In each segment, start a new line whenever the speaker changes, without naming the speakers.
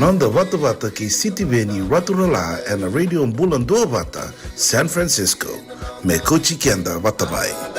Nanda Vata Vata ki City Veni Raturala and Radio Mbulandua Vata, San Francisco. Me Kochi Kenda Vatamai.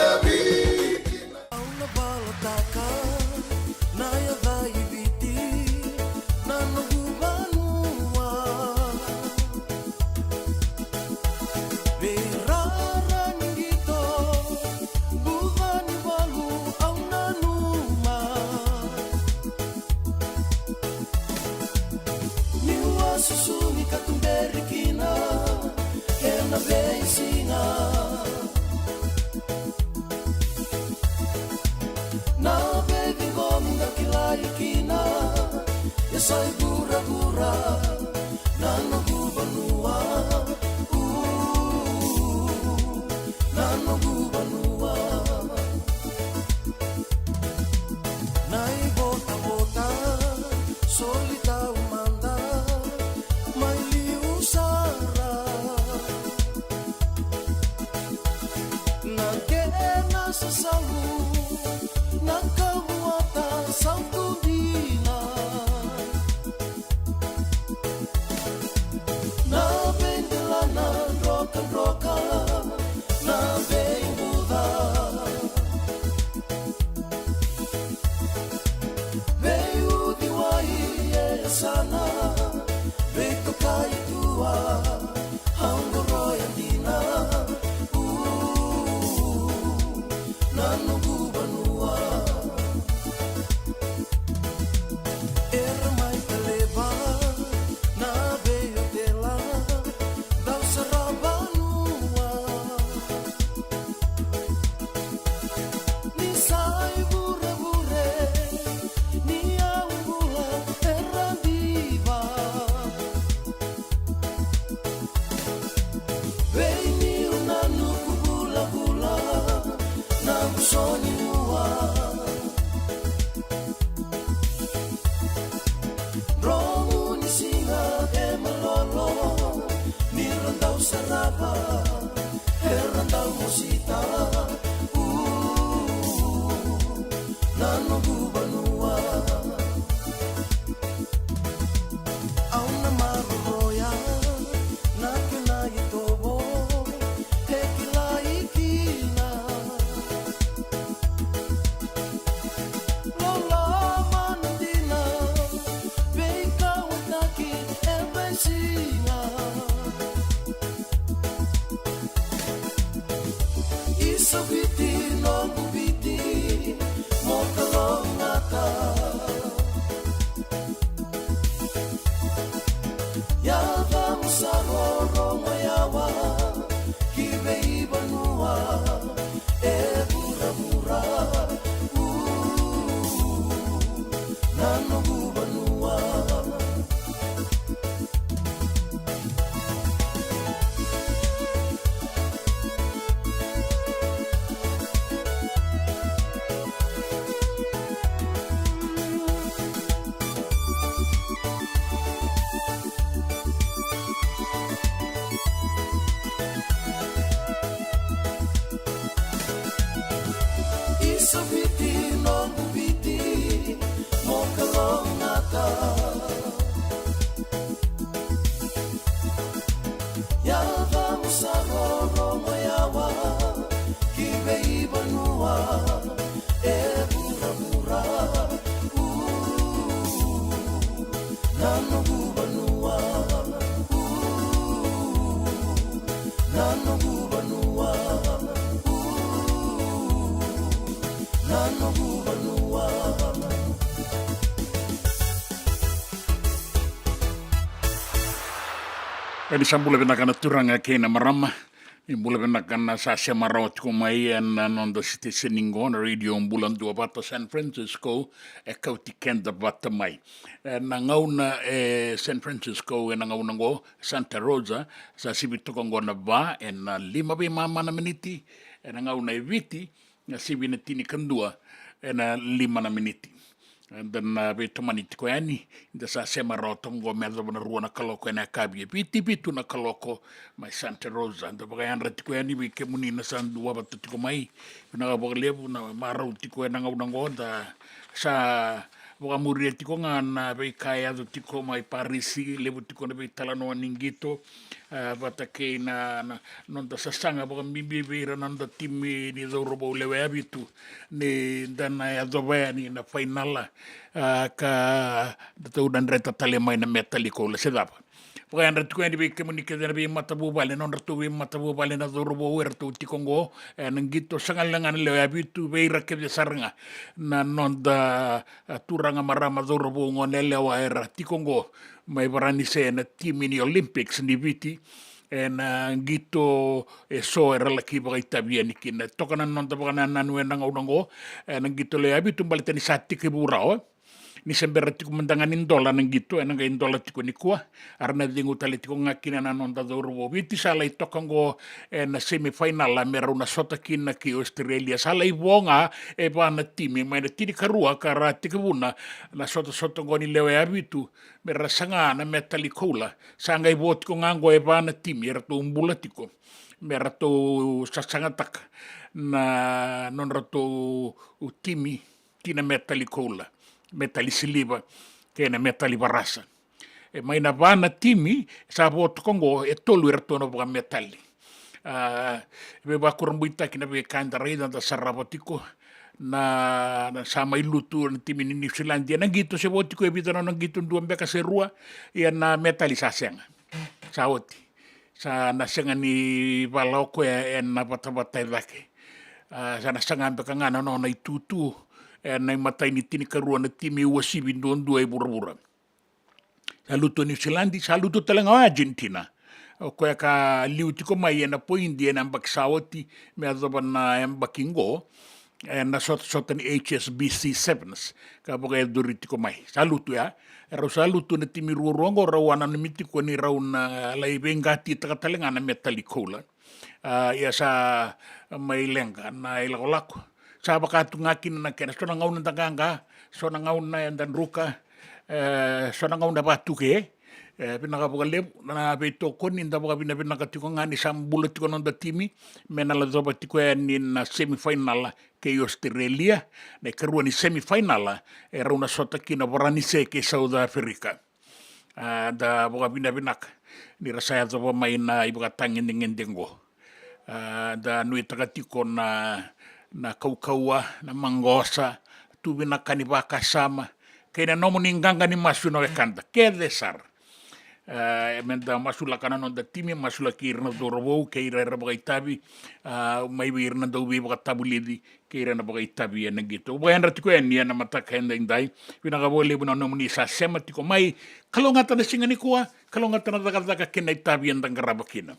Eli sambule venakana turanga kena marama. Imbule venakana sasya marawat kumai and on the city sending on radio Mbulandu Vata San Francisco e kauti kenda vata mai. Nangauna San Francisco e nangauna go Santa Rosa sa sibitukongo na va e na 5 miniti e nangauna e viti na sibinetini kandua e na 5 miniti. And then we tomani tiko yani inda sa sema rotongo meza wana ruwa na kaloko ena kabi piti pitu na kaloko mai Santa Rosa and the bagayandra tiko yani we kemuni na sandu wabata tiko mai na bagalebu na marau tiko ena ngau nango da sa Wamuri tiko nga na vei kaya do tiko mai Parisi levu tiko na vei talanoa ningito vata kei na nonda sasanga baka mimbi veira nonda timi ni dorobo lewe abitu ni dana ya dovea ni na fainala ka tau dan reta tale mai na metaliko le sedapa. Paka andra tiko ni vei kemunike na vei matabu vale nonda tu vei matabu vale na dorobo wer tu tiko ngo nangito sangalangan lewe abitu veira ke saranga na nonda turanga marama dorobo ngonele wa era tiko ngo mai varani se na timi ni Olympics ni viti na ngito so era laki baka itabia ni kina tokana nonda baka na nanuena ngaunango na ngito le abitu balita ni sati ke burao ni sembera tiko mendanganin dola nang gitu enang gain dola tiko ni kuah arna dingu tali tiko ngakina na nonda dorobo viti sala itokango na semifinal la mera una sota kina ki Australia sala ibonga bana timi mai na tini karua kara tiko buna na sota ngoni lewe abitu mera sanga na metali kola sanga ibo tiko ngango bana timi era tu umbula tiko mera tu sasangatak na non rato timi tina metali kola metali siliva kena metali barasa mai na vana timi sa voto kongo tolu ertono baka metali be ba kurumbuita kina be kanda reida da sarabotiko na sama ilutu na timi ni New Zealand na gitu se votiko ebita na gitu dua beka serua ia na metali sasenga sa oti sa na senga ni baloko na bata lake sa na senga beka ngana no na itutu na matai ni tini karua na timi wasibi ndondua ibura-bura. Saluto New Zealand, saluto talenga Argentina. O koe ka liu tiko mai na poindi na mbakisawati me adoba na mbakingo na sota ni HSBC 7s ka boka duri tiko mai. Saluto ya. Rau saluto na timi ruorongo rawana na mitiko ni rau na lai bengati takatalenga na metalikola. Ia sa mai lenga na ilako sa baka tungakin na kena so nangauna tanganga so nangauna dan ruka so nangauna batuke pinaka boka lep na beto kon inda boka pinaka tiko ngani sambula tiko nonda timi menala doba tiko ni na semifinal ke Australia na karua ni semifinal era una sota kina borani se ke South Africa da boka pinaka ni rasaya doba mai na iboka tangin ngendengo da nui takatiko na kaukaua, na mangosa, tubi na kanibaka sama, kaya na nomo ninganga ni masu na wekanda, kaya desar. Emenda masu lakana no da timi, masu laki irna dorobo, kaya ira baga itabi, may irna daw bi baga tabulidi, kaya ira na baga itabi yan na gitu. Bayan ratiko yan, yan na mataka yan da inday, pinakabole mo na nomo ni sa sema, tiko may kalongatan na singa ni kuwa, kalongatan na daga kina itabi yan dang garabakina.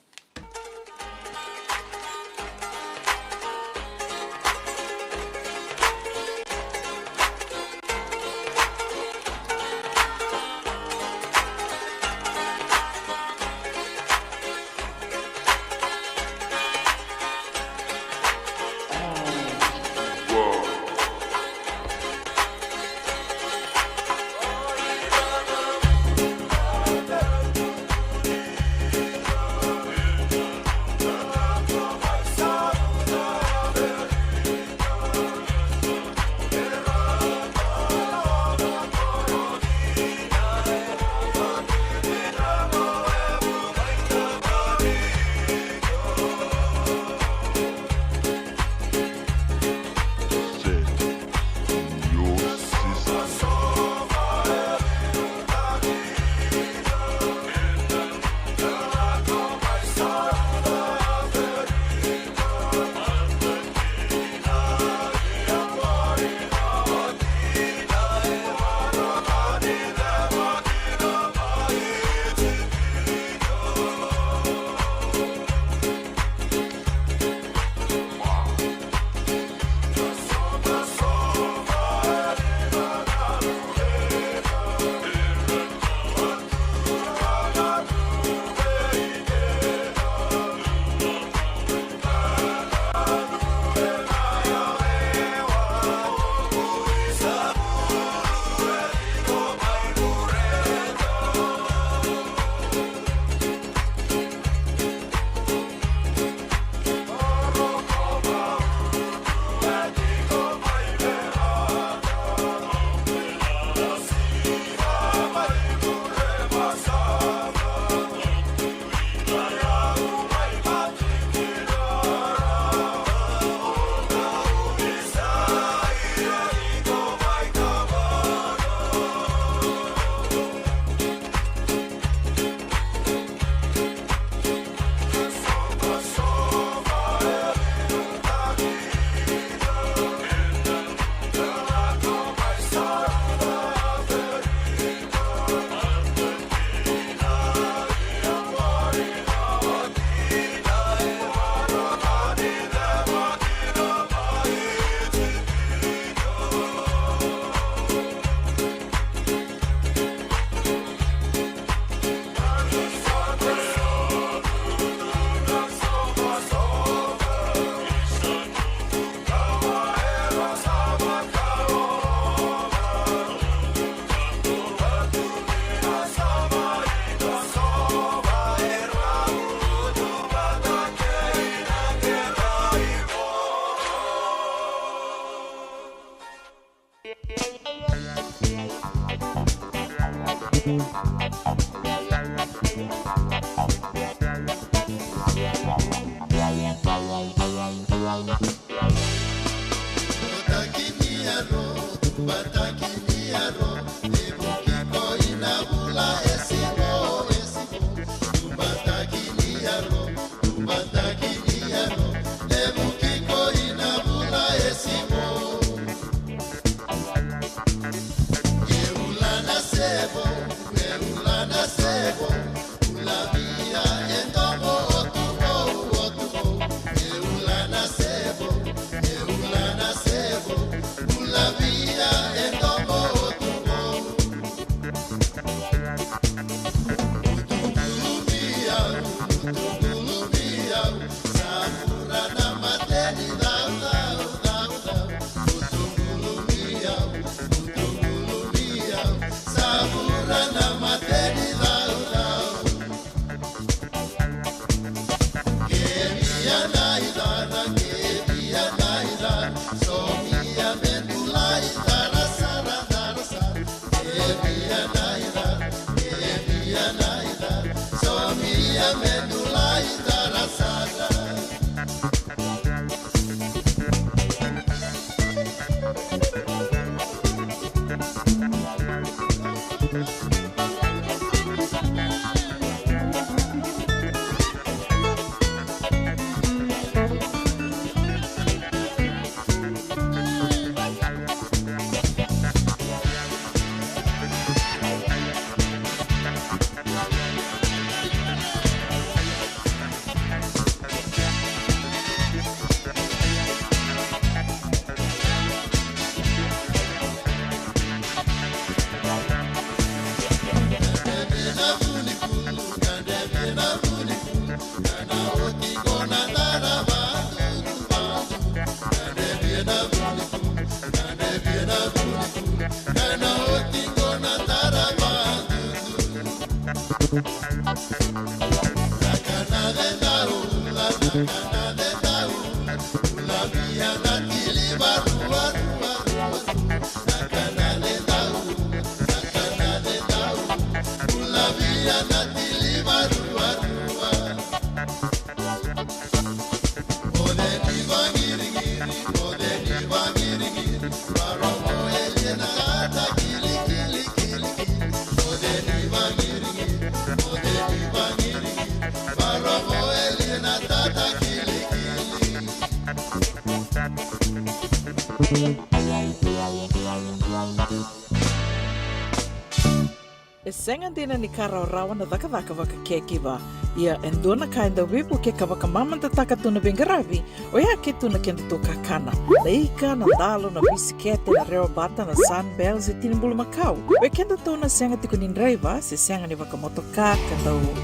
E senga dina ni kara rawa na daka waka kekiwa. Ia endona ka enda wipu ke ka waka mamanta taka tuna bengaravi. O ia ke tuna kenda to kakana. Na ika, na dalo, na bisikete, na reo bata, na sunbells e tinimbulu makau. We kenda to na senga tiko ni nreiva, se senga ni waka motoka, kanda u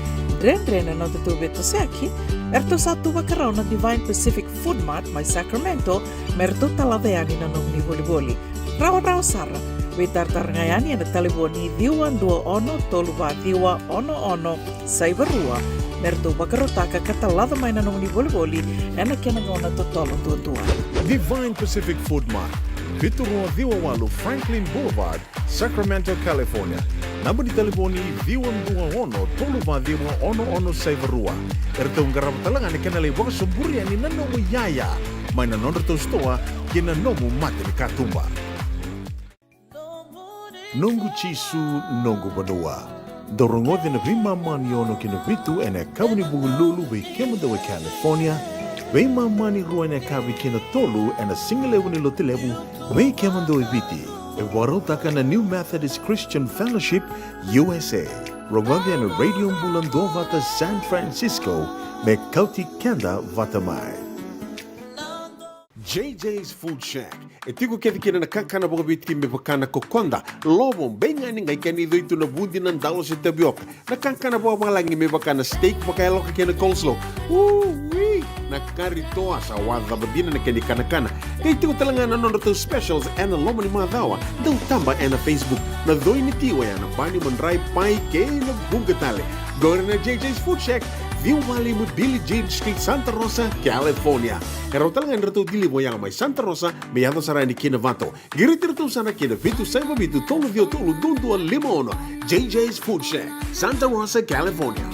Drena no te beto seki, erto satu wakarau na Divine Pacific Food Mart mai Sacramento, merto talaveani na nung ni voliboli. Rawa sara, we tartarangayani na taliboni diwa dua ono toluwa diwa ono saibarua, merto wakarotaka katalada mai na nung ni voliboli, ena kenangona totolo tua.
Divine Pacific Food Mart, Viturua Diwawalu Franklin Boulevard, Sacramento, California. Namba di telefoni Viwan Dua Ono Toluva Diwa Ono Saivarua. Erto ngarabatalanga ni kanale waka sumburi ni nanomu yaya. Mai na nonreto stoa kina nomu mate ni katumba. Nongu chisu nongu badua. Dorongode na vima mani ono kina vitu ene kawni bugululu we kemudawe California. We mani rua ene kawi kina tolu ene singalewu ni lotilewu we kemudawe viti. E warotaka na New Methodist Christian Fellowship, USA. Rongode na Radio Mbulando Vata San Francisco, me kauti kenda vatamai. JJ's Food Shack. E tiku kena na kakana boka bitki me pakana kokonda. Lobo benga ni ngai kani doitu na bundi nan dalo se tapioca. Na kakana boka malangi me pakana steak pakaya loka kena coleslaw. Wee! Na karitoa sa wadha badina na kani kanakana. Kay tiku talanga na nonoto specials and lomo ni madawa. Dau tamba na Facebook. Na doi ni tiwa ya na bani mandrai pai ke na bugatale. Gore na JJ's Food Shack. View Valley mo Billy Jean Street, Santa Rosa, California. Karo talaga nito dilibo yang may Santa Rosa, may ato sarani kinavato. Giritirto sana kinavitu sa mabitu tolo vio tolo dundo limono. JJ's Food Shack, Santa Rosa, California.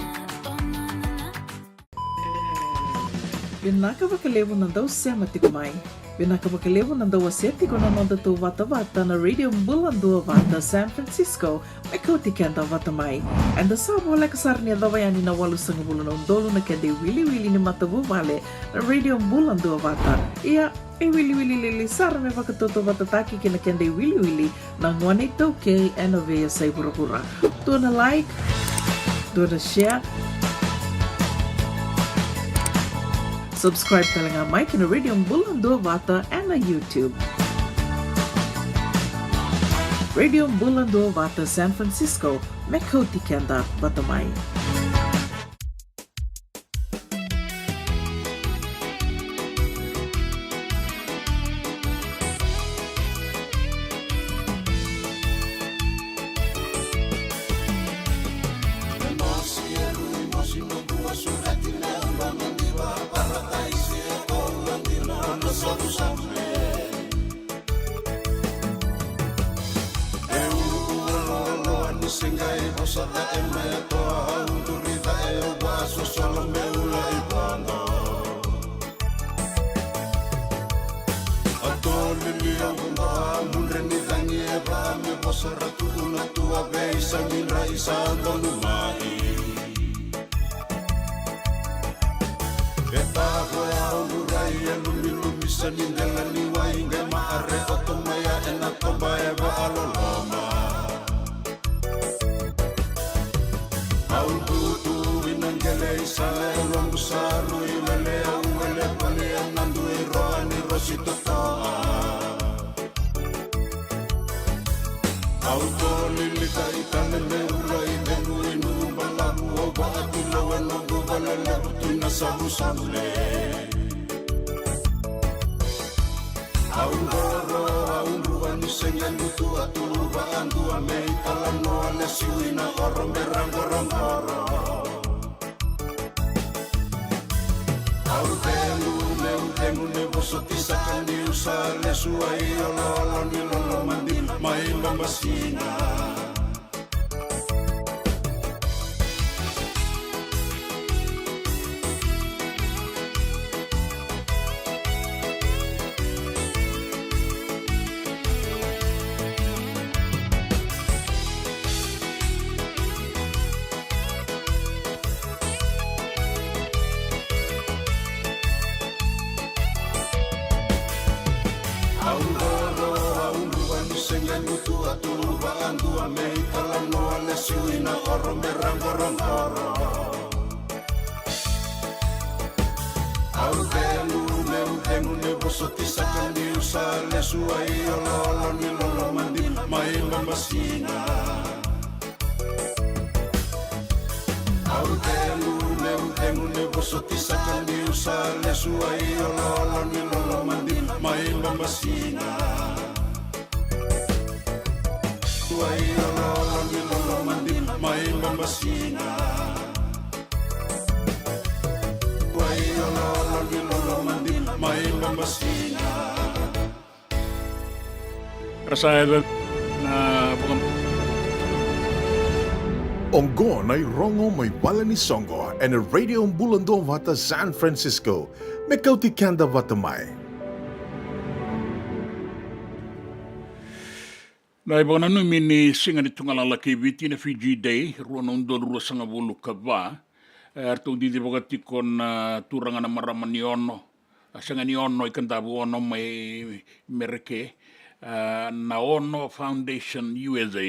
Vinaka vakalevu nandau sema tiku mai. Vinaka vakalevu nandau asetiko na nonda tu vata vata na radio Bulandua vata San Francisco me kauti kenda vata mai. And the sabo leka sarni adavayani na walu sangabulu na undolu na kende wili ni matavu vale na radio Bulandua vata. Ia e wili sara me vakatoto vata taki kina kende wili na ngwane tauke e na vea sai pura. Tuana like, tuana share, subscribe talang ang mic na Radio Bulandua Vata and na YouTube. Radio Bulandua Vata San Francisco, Mekoti Kenda Batamay.
Rasaelan na bukan
Ongo na rongo may bala ni Songo and a radio Bulandua Vata San Francisco. Mekauti Kanda Vatamay.
na iba na mini singa ni tungalalaki viti na Fiji Day ruan undol rua sanga bulu kava arto di bagati kon turanga na maraman ni ono sanga ni ono ikandabu ono may mereke na ono Foundation USA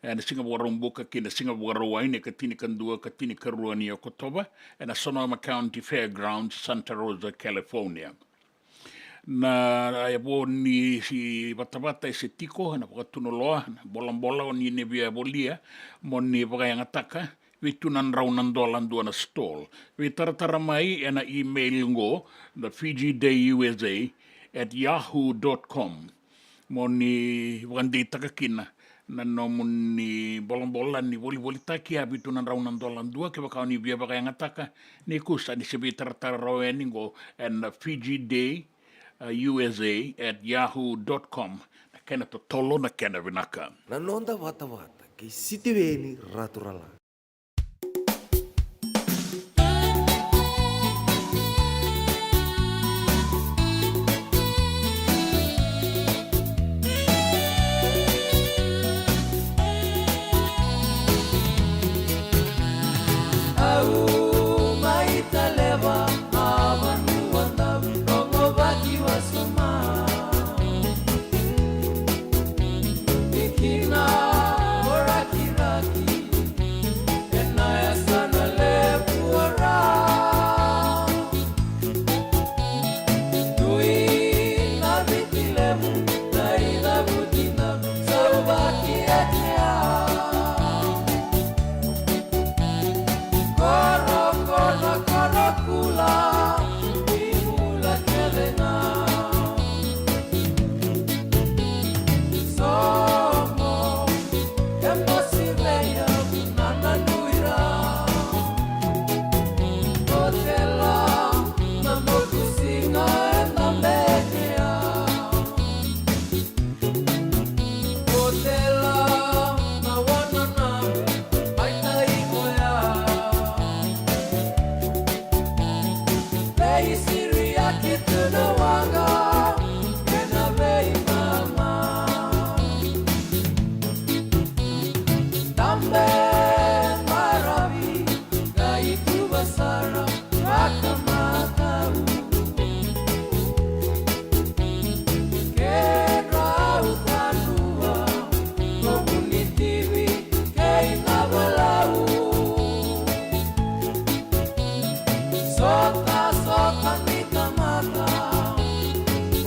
na Singapore rumbuka kina Singapore waine katini kandua katini karua ni Okotoba na Sonoma County Fairgrounds Santa Rosa California na ayabo ni si bata-bata se tiko na pakatunoloa na bola-bola o ni nebia bolia mo ni pakayang-ataka vitunan raunan dolan dua na stall vitara-tara mai na email ngo na fijidayusa@yahoo.com mo ni wandi takakina na nomun ni bola-bola ni boli-boli taki vitunan raunan dolan dua ke bakau ni bia pakayang-ataka ni kusa ni sebi tara-tara raweni ngo and Fiji USA@yahoo.com na kena to tolo na kena vinaka.
Nanonda vata-vata kay sitiweni raturala.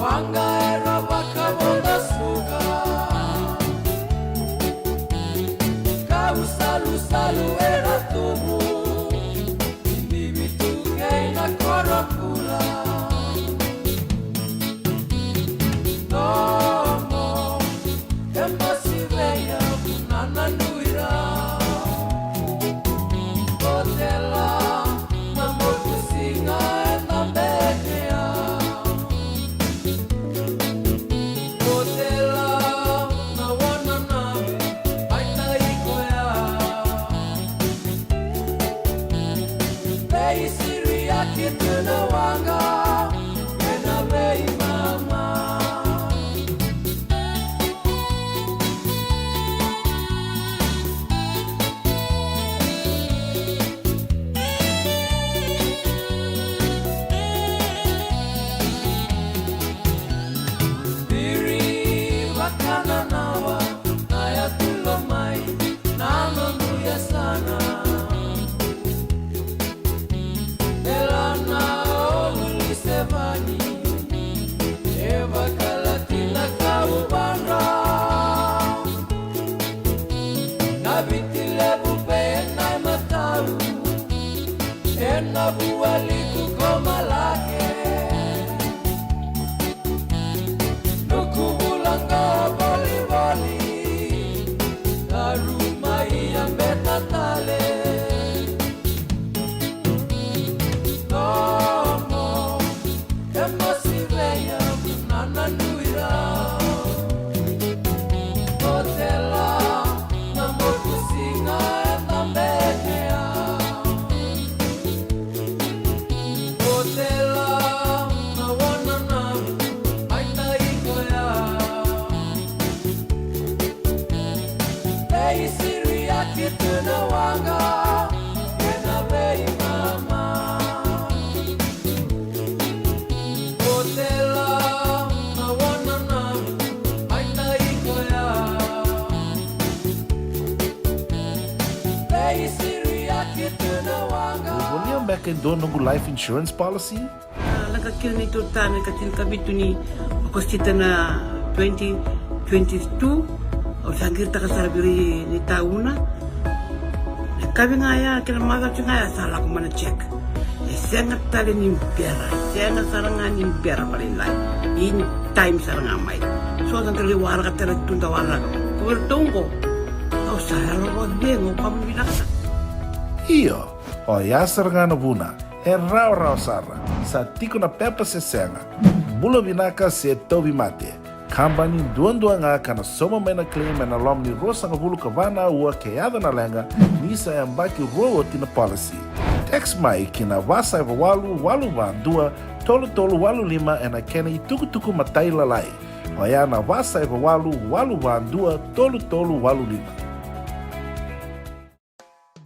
Wanga era wakaboda suga Kau salu era tumu Bibi tukei na korokula Tomo Emasi veia Punana nuira Kotela Mamotu singa Eta bekea Kotela Na wana nami Aita ikoea Bei siri yake tuna wanga Ena bei mama Diri wakana nawa Naya tulo mai Nano nuya sana Elana oluli sevani Eva kalatina kaubandra Nabitile bupe enai matau Ena bualiku komalake Nuku bulanga boli Narumai ambetatale Tomo Emosi veia Nana nuira Kotela Namotu singa Eta bekea Kotela Na wana nami Aita ikoea Bei siri yake tuna wanga Ena bei mama Kotela Na wana nami Aita ikoea Bei siri yake tuna wanga
Will you back and don't know life insurance policy?
Laka kira ni tōtāne ka tira kabitu ni okostita na 2022 o sangir taka sarabiri ni tauna. Kabi nga ya kira maga tunga ya sala ko mana check. Senga tali ni impera, senga saranga ni impera paling lai. In time saranga mai. So dan kali wara ka tira tunda wara. Ko tungko. O sala ro dengo pa binaksa.
Iyo, o yasar ngana buna, e rau sara, sa tiko na pepa se senga, bula binaka se tobi mate, kambani duan nga kana soma mena claim na lomni rosa nga bulu kavana ua keada na lenga, nisa e mbaki roa tina policy. Text mai kina wasa eva walu van dua, tolu walu lima e na kena i tuku matai lalai, o ya na wasa eva walu van dua, tolu walu lima.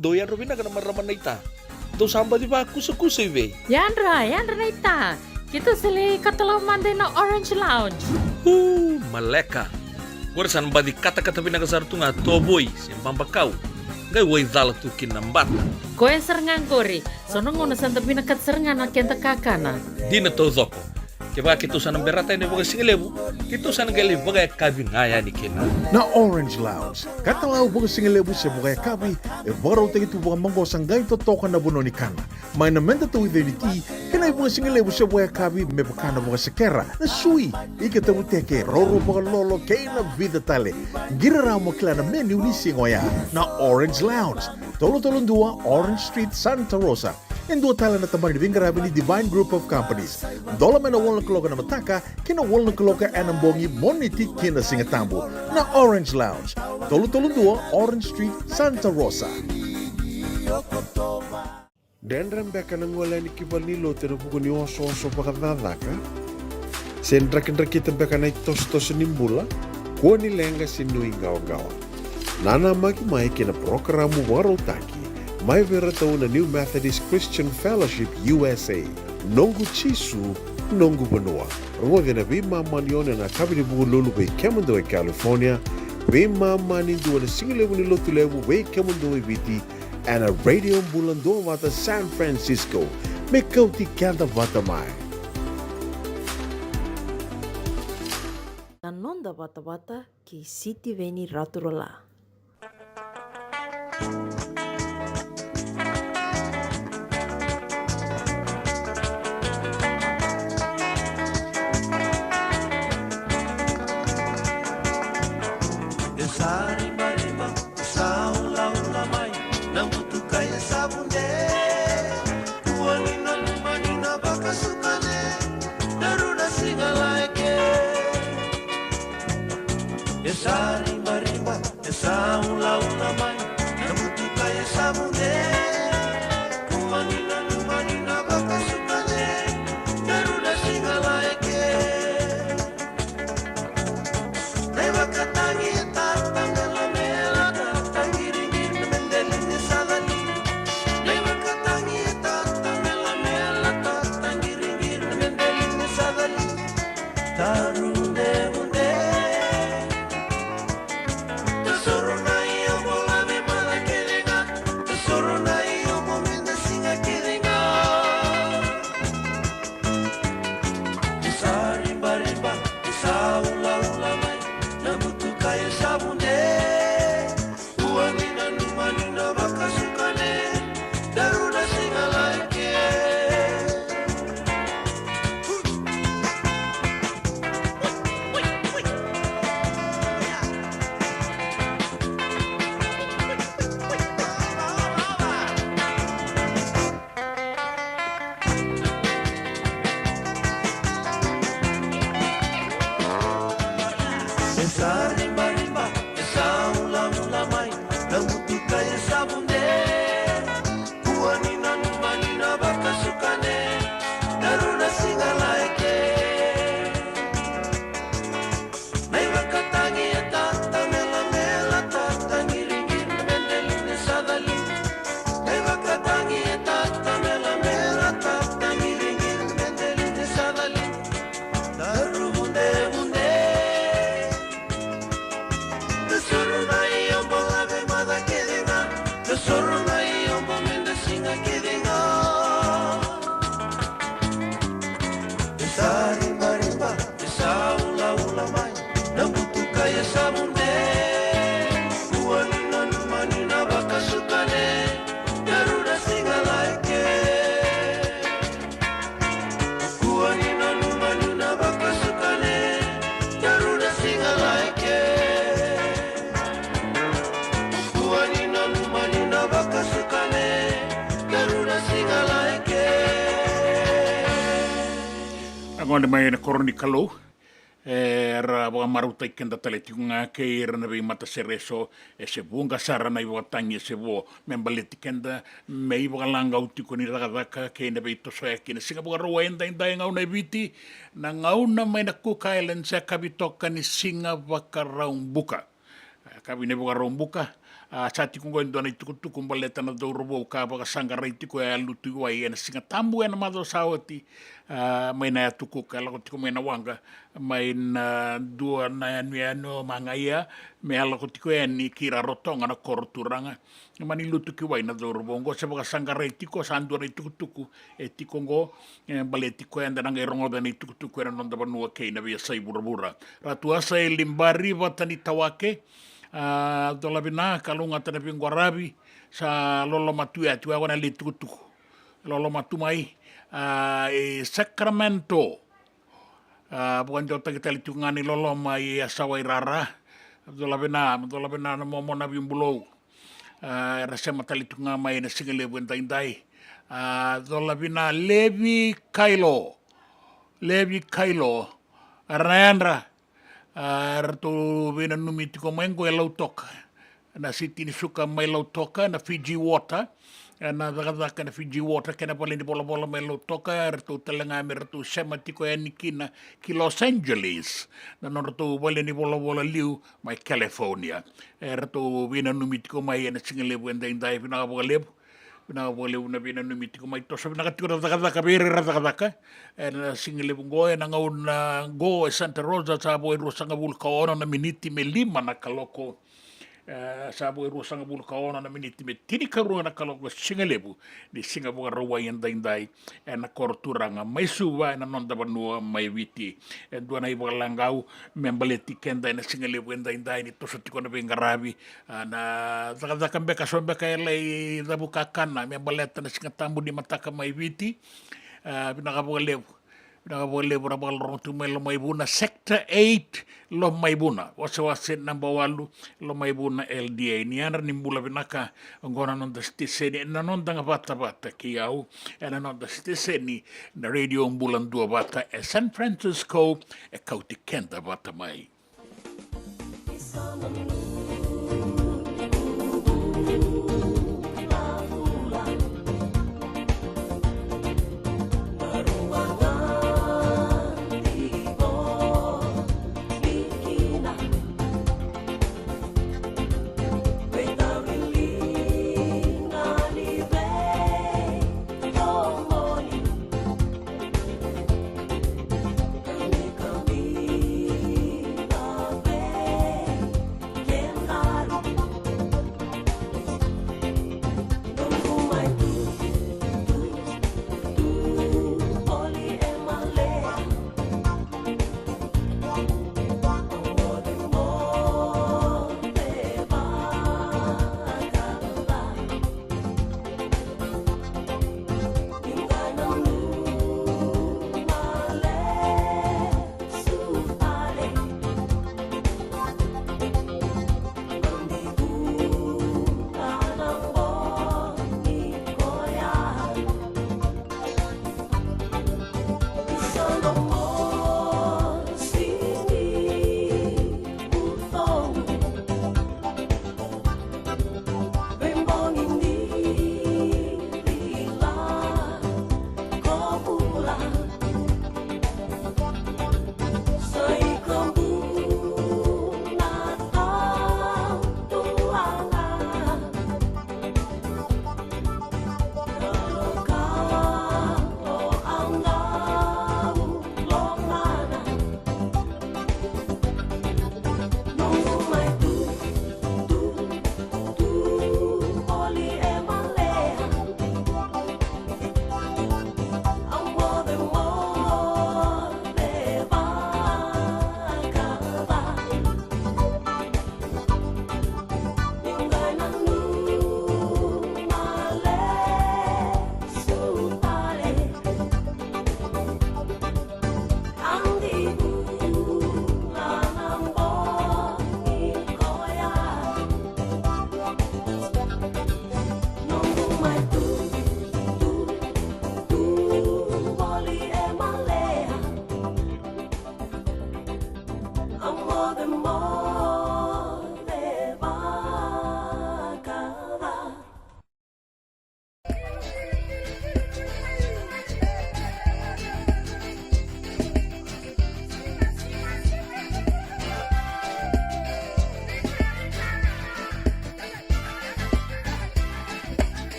Doyan Robina kana marama naita. Do samba di ba kusa ive.
Yandra naita. Kita sili katalaw mande na Orange Lounge.
Maleka. Warasan ba di kata-kata pinakasar tunga toboy siyang kau. Gay way dala tu kinambata.
Koe serengan kori. Sono ngona santa pinakat serengan na kenta kakana.
Di na to zoko. Kaya kito sana berata ini baga singalebu. Kito sana gali baga kabi ngaya ni kena.
Na Orange Lounge, katalaw baga singalebu sa baga kabi, e baraw tayo ito baga manggo sanggay totokan na buno ni kana. May namenta to identity, kanay baga singalebu sa baga kabi, may baka na baga sakera, na sui, ikatabu teke, roro baga lolo, kay na vida tale. Giraraw mo kila na menu ni singoya, na Orange Lounge, tolo-tolong dua, Orange Street, Santa Rosa. And dua tala na tamang ni Bingarabi ni Divine Group of Companies. Dola may na walang kaloka na mataka, kina walang kaloka anambongi moniti kina singatambo na Orange Lounge. Tolo-tolong dua, Orange Street, Santa Rosa.
Dendram beka nang wala ni kibalilo tira buko ni oso-oso pakadadaka. Sendrak-ndrak kita beka na itos-tos nimbula, kuha nilenga sinui gawa-gawa. Nana magi-mai kina programo warotaki, may veratao na New Methodist Christian Fellowship USA, nongu chisu, nongu banua. Rungo na bima manion na kabini buko lulu bay Kemundo e California, bima manindu na singilewu ni lotulewu bay Kemundo e Viti, and a radio bulando wata San Francisco, may kauti kanta wata mai.
nonda wata ki City Veni Raturala.
Agora mai na koroni kalau ra wa maruta kenda tale tiunga ke ra na be mata sereso se bunga sara na iwa tangi se wo membaleti kenda mei wa langa uti ko ni raka ke na be to so ke na singa buga ro enda ngau na biti na ngau na mai na Cook Island se kabitoka ni singa wa karaumbuka kabine buga rombuka sa tikungo ndo na tukutuku mbaleta na do robo ka ba sanga reiti ko ya lutu wa ena singa tambu ena mado sawati mai na tuku ka la ko mai na wanga mai na dua na no mangaia me ala ko tiko ni kira rotonga na korturanga mani lutu ki wa na do robo ngo se ba sanga reiti ko sandu na tukutuku e tikongo baleti ko enda na rongo da ni tukutuku era non da banua ke na via sai burabura ratua sai limbari watani tawake dola bina kalunga tana pingwarabi sa lolo matu ya tua wana le tukutuku lolo matu mai e Sacramento bukan jota kita litu ngani lolo mai asawai rara dola bina na momo na bimbulo rasa mata litu ngamai na singale buentai indai dola bina Levi Kailo Arandra Arto vena numiti ko mengo e lautoka na siti ni suka mai lautoka na Fiji water na daga na Fiji water kena pole ni bola mai lautoka arto telenga merto semati ko enikina ki Los Angeles na norto pole ni bola liu mai California arto vena numiti ko mai na singale buenda indai vina bolebu na wale una bina numiti ko mai tosa na katiko daga bere daga na single bungo na ngauna go Santa Rosa sa boy rosanga vulkaona na miniti me lima na kaloko Sabu e rosanga bulu kaona na miniti me tini karua na kaloko singalebu ni singa boga rawa yandai e na korturanga mai suwa na nonda banua mai witi e dua na iba langau membaleti kenda na singalebu yandai ni toso tiko na bengarabi na zaka beka so beka ele dabu kakana membaleta na singa tambu di mataka mai witi binaka boga lebu Nagawale berabal rong tu lo maibuna sector 8 lo maibuna wase number 8 lo maibuna LDA ni ana nimbula binaka ngona non da stiseni na non da bata ki au na non da stiseni na radio ambulan dua bata e San Francisco e kauti kenda bata mai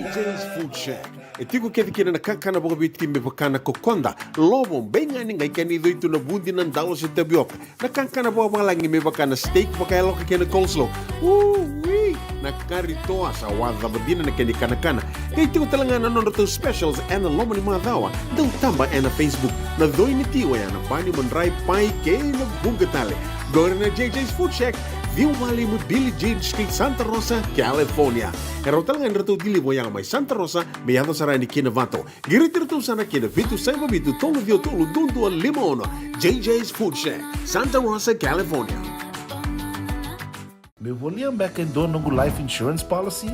JJ's Food Shack. E tiku kevi kina na kakana boka bitki me bakana kokonda. Lobo benga ni ngai kani doitu na bundi na ndalo se tabioka. Na kakana boka malangi me bakana steak baka eloka kena coleslaw. Wee! Na kari toa sa wadha badina na keni kana. Kay tiku talangana non rato specials and the lomani madawa. Dau tamba na Facebook. Na doi ni tiwa ya na bani mandrai pai ke na bungatale. Go na JJ's Food Shack. Viu Valley mo Billie Jean Street, Santa Rosa, California. Pero talagang rato dili mo yang may Santa Rosa, may yato sarani kinavato. Giritirto sana kinavitu sa mabitu tolo dio tolo dundo limono. JJ's Food Shack, Santa Rosa, California.
Me volia back in dono ng life insurance policy?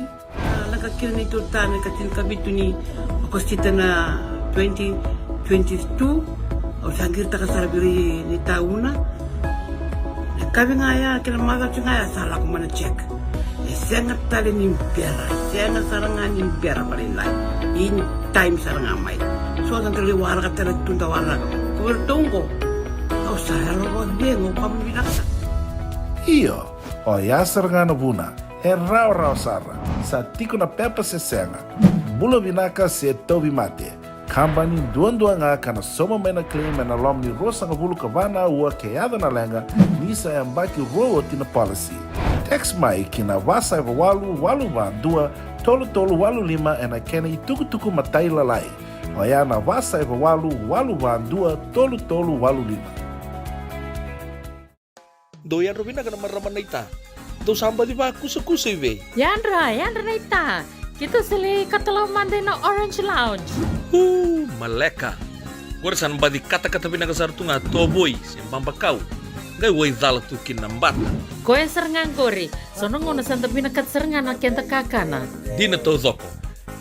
Nakakira nito tani katin kabitu ni akostita na 2022. O sagir ta kasarabiri ni tauna. Kabi nga ya, kila mada nga ya sala ko mana check. Sengat tali ni impera, sengat sarangan ni impera palinay. In time sarangan may. So ang kaliwara ka tala tunda wala. Kuwertongko. Kau saya lo bengo kami binasa.
Iyo, o ya sarangan na buna, rao sara, sa tiko na pepa se senga. Bulo binaka se tobi mate. Kambani duan nga kana soma mena claim na lom ni rosa nga bulu kabana ua keada na lenga nisa ya mbaki roa tina policy. Text mai kina wasa eva walu ba dua tolu walu lima ena kena tuku matai lalai. Oya na wasa eva walu ba dua tolu walu lima.
Doyan Rubina kana maraman na ita. Do samba di ba kusa iwe.
Yandra na ita. Kita sili katalaw mande na Orange Lounge.
Maleka. Gurasan ba di kata-kata pinagasar tunga toboy siyang pambakaw. Ngay way dala tu kinambat.
Koe serengan gori. Sono ngono santa pinakat serengan na kenta kakana.
Di na to zoko.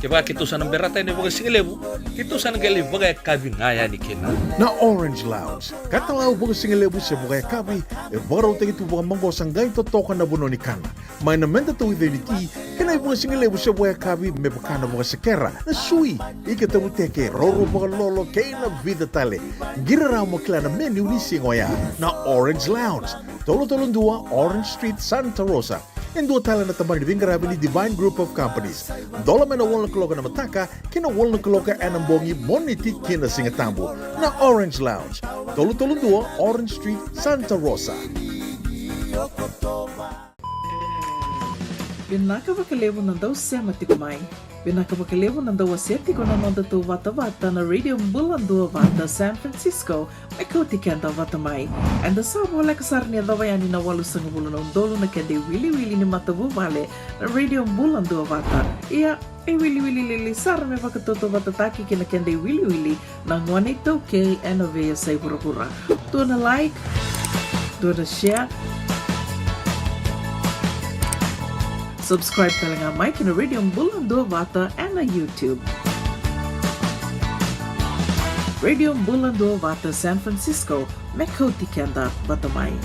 Kaya kita sana berata ini bagai singelebu. Kita sana gali bagai kabin ngaya ni kena.
Na Orange Lounge, katalaw baga singelebu siya baga kabi, e baraw tayo ito baga manggosang gayon totokan na buno ni kana. May naman tato identity, kanay baga singelebu siya baga kabi, may baka na baga sekera, na sui, ikatabuteke, roro baga lolo, kaya na vida tale. Giraraw mo kila na menu ni singoya, na Orange Lounge, tolo-tolong dua, Orange Street, Santa Rosa. En dua tala na taban ni Vingarabi ni Divine Group of Companies. Dola may na wala kaloka na mataka, kina wala kaloka anambongi moniti kina singatambo na Orange Lounge. Tolo-tolo dua, Orange Street, Santa Rosa.
Binaka bakalevo ng daw sema tikumay. Binaka bakalevo ng daw aseti ko na nonda to vata na Radio Mbulando Vata San Francisco may kuti kenda vatamay. And the sabo la kasar niya daw yan na walu sa ngulo ng dolo na kende wili ni matabu vale na Radio Mbulando Vata. Iya, ay wili sar me vakatoto vatataki kina kende wili na ngwanito kay enovea sa pura-pura. Do na like, do na share, subscribe talaga Mike na Radio Mbulando Vata and na YouTube. Radio Mbulando Vata San Francisco, Mekoti Kenda Batamay.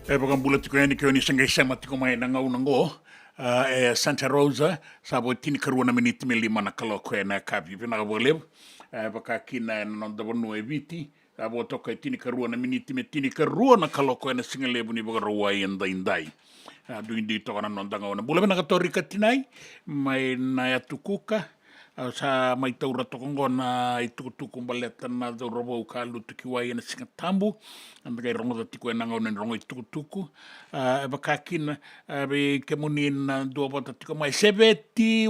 baka mbula tiko yani kio ni sanga sema tiko mai na ngau nango Santa Rosa sabo tini karua na miniti milima na kaloko na kapi pina ka boleb baka kina na nonda bonu e viti sabo toka tini karua na miniti me tini karua na kaloko na singa lebu ni baka rawai indai duindi toka na nonda ngau na bula bina katori katinai mai na ya tukuka sa mai taura tokongo na i tukutuku mbaleta na do robo ka lutu ki wai na singa tambu and kai rongo da tiko na ngau na rongo i tukutuku baka kina be kemuni na do bota tiko mai sebeti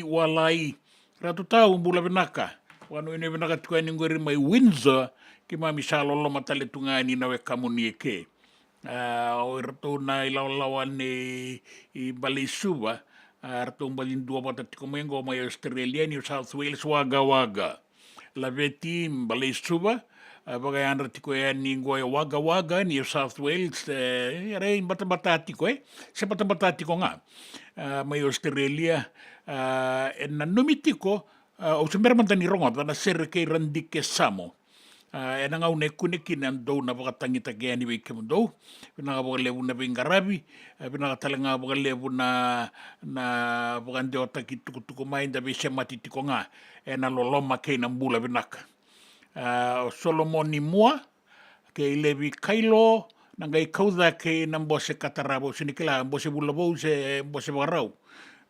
walai ratu tau mbula binaka wanu ine binaka tiko ni ngori mai Windsor ki mami sa lolo matale tungani na we kamuni ke o ratu na ilaulawan i Balisuba Artung balin dua bata tiko mengo mai Australia, New South Wales waga la veti balai suba bagai andra tiko ya ningo waga New South Wales rei bata tiko se bata tiko nga mai Australia en numitiko o semer mantani ronga bana ser ke randike samo e nanga une kune kina ndou na wakatangi take ani wei ke mundou pina ka levu na bingarabi pina ka talenga levu na wakande ota ki tukutuku mai nda bese mati tiko nga e na loloma ke na mbula binaka Solomoni mua ke levi kailo nanga i kauda ke na mbose katarabo sinikila mbose bulabou se mbose warau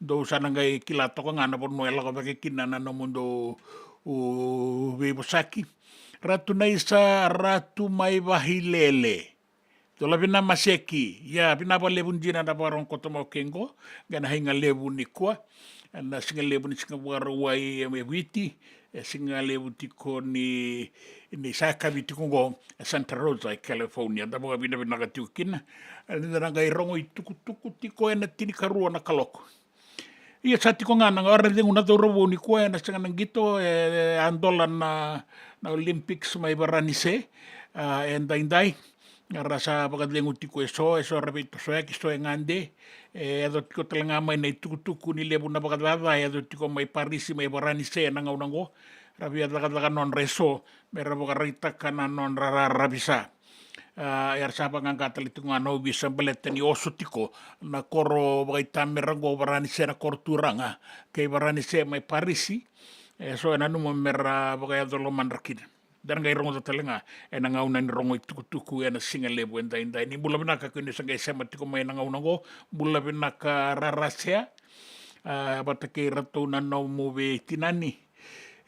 do sana ngai kila toko nga na pono ela ka kina na no mundo o Webosaki ratu naisa ratu mai wahilele. Tola pina maseki. Ya pina pa lebun jina na parang koto mau kengo. Gana hinga lebu ni kua. Na singa lebu ni singa warawai me witi. Singa lebu tiko ni saka witi kongo Santa Rosa, California. Dabo pina pina katiukina. Nana ngai rongo i tuku tiko ena tini karua na kaloko. Ia sa tiko nga nanga ora dengu na toro ni kua ena singa nangito andola na Olympics mai baranise endai rasa pagadengu tiko eso repito so ki sto ngande edo tiko telenga mai nei tukutuku ni lebu na pagadava edo tiko mai Paris mai baranise nanga unango rabia daga non reso mera bagarita kana non rabisa yar sapa nganga talitunga no bisa beleteni oso tiko na koro baita merango baranise na korturanga ke baranise mai Parisi so ena numo mera bagaya dolo mandrakina dan ngai rongo telenga ena ngauna ni rongo tuku ena singa lebu endai ni bula binaka kuni sangai sema tiko mai na ngauna go bula binaka rarasea batake ratu na no move tinani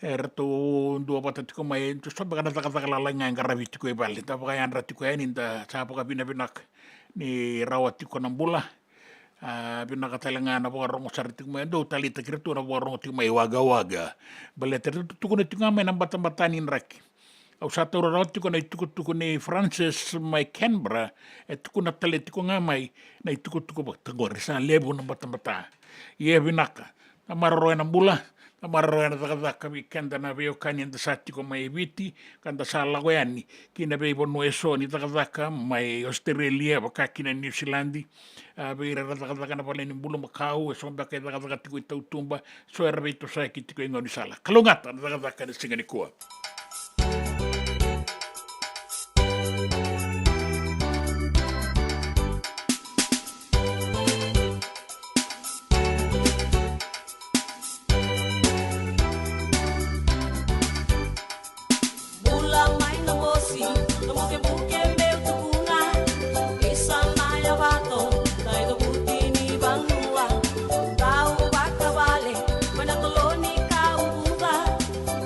ratu dua bata tiko mai tu so bagana taka lala nganga rabi tiko e bali ta bagaya andra tiko eni nda sa baka binak ni rawat tiko na bula binaka talenga na borong sariti mai do tali takirtu na borong ti mai waga baleter tuku na tinga mai na batanin rak au satu rawat tiko na tuku ni Francis mai Canberra tuku na tali tiko ngamai na tuku bagor sa lebu na bata ye binaka amaro na bula amaro na taka weekend na veo kani nda satiko mai viti kanda sala goyani kina be bono eso ni taka mai Australia bakakina New Zealand beira taka na pale ni bulu makau eso baka taka tiko tumba so erbeito sa kitiko ngoni sala kalungata taka ni singa ni kua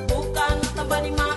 Bukan tambah di mana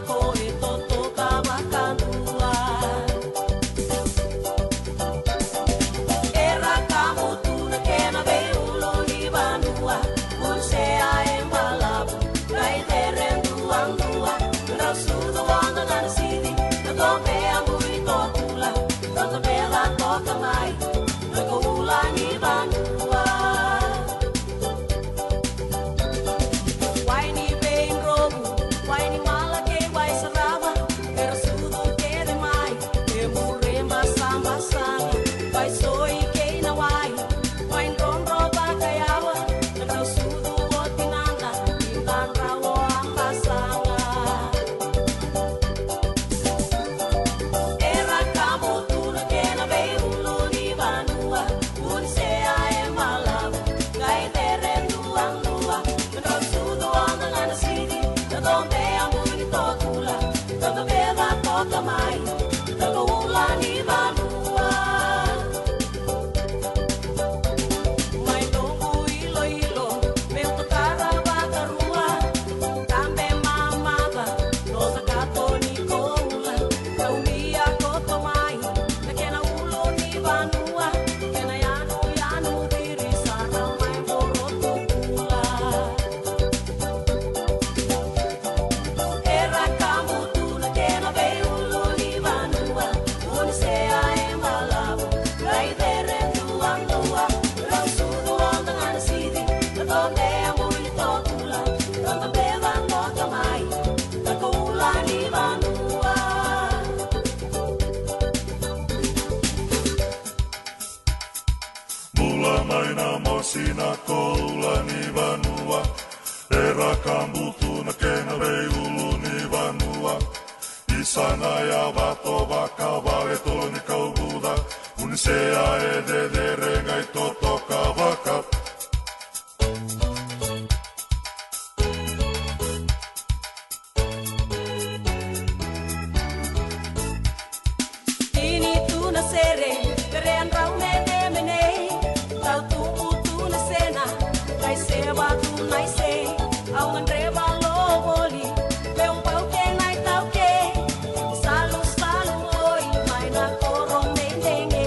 loka mai Taka ula ni vanua Mai tongu ilo ilo Meu takara bakarua Tambe mamava Nosa kato ni koula Taumia koto mai Na kena ulo ni vanua Kena yanu yanu diri Sara mai moroto kula Era kamu tu na kena be ulo ni vanua Uni sea embalavu Rai dere tua tua Rau sudu onda ngana sidi Na tonde amuli tokula Tonta beva loka mai Taka ula ni vanua
Mulla maina mosina koula ni vanua Era kambutuna kena veiulu ni vanua Isana ya vato vakavale toloni kauvuda Unisea ededere ngai totoka vaka
Ini tu na sere Kerean rau mene mene Tau tumu tu na sena Kai seba tu nai se Au ngreba lo boli Leung pau ke nai tau ke Salu salu oi Mai na korong mendenge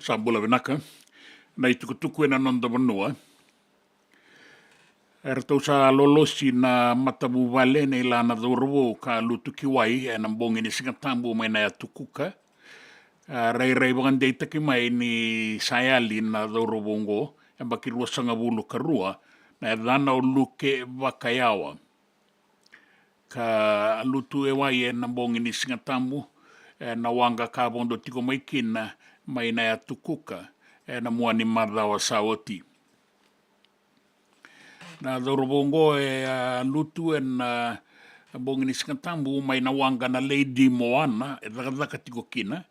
Sa bula vinaka. Nei tukutuku ena nonda vanua. Tau sa lolosi na matabu vale nei lana dhorovo ka lutu kiwai e na mbongi ni singatambu mai na tukuka. Rei wangan deita ki mai ni sayali na dhorovo ngo e baki rua sanga vulu ka rua na e dhana o luke wakayawa. Ka lutu e wai e na mbongi ni singatambu e na wanga ka bondo tiko mai kina mai na tukuka e na muani madhawa saoti. Na dhorobongo e lutu e na bongi ni singatambu mai na wanga na Lady Moana e dhakadhaka tiko kina.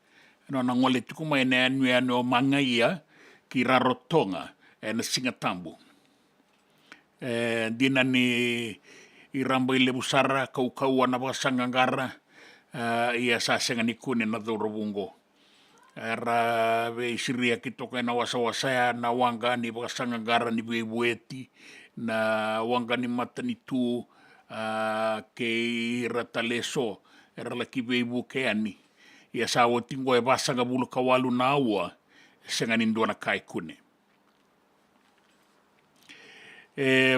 No na ngole tiko mai na anu o manga ia ki Rarotonga e na singatambu. Dina ni i ramba i lebusara kau ana wakasangangara ia sa senga ni kune na dhorobongo. Era ve siria ki toka na wasawasaya na wanga ni wakasangangara ni bueti. Na wanga ni matani tu ke rataleso era laki beibu ke ani ia sa o tingo e basanga bulu kawalu na ua senga ni ndona kai kune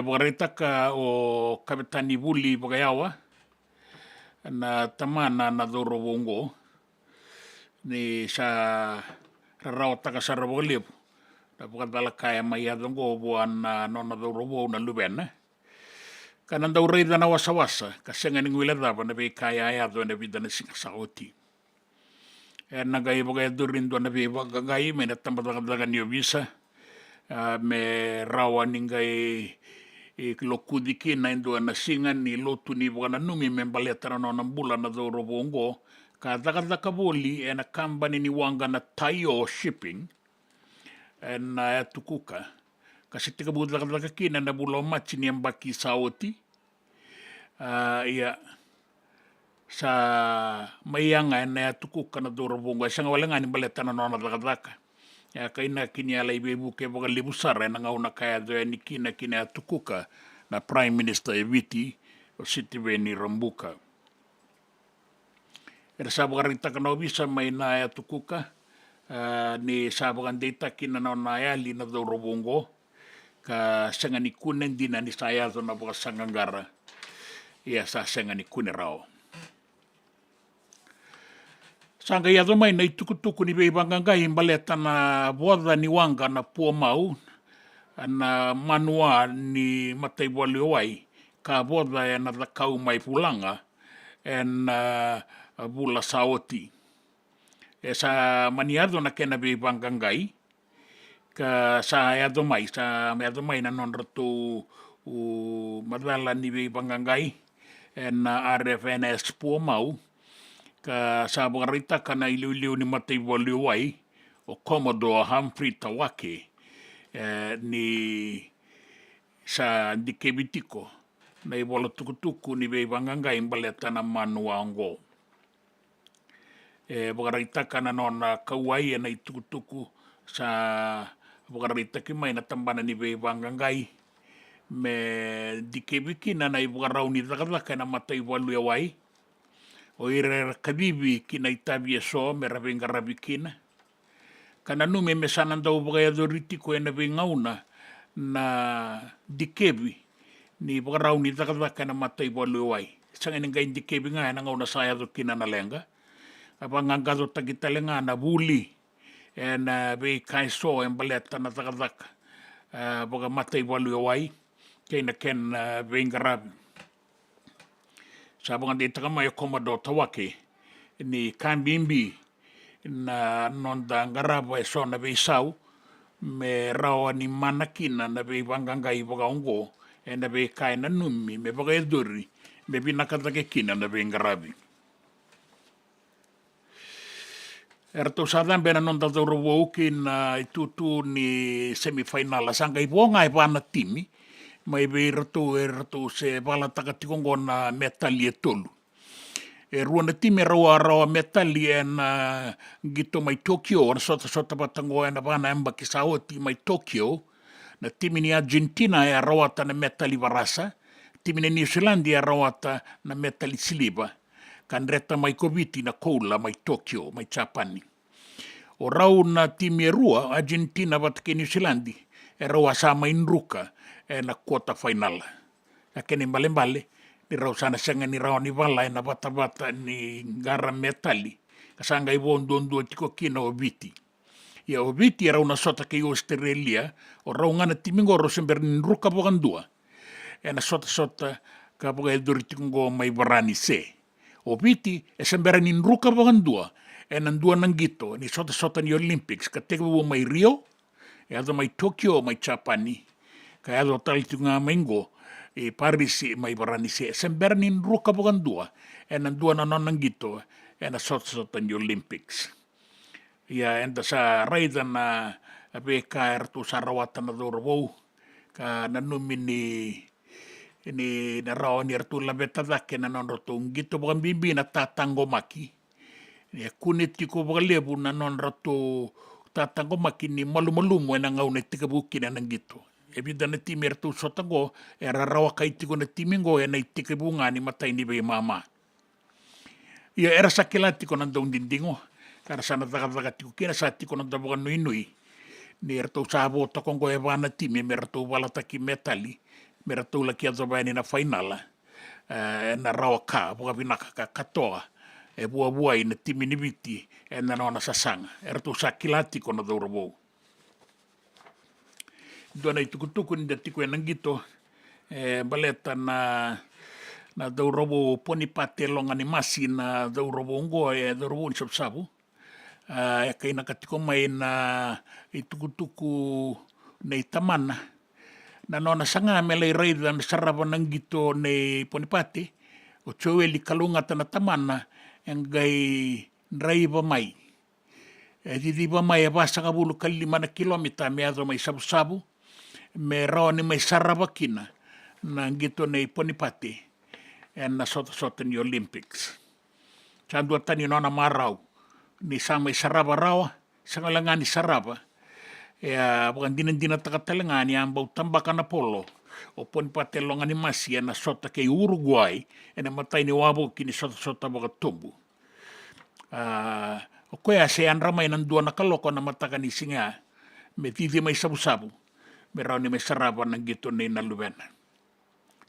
waretaka o kapitani buli bagayawa na tamana na dhorobongo ni sa rarao taka sarabogalepu Pakadala kaya mai adongo buan nona dhorobo na lubena. Kana ndau reida na wasa-wasa, ka senga ni ngwila dhaba na bei kaya ayado na vida na singa saoti. E nagai baga durin do na bei bagai me na tambadaga ni obisa. Me rawa ningai lokudi ki na indo na singa ni lotu ni baga na numi me baleta na nona mbula na dhorobo ngo. Ka daga boli e na kambani ni wanga na Tayo Shipping. Na tukuka kasi tika budlaka kina na bulo machi ni ambaki saoti ia sa mayanga na tukuka na dorobonga sanga wala ngani baleta na nona daka ya kaina kini ala ibebu ke boga libusara na ngauna kaya do ni kina tukuka na Prime Minister Eviti o City Veni Rambuka era sa boga rita kana obisa mai na tukuka ni sabagan data kina na ayali na dhorobongo ka senga ni kunen dina ni saya na baka sangangara ia sa senga ni kune rao sanga ia mai na tukutuku ni beibangangai imbaleta na boda ni wanga na pua mau na manua ni matai wale wai ka boda e na kau mai pulanga en bula saoti e sa maniado na kena be bangangai ka sa ado mai na non rato u madala ni be bangangai na RFNS po mau ka sa barita kana iliu ni matei wai o Commodore Humphrey Tawake ni sa dikebitiko na ibola tukutuku ni be bangangai baleta na manuango Bagarita kana nona kawai na itukutuku sa bagarita ki mai na tambana ni be bangangai me dikebiki na ibugarau ni dagadaka na matai walu wai o ire kabibi kina itabi so me rabenga rabikina kana nume me sananda ubagaya doriti ko na be ngauna na dikebi ni bugarau ni dagadaka na matai walu wai sanga ngai dikebi nga na ngauna saya do kina na lenga apa ngangado tagitalenga na buli na be kai so en baleta na tagadak boga matai walu wai kena ken vengarab sabang de tagama e Commodore Tawake ni kambimbi na nonda ngaraba e so na be sau me rawa ni manakina na be bangangai boga ongo na be kai na numi me boga edori me binakatake kina na vengarabi Erto sadan bena non da dhorobo ki na itutu ni semifinal sanga ibonga ipana timi mai be erto se bala takatikongo na metali tolu ruana timi rawa metali na gito mai Tokyo na sota batango na bana emba ki saoti mai Tokyo na timi ni Argentina e rawata na metali varasa timi ni New Zealand e rawata na metali siliba kan reta mai koviti na koula mai Tokyo mai Japani O rau na timi rua, Argentina vatake New Zealandi, e rau asama inruka e na quarter final. A kene mbale, ni rau sana senga ni rau ni vala e na vata ni gara metali. Kasanga i wondondua tiko kina o viti. Ia o viti e rau na sota ke Australia, o rau ngana timingoro sember ni ruka pokandua. E na sota ka poka e duri tikungo mai varani se. O viti e sember ni ruka pokandua. E nan dua nangito, ni sota ni Olympics, ka teke wo mai Rio, e ado mai Tokyo, mai Japani, ka ado tali tunga maingo, e Paris, mai varani se, sember ni ruka pokandua, e nan dua na nangito, e na sota ni Olympics. Ia enda sa raida na beka ertu sa rawata na dorwou, ka nanumi ni na rawa ni ertu labetadake na nonroto, ngito pokambimbi na tatango maki, e kune tiko wakalebu na non rato tatango maki ni malumalumo e na ngau na tika buki na nangito. E bida na timi ertu sotango e rarawa kai tiko na timingo e na tika bunga ni matai ni bei mama. Ia era sakela tiko na daun dindingo. Kara sana taka tiko kina sa tiko na dabuka nui. Ni ertu sabo takongo e wana timi me ertu walataki metali. Me ertu laki azabaini na finala. Na rawa ka, buka vinaka ka katoa. E bua i na timi ni viti e na nona sasanga. E rato sa kilati ko na daura wou. Doana i tukutuku ni da tiko e nangito baleta na daura wou poni pate longa ni masi na daura wou ngoa e daura wou ni sabsabu. E kaina katiko mai na i tukutuku na i tamana. Na nona sanga me lei reida na sarava nangito ne poni pate. O tioeli kalunga na tamana. Engai raiva mai. E didiva mai e vasa kabulu kalimana kilomita me ado mai sabu-sabu. Me rao ni mai sarava kina. Na ngito nei ponipate. E na sota ni Olympics. Chandua tani nona marau. Ni sa mai sarava rawa. Sangalanga ni sarava. E bukan dina takatalenga ni ambau tambaka na polo. O ponipate longa ni masi na sota kei Uruguay e na matai ni wabo ki ni sota baka tumbu. O koe a se anra mai nan dua na kaloko na mataka ni singa me titi mai sabu-sabu me rau ni mai sarava nang gito ni na luwena.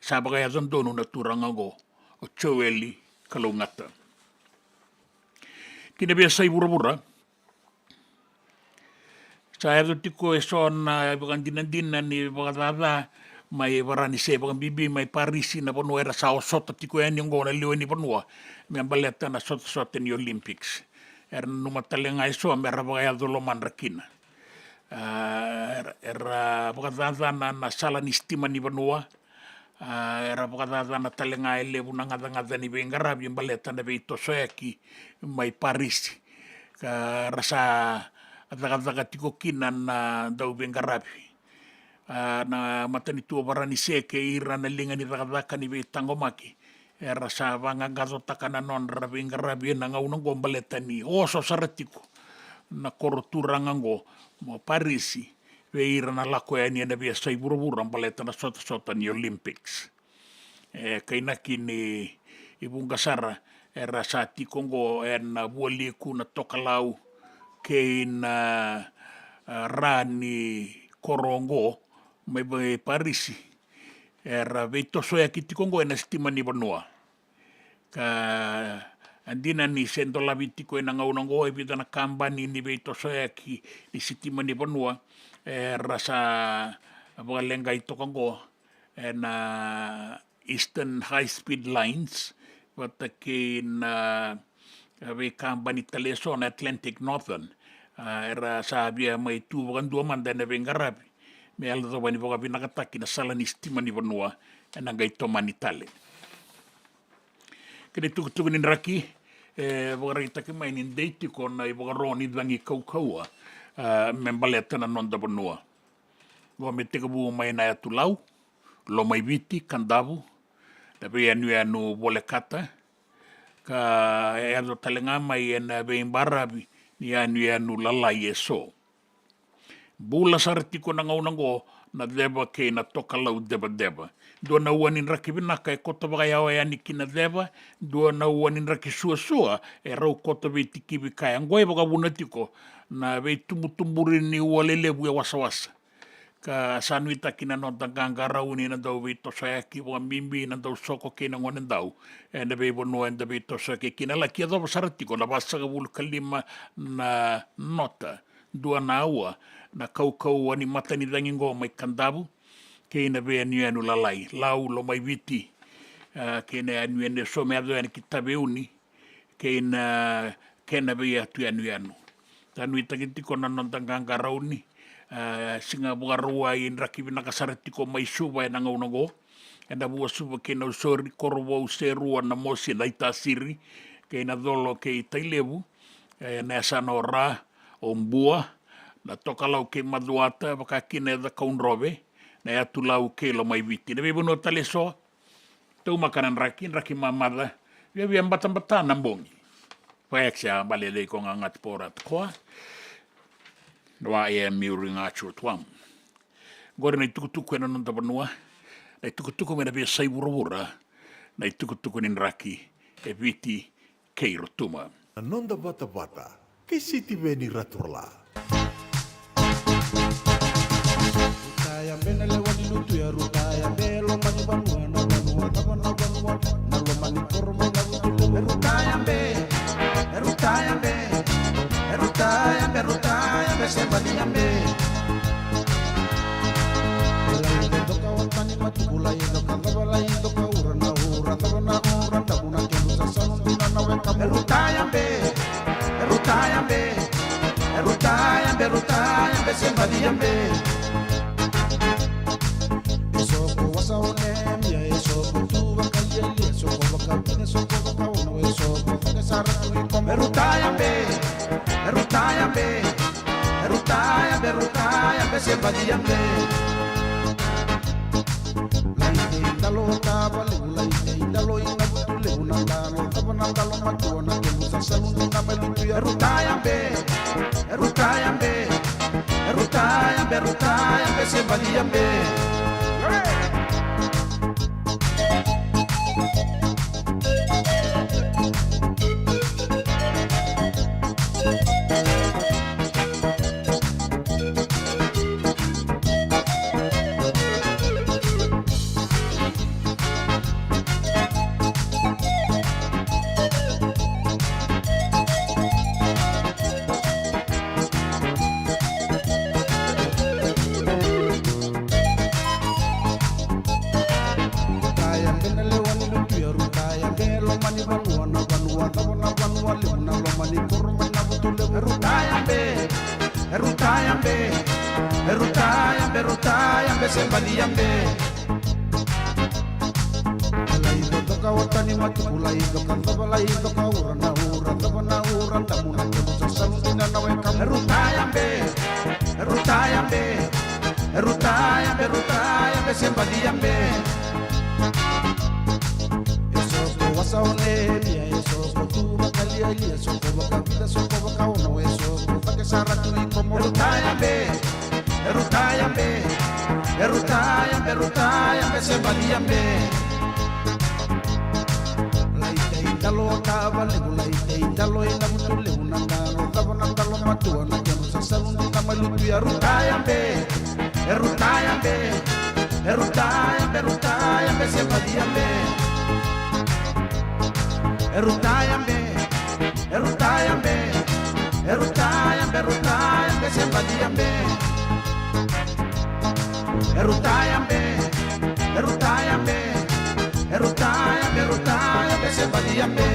Sabaka ya zondonu na turanga go o tioeli kalungata. Kina biasa ibura-bura. Sa edo tiko e son bukan dinan ni bakatata mai varani se bukan bibi mai Parisi na ponua era sa sota tiko e ni ngona liwe ni ponua me ambaleta na sota ni Olympics. Era numa talenga iso me rabaka ya doloman rakina. Era bakatata na sala ni stima ni ponua. Era bakatata na talenga e levu na ngata ni bengarabi ambaleta na beito soeki mai Parisi. Ka rasa ataka tiko kina na dau bengarabi. Na matani tua varani seke ira na linga ni takataka ni tangomaki. Era sa vangagato takana non rabengarabi na ngau nang gombaleta ni oso saratiko. Na korotura ngango mo Parisi. Ve ira na lako ya ni na biasa ibura-bura ambaleta na sota ni Olympics. Kainaki ni ibung kasara era sa tikongo na bualiku na tokalau kei na rani korongo mai Parisi era veito soya kiti kongo na stima ni banua ka andina ni sendo labiti ko na ngaunango e bida na kambani ni veito soya ki ni stima ni banua era sa abalenga ito kongo na Eastern High Speed Lines watake na ve kambani taleso na Atlantic Northern era sabia mai tu bukan dua manda na bengarabi me ala to bani boka binakataki na sala ni stima ni banua na ngai to manitale kene tukutuku ni raki boka rita ke mai ni deiti ko na boka roni dangi kaukaua me baleta na nonda banua go me te bu mai na tulau lo mai viti kandavu da be anu bolekata ka e ado talenga mai na be barabi ni anu lalai eso. Bula sarti ko na ngaunango na deba ke na toka lau deba. Dua na uanin raki vinaka e kota wakai awa e ani ki na deba, dua na uanin raki sua e rau kota vei tiki vi kai. Angoe waka wuna tiko na vei tumutumburi ni ua lelevu e wasa. Ka sanuita kina no tanganga rauni na dau vei tosa e ki wa mimbi na dau soko ke na ngone dau. E na vei wanoa e na vei tosa ke kina la kia dau saratiko na wasaga wulu kalima na nota. Dua na aua na kau ani matani rangingo mai kandabu. Ke ina vea anu lalai, lau lo mai viti, ke ina anu so mea doa ki tabe uni, ke ina vea atu anu. Tanu i takitiko na nantanganga rauni, singa bunga rua i raki vinaka saratiko mai suwa e nangaunango, e na bua suwa ke na usori korowa userua na mosi na itasiri, ke ina dolo ke i tailevu, na asana o ra, o mbua, na toka lau ke maduata, waka kine da kaunrove, na e atu lau ke lo mai viti. Na vebono tale soa, tau makanan raki mamada, via mbata na mbongi. Paeksia balele ko nga ngat porat koa, noa e miuri ngā chua tuam. Gore na tukutuku e na nonta vanua, na tukutuku me na vea sai wurawura, na tukutuku nin raki e viti kei rotuma.
Nonda bata, ke siti veni raturla.
Rutaya bene le wani lutu ya rutaya belo mani banua na banua na lo mani kormo na lutu le rutaya be se badia be ela toka watani matukula indo kandabala indo ka ura na tabuna ke lusa sanu dina na weka rutaya be se badia be wasa onemia eso tu bakali eso bakapine so bakawno eso bakasara tu come rutaya be se badia be lai dalo tabale lai dalo ina butule una dalo tabana dalo matona ke musa saluni na melutu ya rutaya be se badia be Rutaya be se badia be lai toka watani matukula indo kandabala indo ka ura tabana tamuna ke musa saludina na weka rutaya be se badia be eso to wasa onemia eso tu bakali eso ko bakavida so ko bakaona eso ko ke sara tu como rutaya be se badia be lai dalo tabale lai dalo ina mutule una dalo tabana dalo matua na ke musa salundi na malutu ya rutaya be se badia be rutaya be se badia be rutaya be se badia be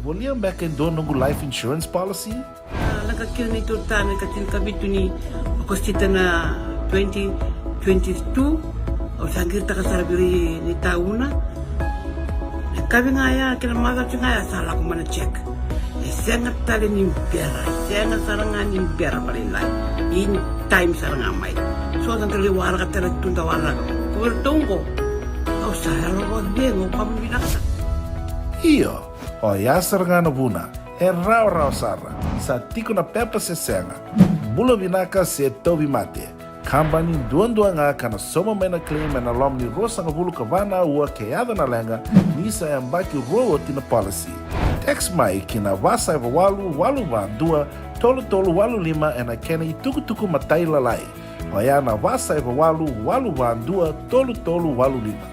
Boleh back and do nunggu life insurance policy?
Nakakil na ito tayo, katil kabito ni Akostita na 2022, o sagir ta kasarabiri ni tauna. Kabi nga ya, kila maga nga ya, sala ko man check. Sengat tali ni pera, sengat sarangan ni pera palinay. In time sarangan may. So, ang kaliwara ka talaga tuntawaran. Kuwertong ko. O sa harap o pamibinaksa.
Iyo, o yasar nga na buna, rau sara, sa tiko na pepa se senga, bula binaka se tobi mate, kambani duan nga kana soma mena claim na lom ni rosa nga bulu kavana ua keada na lenga, nisa yambaki roa tina policy. Text mai kina wasa eva walu va dua, tolu walu lima ena kena ituku matai lalai. O ya na wasa eva walu va dua, tolu walu lima.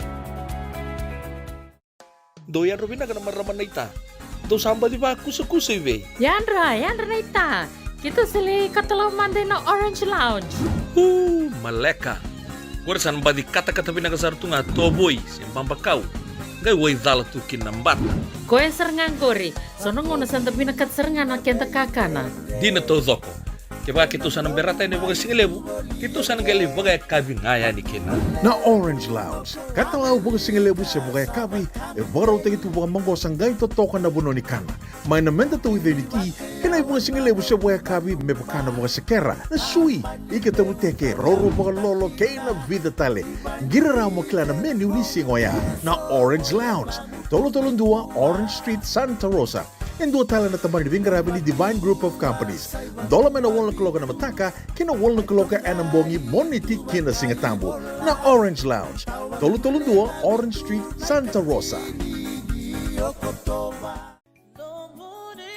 Doyan Robin na maraman na ita. Do samba di ba kusa iwe.
Yandra na ita. Kita sili katalaw mande na Orange Lounge.
Maleka. Warasan ba di kata-kata pinakasar tunga toboy simpang bakaw. Gay way dala tu kinambat.
Koe serengan kori. Sono ngono santa pinakat serengan na kenta kakana.
Di na to zoko. Kaya kita sana berata ini bagai singlebu. Kita sana gali bagai kabi ngaya ni kena.
Na Orange Lounge, katalaw baga singalebu siya baga kabi, baraw tayo ito baga manggosang gay totokan na buno ni kana. May namenta to with unity, kanay baga singalebu siya baga kabi, may baka na baga sakera, na sui, ikatabu teke, roro baga lolo, kay na vida tale. Giraraw mo kila na menu ni singoya, na Orange Lounge, tolo-tolong dua, Orange Street, Santa Rosa. Yang dua tala na tamang nibingarabi ni Divine Group of Companies. Dola mena wala kaloka na mataka, kina wala kaloka anambongi moniti kina singatambo na Orange Lounge. Tolo-tolo dua, Orange Street, Santa Rosa.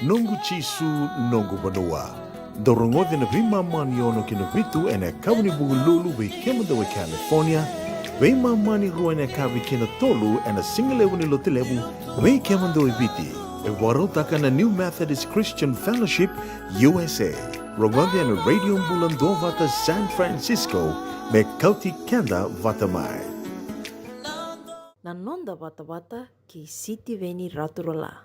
Nungu chisu, nungu banua. Dorongode na vima maniono kina vitu ene kawni bugululu be kemadawa California. Vima mani ruane kavi kina tolu ene singalewu ni lotelebu be kemadawa viti. Warotaka na New Methodist Christian Fellowship, USA. Rogode na Radio Bulando Vata San Francisco, me kauti kenda vatamai.
Nanonda bata-bata ki City Veni Raturola.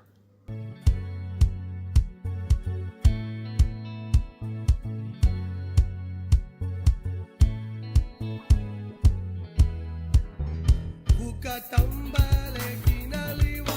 Buka tambale kinaliwa.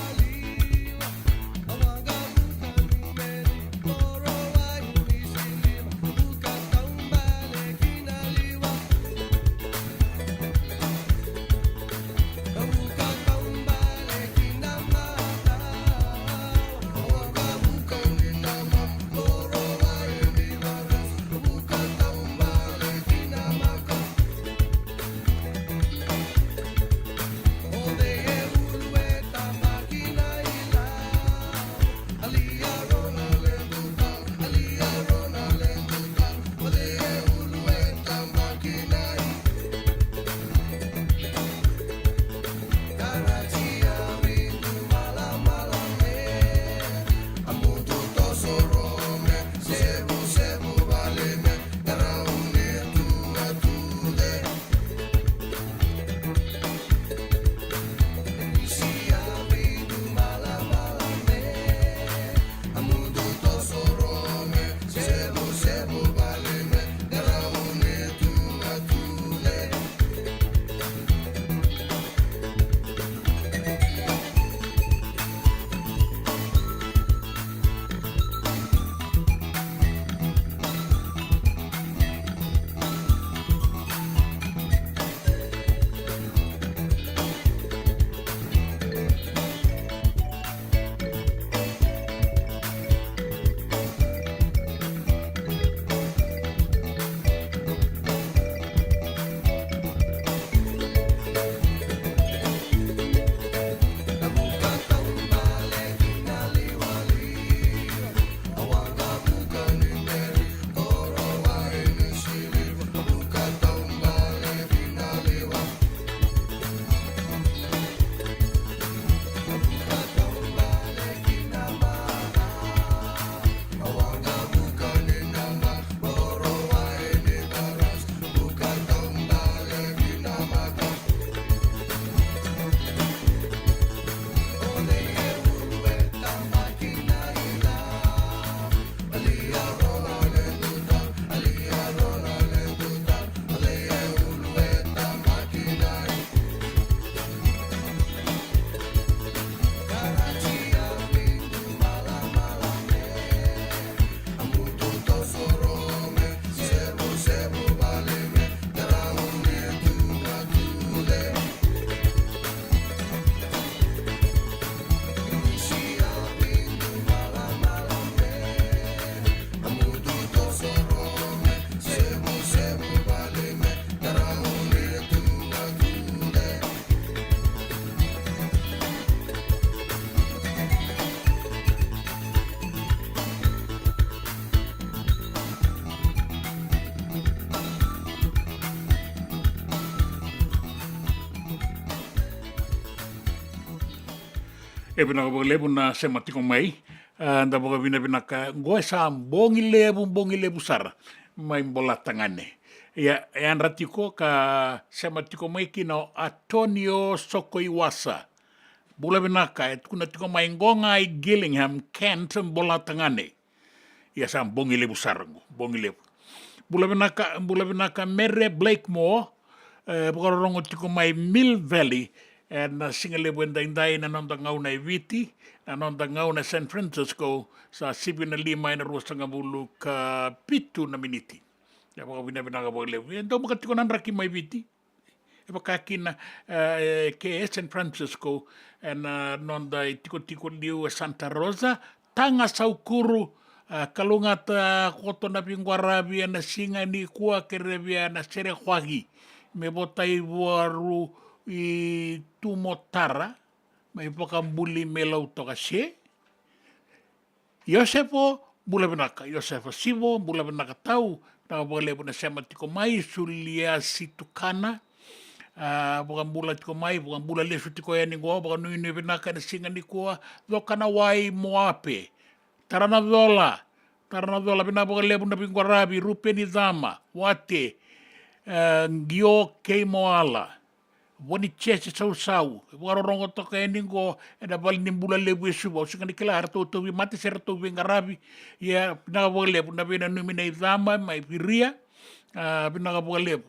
E pina ka lebu na se matiko mai. Nda boka vina ka goe sa bongi lebu sara. Mai mbola tangane. Ia e anratiko ka se matiko mai kino Antonio Sokoiwasa. Bula vinaka e tukuna tiko mai ngonga i Gillingham, Kent, mbola tangane. Ia sa bongi lebu sarango, bongi lebu. Bula vinaka Mere Blakemore, bukarorongo tiko mai Mill Valley, na singa lebu indai na nonda ngauna i Viti, na nonda ngauna San Francisco, sa 75 na ruasanga bulu ka pitu na miniti. Ia baka vinaka baka lebu. Endo maka tiko nanraki mai Viti. E pakakina ke San Francisco, na nonda i tiko liu Santa Rosa, tanga saukuru, kalungata koto na pingwarabi na singa ni kua kerebia na sere huagi me botai waru i tumotara mai pakambuli melau toka se Yosefo Sivo bula benaka tau na bole na sema tiko mai sulia situkana bukan bula tiko mai bukan bula lesu tiko yani goa bukan nui benaka na singa ni kua dokana wai moape Tarana dola bina boka lebu na pingwarabi, rupe ni dama, wate, ngio kei moala, wani chese sau, warorongo toka eningo, eda bali nimbula lebu esuba, usinga ni kila harto tobi, mati sera tobi ngarabi, ya pina boka lebu, na bina numina i dama, mai piria, pina boka lebu.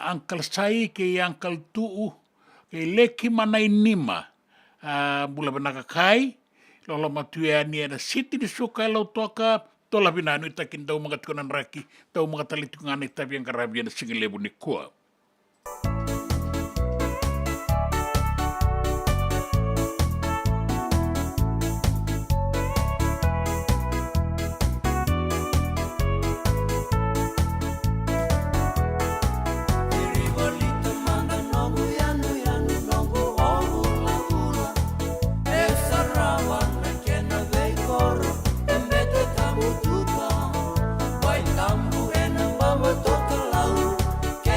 Uncle Sai, ke Uncle Tuu, ke leki mana inima, bula benaka kai, Lola matua ni ada siti di suka lau toka tola bina anu takin tau mga tikunan raki tau mga talitungan ita biang karabian na singi lebu ni kua.
Toka lau, que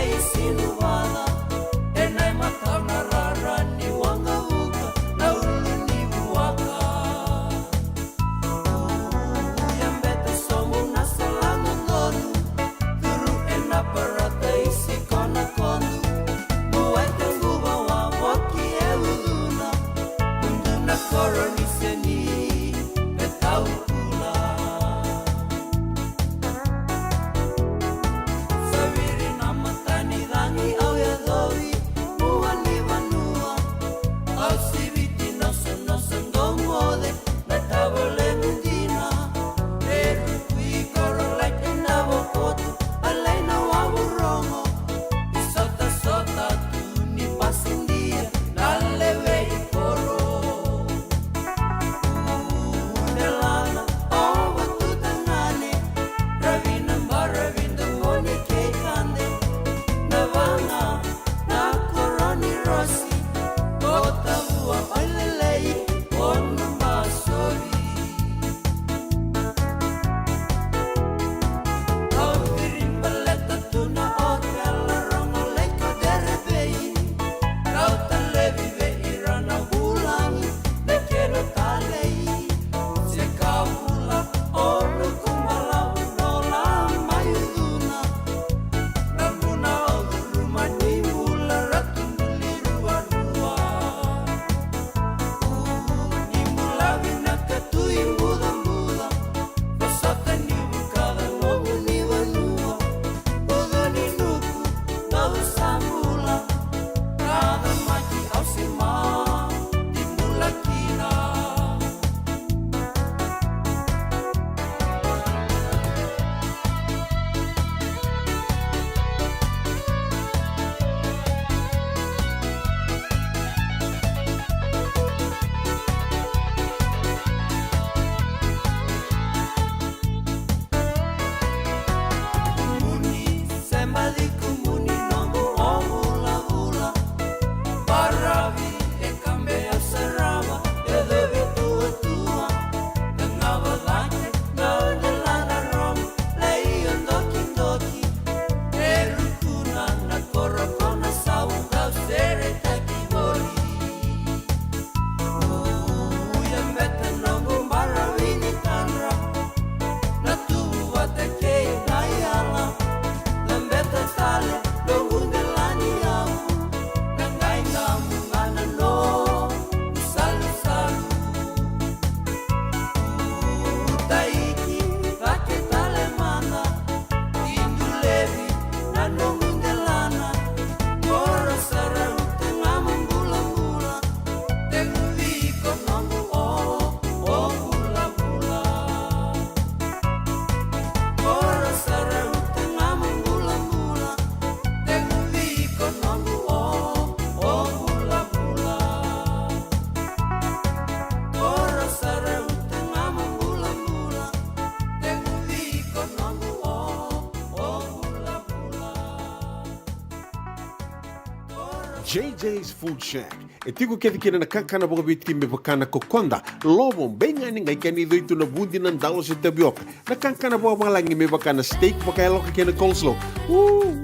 JJ's Food Shack. E tiku kevi kina na kankana boka bitki me bakana kokonda. Lobo benga ni ngai kani do itu na bundi na ndalo se tabioka. Na kankana boka malangi me bakana steak boka elo kena coleslaw.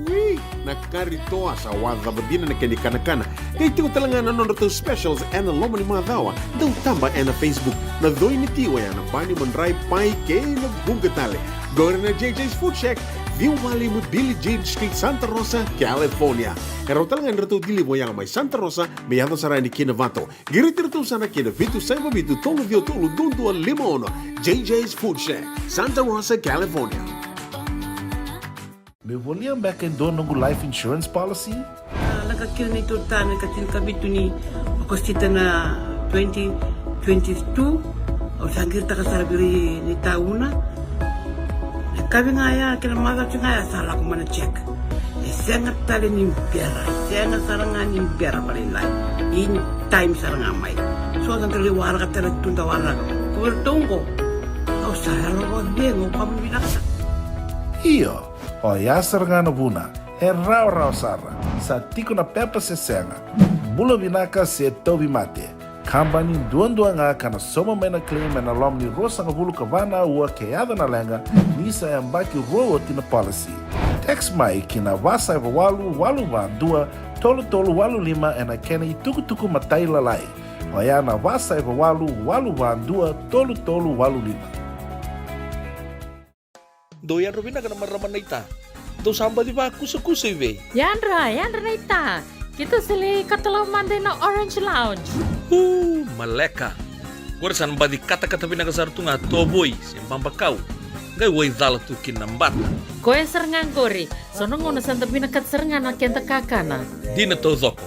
Wee! Na kari toa sa wadha badina na kani kana. Kay tiku talangana no to specials and lomo ni madawa. Dau tamba na Facebook. Na doi ni tiwa ya na bani mandrai pai ke na bunga tale. Gore na JJ's Food Shack. Viu Valley mo Billy Jane Street, Santa Rosa, California. Karo talagang rato dili mo yang may Santa Rosa, may yato sarani kinavato. Giritirto sana kinavitu sa mabitu tolo vio tolo dundu al limono. JJ's Food Shack, Santa Rosa, California.
Me voliam back in doon ng life insurance policy?
Nakakira na ito tayo, katil kabitu ni Agostita na 2022. O sangir takasarabiri ni tauna. Kabi nga ya, kila maga nga ya, sala ko mana check. Sengat tali ni pera, sengat sarangan ni pera palinlay. In time sarangan may. So, ang taliwara ka tala tundawara. Kuwertong ko. O sahalo ko, bengo, pamibinaksa.
Iyo, o yasar nga na buna, e rao sara, sa tiko na pepa se senga. Bulo binaka se tobi mate. Kambani duan nga kana soma mena claim na lom ni rosa nga bulu kavana ua keada na lenga nisa yang baki roa tina policy. Text mai kina wasa eva walu wa dua tolu walu lima ena kena ituku matai lalai. Oya na wasa eva walu wa dua tolu walu lima.
Doyan Robina kana maraman na ita. Do samba di ba kusa iwe.
Yanra na ita. Kita sili katalaw mande na Orange Lounge.
Maleka. Gurasan ba di kata-kata pinagasar tu nga toboy simbang bakaw. Gay way dala tu kinambat.
Koe serengan gori. Sono ngono santa pinakat serengan na kenta kakana.
Di na to zoko.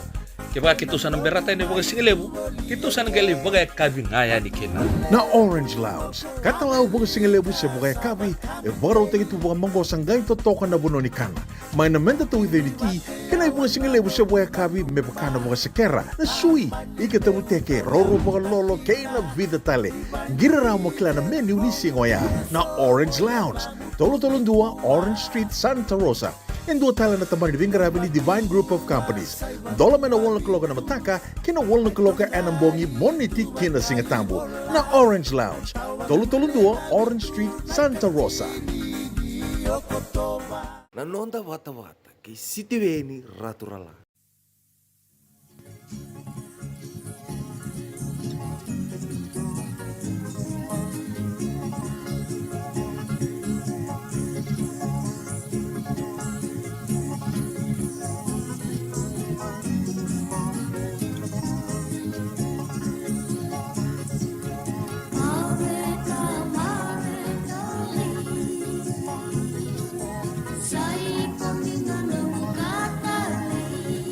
Kaya kita sana berata ini bagai singelebu. Kita sana gali bagai kabi ngaya ni kena.
Na Orange Lounge, katalaw bagai singelebu sa bagai kabi, e baro te itu bagai manggo sanggay to toka na buno ni kana. May na menda to identity, kena bagai singelebu sa bagai kabi me bakana bagai sekera. Na sui, ikata mo teke, roro bagai lolo kay na vida tale. Girara mo kila na menu ni singoya. Na Orange Lounge, tolo-tolong dua Orange Street, Santa Rosa. En dua tala na tamang ni Divine Group of Companies. Dola mena wala kaloka na mataka, kina wala kaloka anambongi moniti kina singatambo. Na Orange Lounge. Tolo-tolong dua Orange Street, Santa Rosa.
Nanonda wata-wata, kay sitiweni raturala.
Sai kami ngana mukatali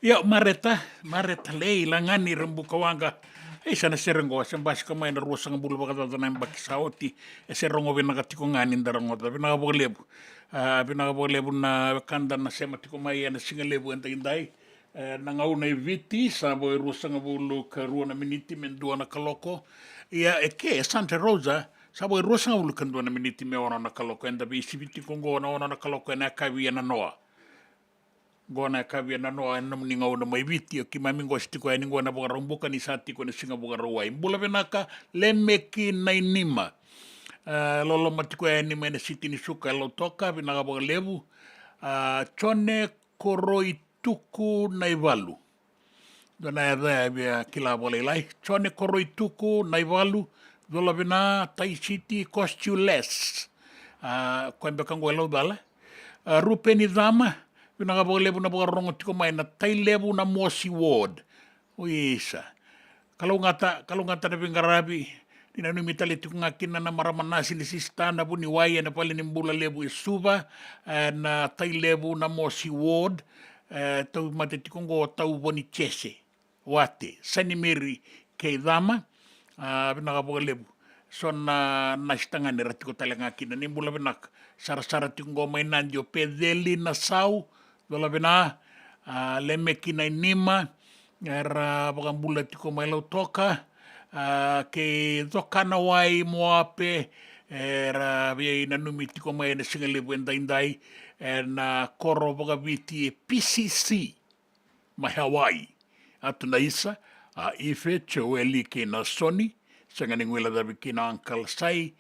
Ia, mareta lei langani rembuka wanga. Sana serengo sa basi kamay na ruwa sang bulu baka na baki saoti serengo vinaka tiko ngani ndarango ta vinaka bolebu na kanda na sema tiko mai na singalebu enta indai na ngauna viti sa boy ruwa sang bulu ka ruwa na miniti mendua na kaloko ia Santa Rosa sa boy ruwa sang bulu kandua na miniti me ona na kaloko enda bi sibiti kongo na ona na kaloko na kawi na noa gona kavia na noa na mninga ona mai viti ki mami ngosti ko ani ngona boga rombuka ni sati ko na singa boga roai mbula venaka le meki nai nima lolo matiko ani mena siti ni suka lo toka vinaga boga levu chone koroi tuku nai valu dona eda via kila bola lai chone koroi tuku nai valu dola vina tai siti cost you less ko mbeka ngolo dala rupeni dama Pinaka boga lebu na boga rongo tiko mai na tai lebu na Mosi Ward. Uisa. Kalau ngata na pingarabi, nina numitali tiko ngakina na maramanasi ni sistana bu ni waya na pali nimbula lebu isuba na tai lebu na Mosi Ward. Tau mate tiko ngo tau boni chese. Wate. Sani meri kei dama. Pinaka boga lebu. So na istanga ni ratiko tali ngakina nimbula benak. Sara-sara tiko ngo mai nandio pedeli na sau. Dola bena lemeki na nima era bagambula tiko mai lau toka ke dokana wai moape era via ina numi tiko mai na singalebu indai na koro bagaviti PCC mai Hawaii atu na isa ife cheweli ke na soni sanga ningwela dabi ke na Uncle Sai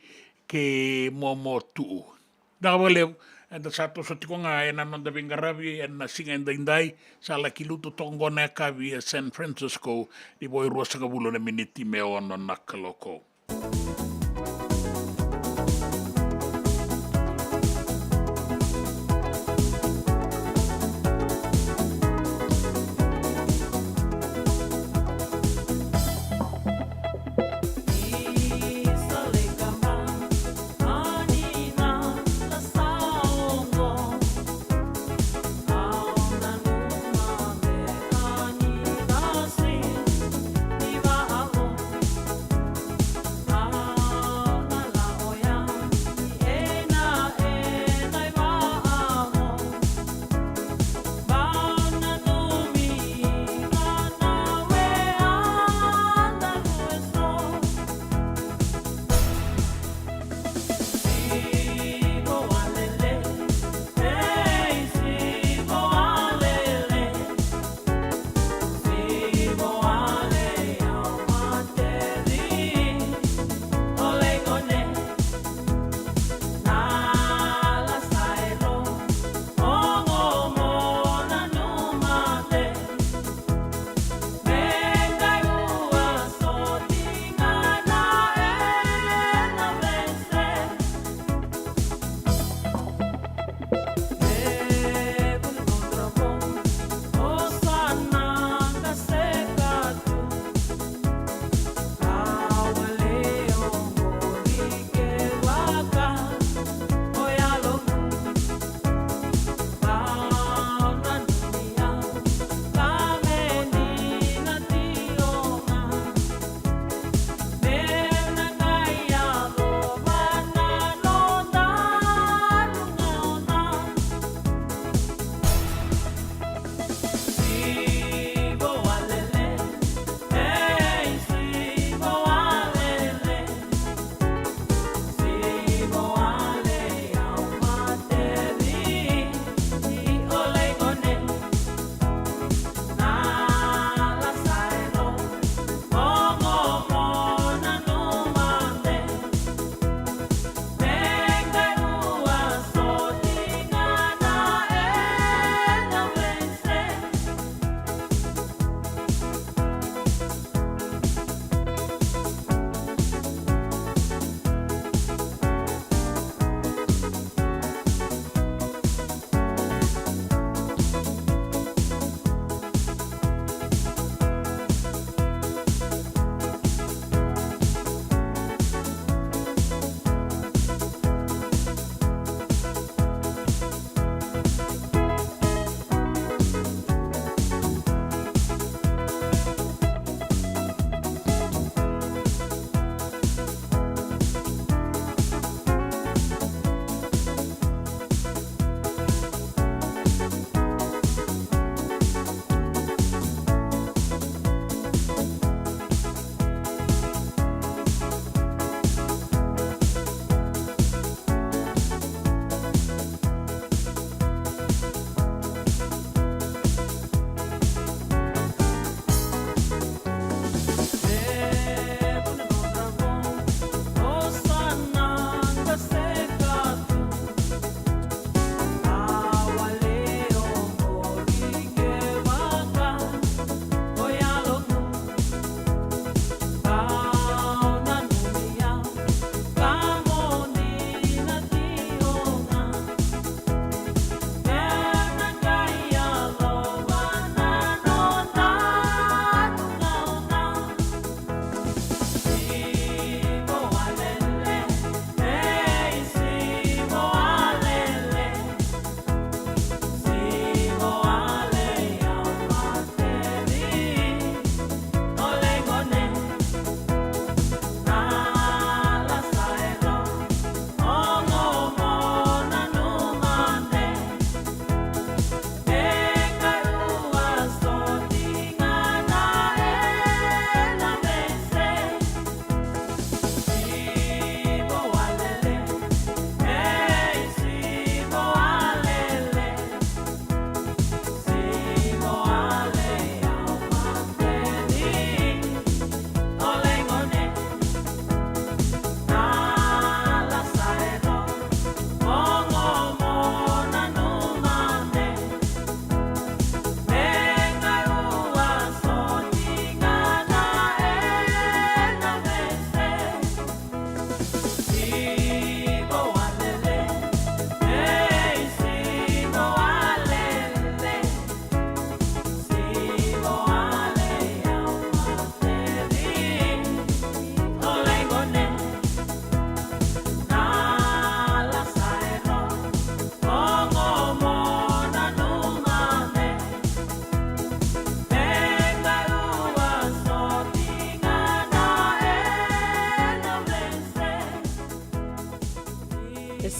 ke momo tuu nakabalebu Enda satu tiko nga na nonda bingarabi na singa indai sala kiluto tongo na kavi San Francisco di boy rosa kabulo na miniti me ono nakaloko.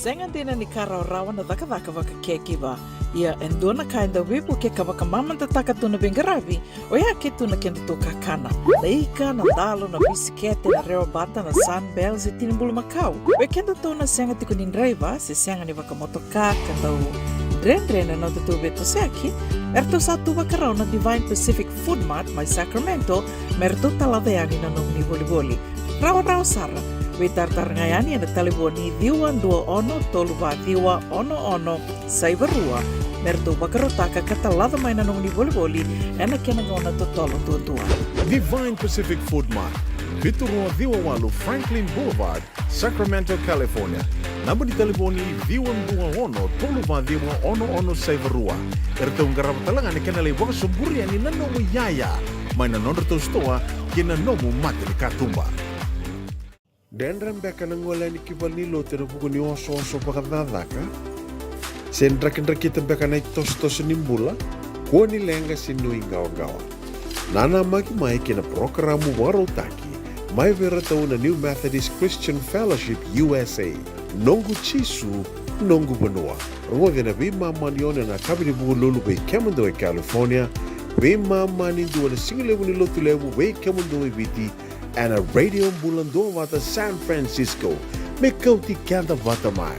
senga dina ni kara rawa na daka waka kekiwa. Ia endona kainda wipu ke kawaka mamanta taka tuna bengaravi o ia ke tuna kenda to kakana. Na ika, na dalo, na bisikete, na reo bata, na sunbells e tinimbulu makau. O kenda tona senga tiko ni driver se senga ni waka motoka kanda u Dren na tutu beto seki. Erto satu wakarau na Divine Pacific Food Mart mai Sacramento merto talaveani na nong ni voliboli. Rawa sara. We tartarngayani na taliboni diwan 21 saivarua. Merto wakarotaka katalada mai na nong ni voliboli ena kenangona totolo tua.
Divine Pacific Food Mart, Viturua Viwawalu Franklin Boulevard, Sacramento, California. Namba di telefoni Viwan 21 saivarua. Erto ngarap talangan kena lewak suburi ani nanomu yaya. Maina nonderto stoa kena nomu mate ni katumba.
Dendram beka nangola ni kibali lo tena buku ni oso pakadadaka. Sendra kita beka na tos nimbula. Ko ni lenga sinu ingawa. Nana maki mai kena programu warotaki. Mai vera tau na New Methodist Christian Fellowship USA. Nongu chisu, nongu benua. Rua na bima manione na kabini buku lulu be Kemando California. Bima mani dua na singilewu ni lotu lewu be Kemando biti. And a radio bulan wata San Francisco. Me kauti kanda wata mai.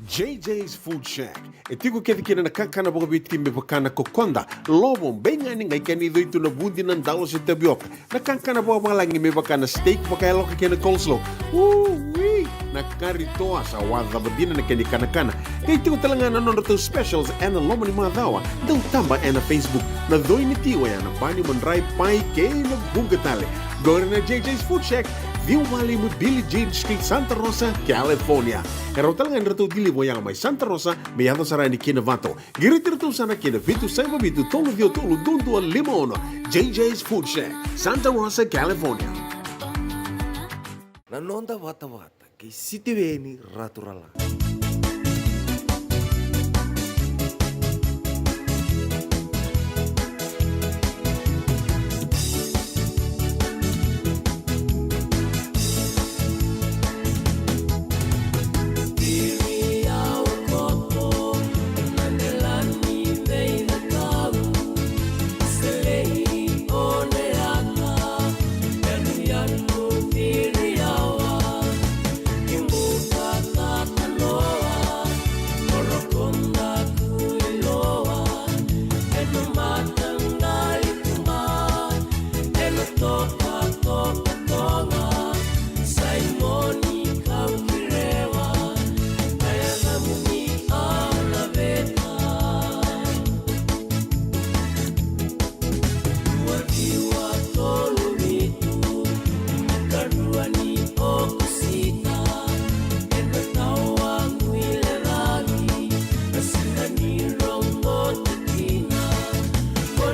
JJ's Food Shack. E tiku kena na kakana boka biti me pakana kokonda. Lobo benga ni ngai kani doitu na bundi na ndalo se tapioca. Na kakana boka malangi me pakana steak pakaya loka kena coleslaw. Wee! Na kari toa sa wadha badina na kani kana. Kaya tiku talangana nondo specials and lomo ni madawa. Dau tamba na Facebook. Na doi ni tiwa ya na bani mandrai pai kena bungatale. Gore na JJ's Food Shack. Viu Valley mo Billie Jean Street, Santa Rosa, California. Karo talagang rato dili mo yang may Santa Rosa, may yato sarani kinavato. Giritirto sana kinavitu sa mabitu tolo vio tolo dundu al limono. JJ's Food Shack, Santa Rosa, California.
Nanonda wata kay sitiweni raturala.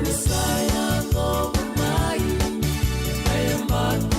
Saya kau bermain, ayam batu.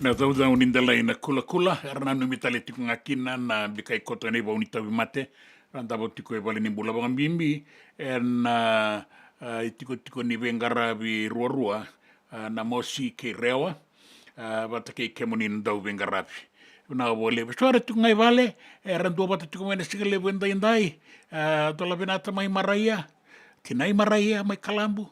Na tau nindalai na kula erna no mitale tiku ngakina na bikai kota nei baunita bimate ranta tiko e vale ni bula bang bimbi na tiko ni vengara bi ruarua na mosi ke rewa bata ke kemonin dau vengara bi na vole besora tiku ngai vale rantua bata tiku mena sigale venda indai tola benata mai maraia tinai maraia mai kalambu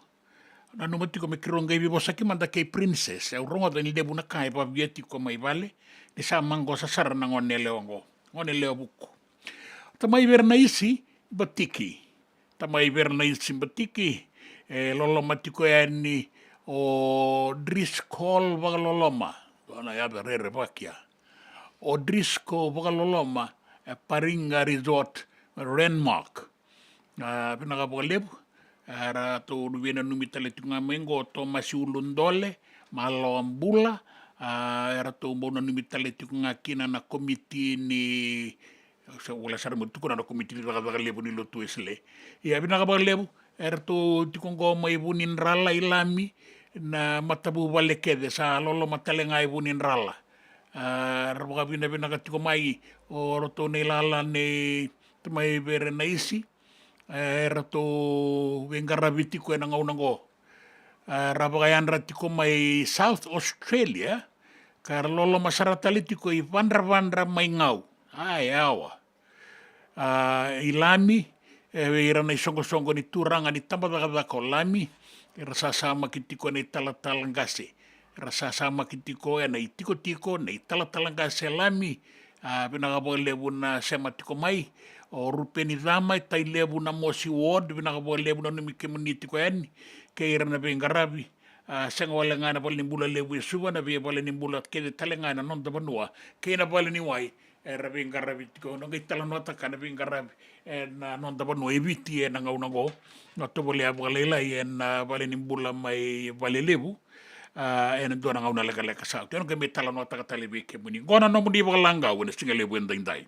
na no matiko me kirongai bi bosaki manda kei princess au ronga da ni debu na kai pa vieti ko mai vale ni sa mango sa sara na ngone leo buku tamai verna isi batiki lolo matiko yani o Driscoll vagaloloma ona ya berere bakia o Driscoll vagaloloma Paringa Resort Renmark pinaka lebu ara to ruwena numitale tunga mengo to masiulundole malo ambula era to bona numitale tunga kina na komiti ni so wala sar mo tukuna na komiti ni baga lebu ni lotu esle ya bina baga lebu era to tikongo mai bunin rala ilami na matabu wale kede sa lolo matale ngai bunin rala rabaga bina katiko mai o roto ne lala ne mai bere na isi era to vengara vitiko e nango rabagayan ratiko mai South Australia kar lolo masaratali tiko i vandra mai ngau awa ilami ira na songo ni turanga ni tambada ko lami rasa sama kitiko ni talatalangase rasa sama kitiko na itiko na talatalangase lami pinaka lebu na sema tiko mai o rupeni dama tai lebu na mosi ward pinaka lebu na numi community ko yani keira na bengarabi senga wala ngana bal nimbula lebu suwa na be bal nimbula kede talengana non da banua keina bal ni wai era bengarabi ko no ngai tala nota kana bengarabi na non da banua eviti na ngau nango no to bole abalela na bal nimbula mai bal lebu ena dona ngau na leka sa to no ke metala nota ka talibe ke muni gona no mudi balanga wona singa lebu ndai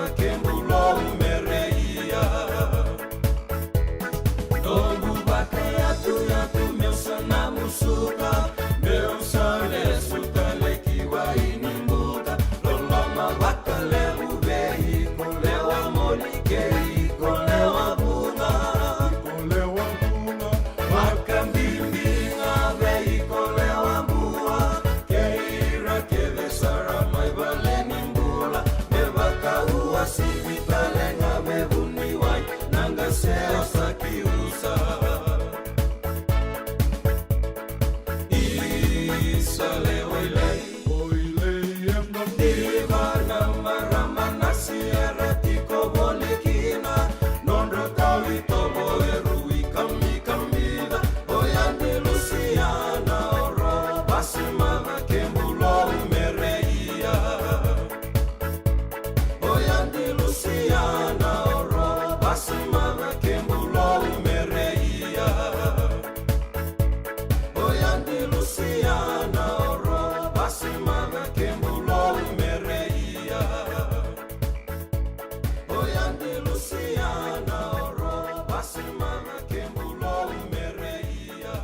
simama kembulo mereia Tongu bate atu meu sana musuka meu sale suka leki wa inimbuka loloma wakale ubei kolewa molikei kolewa bunga wakambimbinga bei kolewa bua keira keve sara mai valeni mbula mevaka ua sivitale nga mevuni wai nanga seo sakiusa Isale oilei Diva namarama nasiera tiko bolikina Nondro tawito boerui kamida Oyandi Luciana oro Basimava kembulo mereia Oyandi Luciana oro Basimava kembulo mereia Oyandi Luciana oro Basimava kembulo mereia Oyandi Luciana oro Basimava kembulo mereia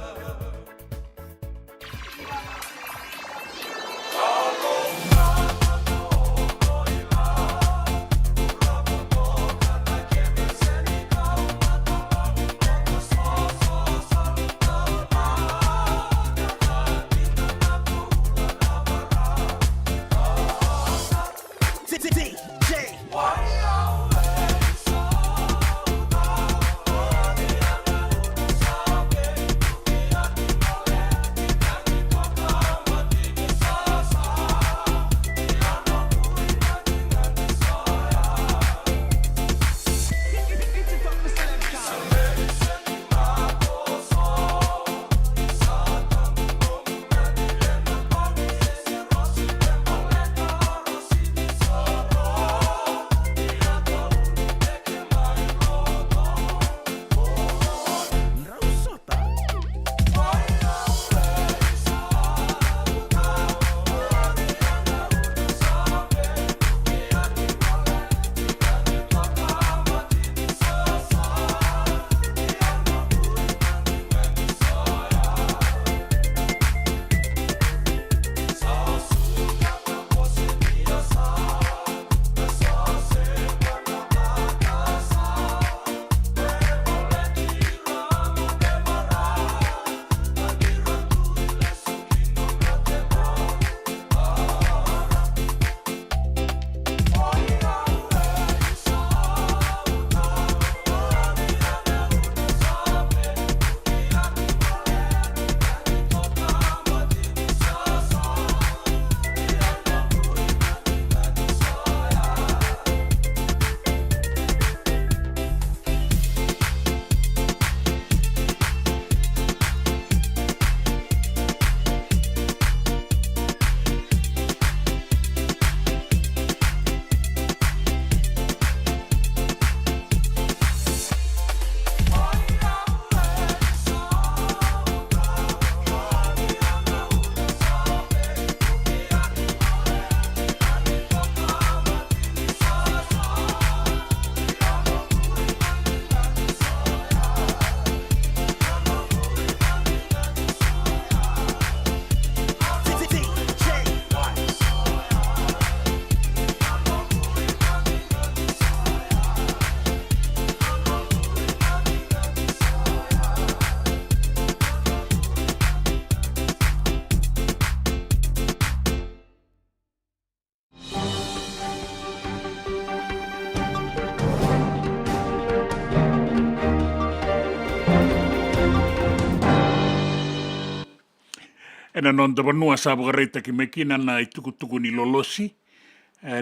Ena non te vanua sa wakareita ki mekina na i tukutuku ni lolosi.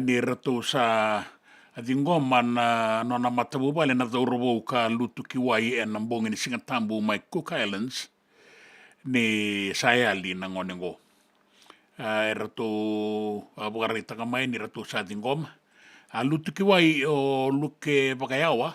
Ni rato sa adingoma na nona matabu wale na dhaurabo ka lutu ki wai e na mbongi ni Singatambu mai Cook Islands. Ni sayali na ngonengo. E rato wakareita ka mai ni rato sa adingoma. Lutu ki wai o luke wakayawa.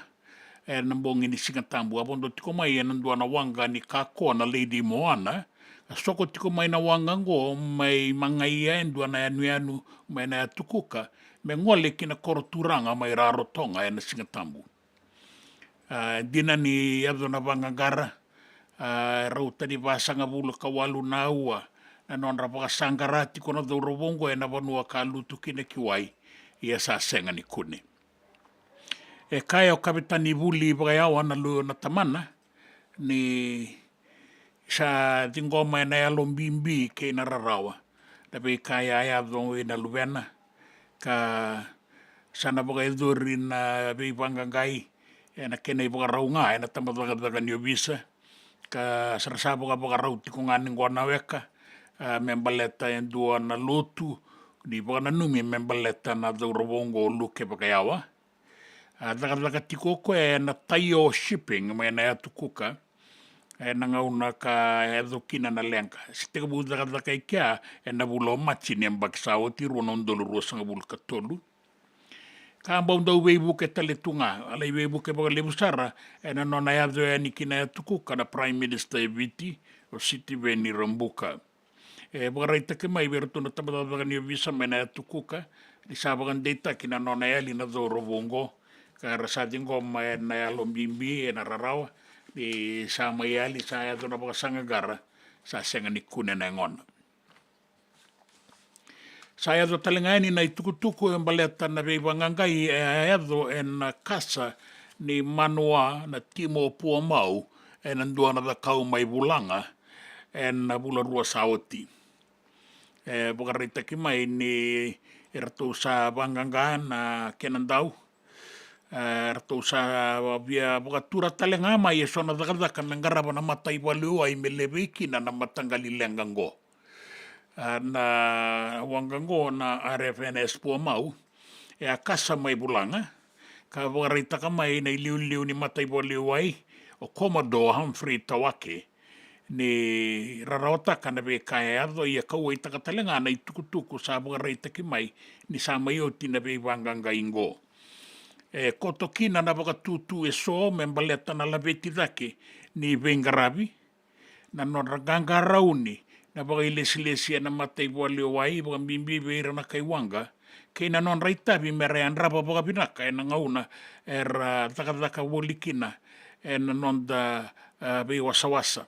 E na mbongi ni Singatambu. Apondo tiko mai e nandua na wanga ni kako na Lady Moana. Soko tiko mai na wangango mai mangai e ndua na anu mai na tukuka me ngole kina koroturanga mai rarotonga e na singatambu. Dina ni ado na vangangara, rauta ni vasanga vula kawalu na ua, na non rapaka sangarati kona dhauro vongo e na vanua ka lutu kine kiwai, ia sa senga ni kune. E kaya o kapitani vuli vagayao na luo na tamana, ni sa dingoma e na alom bimbi ke na rarawa. Tapi kaya aya dhongo e na luwena, ka sana vagayadori na veivangangai, e na kena i vagaraunga, e na tamadagadaga ni visa, ka sarasa vagaraw tiko nga ningona weka, membaleta e dua na lotu, di vagananumi membaleta na dhauravongo luke vagayawa. Daga tiko ko e na tayo shipping mai na atukuka e na ngauna ka e dokina na lenka sitega bu daga ikia e na bulo machi ne mbaksa o tiru non dolu rosa bul katolu ka mbonda weibu ke taletunga ala weibu ke ba lebusara e na nona ya do ni kina atukuka na prime minister eviti o city veni rambuka e baraita ke mai verto na tabada ni visa mai na atukuka di sabagan data kina nona ya lina do rovongo ka rasa dingoma e na alombimbi e na rarawa di sa mayali sa ya dona baka sangagara sa senga ni kune na ngona. Sa ya do talengani na itukutuku e baleta na veivangangai e ayado e na kasa ni manua na timo pua mau e na nduana da kau mai bulanga e na bula rua saoti. E bukarita ki mai ni erto sa vanganga na kenandau rato sa via bukatura talenga mai e sona dagadaka mengaraba na matai walua i meleviki na matangali lengango. Na wangango na RFNS pua mau e a kasa mai bulanga ka bukarita ka mai na iliu ni matai walua i o Commodore Humphrey Tawake ni raraotaka na ve kaya ado i a kaua i takatalenga na i tukutuku sa bukarita ki mai ni sa mai o tina ve wanganga ingo. E kotokina na wakatutu e so membaleta na laveti dake ni vengarabi na nora gangarauni na waka ilesi na matai wale o wai waka mimbi veira na kaiwanga kei na non raitabi me rean raba waka pinaka e na ngauna e ra takataka wolikina e na non da vei wasawasa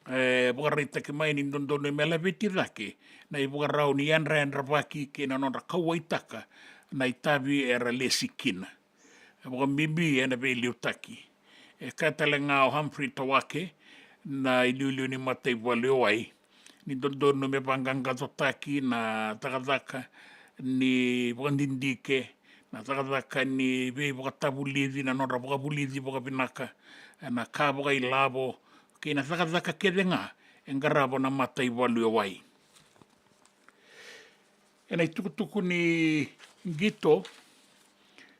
e waka raita ke mai ni dondono me laveti dake na i waka rauni an rean rabaki ke na non ra kawaitaka na itabi era lesikina. Waka mimbi e na vei liutaki. E katalenga o Humphrey Tawake na iliu ni matai wale oai. Ni dondono me panganga totaki na takataka ni wakandindike na takataka ni vei wakatabulidi na nora wakabulidi wakapinaka na ka waka ilabo ke na takataka kedenga engarabo na matai wale oai. E na itukutuku ni Gito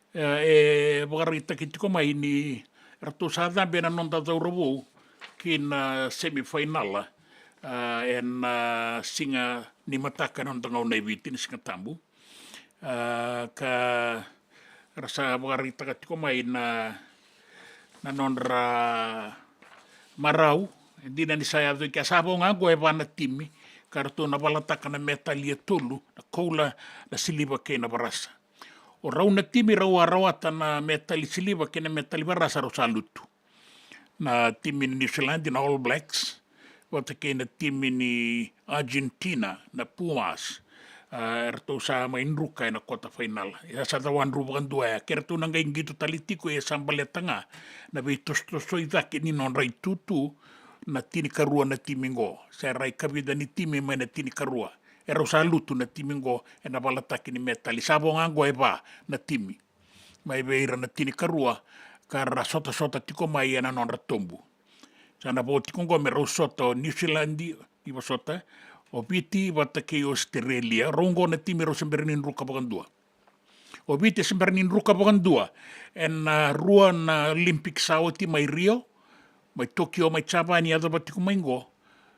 e wakarita ki tiko mai ni rato sa dambe na non tataurawu ki na semifinala e na singa ni mataka non tangau na ibiti ni singa tambu ka rasa wakarita ka tiko mai na non ra marau di na ni saya do ki asabo nga go e vana timi karto na balataka na metalia tolu na koula na siliva ke na barasa. O rau na timi rau arawata na metali siliva ke na metali barasa rau salutu. Na timi ni New Zealand na All Blacks, wata ke na timi ni Argentina na Pumas, rato sa mainruka na kota final. Ia sa tawan rubakan dua ya, kerto nang gaing gitu talitiko ya sambaletanga na beitostosoi dake ni non rai tutu na tini karua na timingo. Saya rai kabida ni timi mai na tini karua. E rau salutu na timingo e na balataki ni metali. Sabo ngango e ba na timi. Mai veira na tini karua kara sota tiko mai e na non ratombu. Sana po tikongo me rau sota o New Zealandi iwa sota o piti wata ke Australia rongo na timi rau semberinin ruka pakandua. O piti semberinin ruka pakandua en rua na Olympic sauti mai Rio mai Tokyo mai Japan ia dapat tiku maingo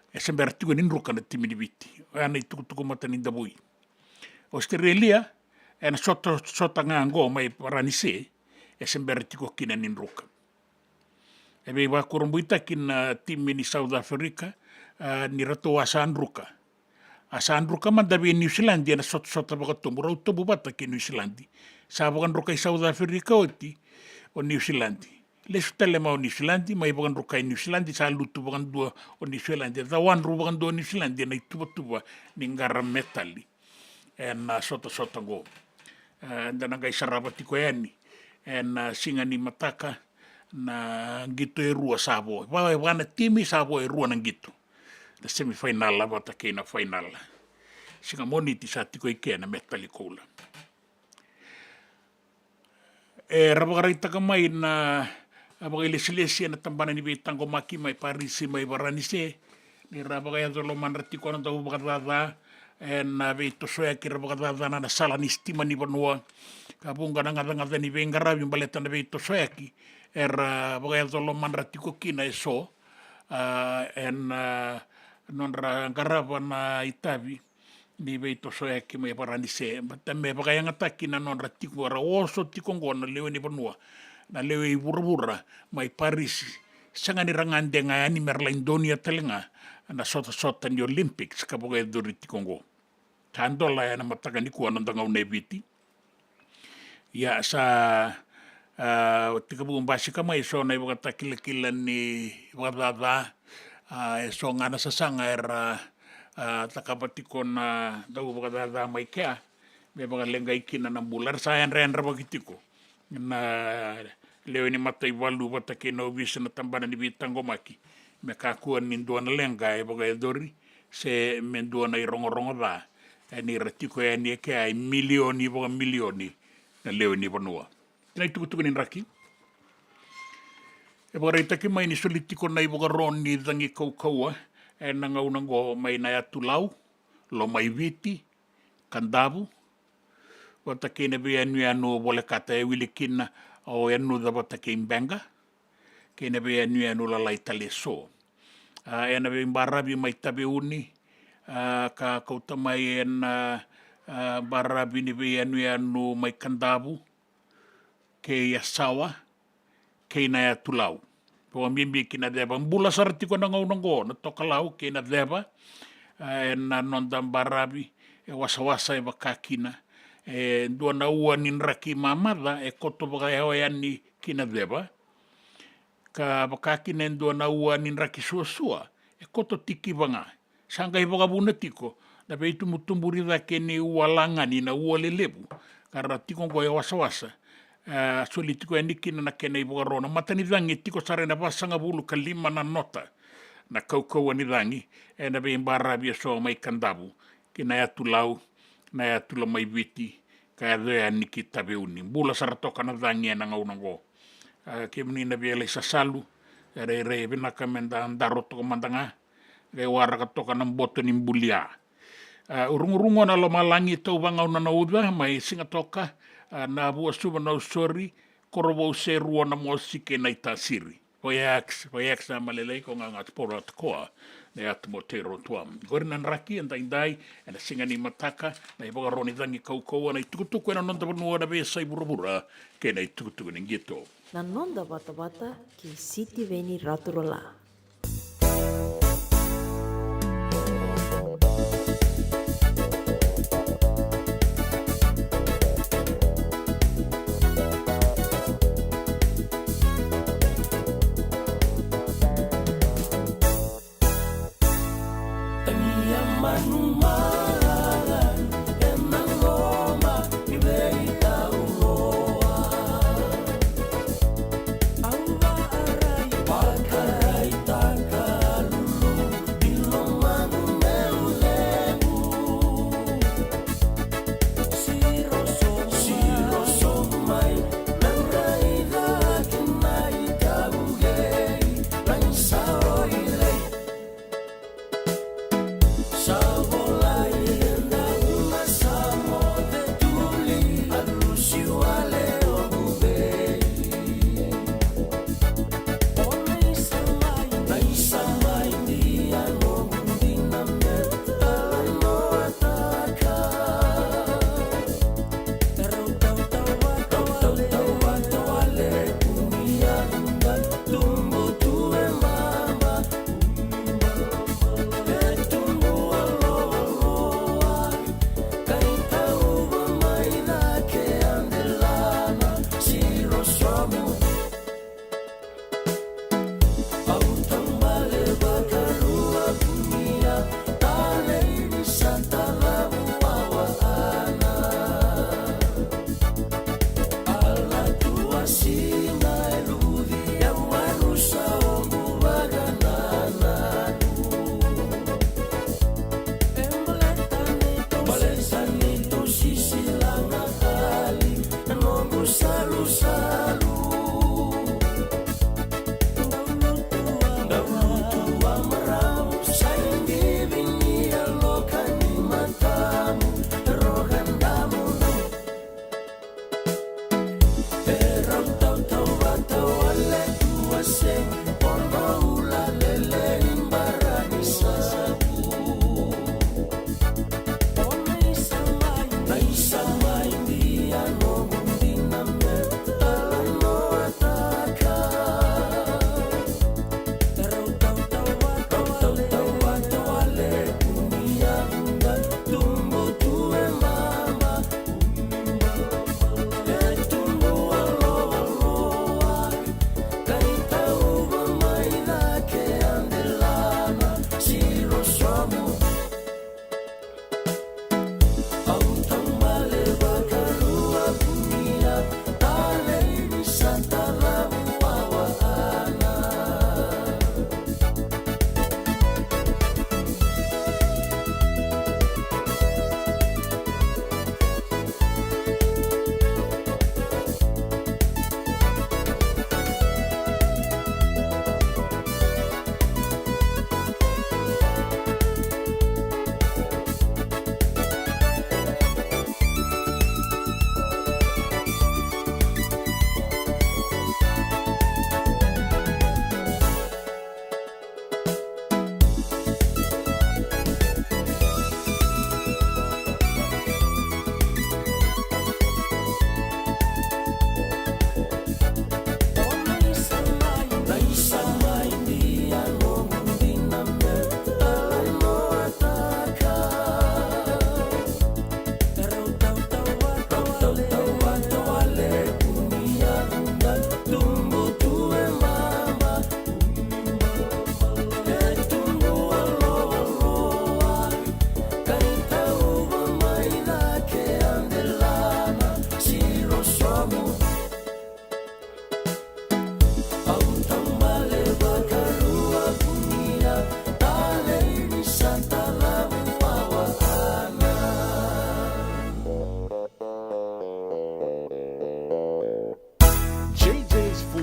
e sember tiku nin ruka na timi ni viti ana tuku mata ni dabui Australia en sota ngango mai paranise e sember tiku kina nin ruka e be wa kurumbuita kin timi ni South Africa ni rato wasan ruka Asa andro ka man dabe New Zealand na sot baka tomu rau tobu bata ke New Zealand. Sa baka andro kai South Africa o New Zealand. Le sutele ma o New Zealand mai baka andro kai New Zealand sa lutu baka dua o New Zealand. Da wan ru baka dua New Zealand na tuba ni ngara metali. Na sota go. Dana kai sarabati ko yani. Singa ni mataka na gitu e rua sabo. Wana timi sabo e rua na gitu. Na semifinal la bata ke na final. Singa moni ti sa tiko ike na metali koula. Rabagarai taka mai na abagai lesi na tambana ni betango maki mai Parisi mai Varanise. Ni rabagai adolo manrati ko na tau bakadada. Na veito soya ki rabakadada na sala ni stima ni Vanua. Kabunga na ngada ni vengarabi baleta na veito soya ki. Bagai adolo manrati ko kina e so. Non garava na Itavi ni veito soya ki mai Varanise. Batame bagai ngataki na non ratiko ra oso tikongo na lewe ni Vanua. Na lewe i burabura mai Parisi. Sanga ni rangande nga ni merla Indonia telenga. Na sota ni Olympics ka bagai doriti Kongo. Tandola ya na mataka ni kuwa nandanga unebiti. Ya sa tika bumbasi ka mai so na ibagata kila ni wadada so ngana sasanga takapati ko na daw bagada mai kea me baga lenga ikina na bular sa yan ren rabagitiko na lewe ni matai walu batake no visa na tambana ni bitango maki me kakuan ni doana lenga baga dori se men doana rongo da ni ratiko ya ni ke ai milioni baga milioni na lewe ni Vanua. Tinai tukutuku ni raki. Baga reitaki mai ni solitiko na ibaga ron ni dangi kaukaua nangaunango mai na atulau lo mai viti kandavu watake ne be anu bole kata e wilikina o anu da watake imbenga ke ne be anu la laitale so ena be barabi mai tabe uni ka kauta mai barabi ne be anu mai kandavu ke yasawa ke na atulau po mimbi kina deba mbula sarti ko nangaunango na tokalau ke na deba na nondam barabi wasa bakakina dua na ua nin raki mamada koto baka ni kina deba ka bakakina dua na ua nin raki suasua koto tiki banga sanga baka bunatiko na be itu mutumburi da ke ni ua langani na ua lelebu karena tiko ko wasa solitiko kina na kena iboga rona matani dangi tiko sarena pasanga bulu kalima na nota na kaukau ni dangi na be barabi so mai kandabu kina ya tulau na ya tula mai viti ka ya ni kita be uni bula saratoka na dangi na ngaunango ke mni na be le sasalu re bina kamenda ndaro to mandanga re wara ka toka na mboto ni mbulia urungu na lo malangi to banga una na uda mai singa toka na bua suba na usori korobo se rua na mosike na itasiri Oyax na malelei ko nga poro at koa na at motero tuam gornan raki and dai and singa ni mataka na iboga roni dangi kaukoa na itukutuku na nonda Vanua na be sai burabura ke na itukutuku ni gito
na nonda bata ki siti veni raturola.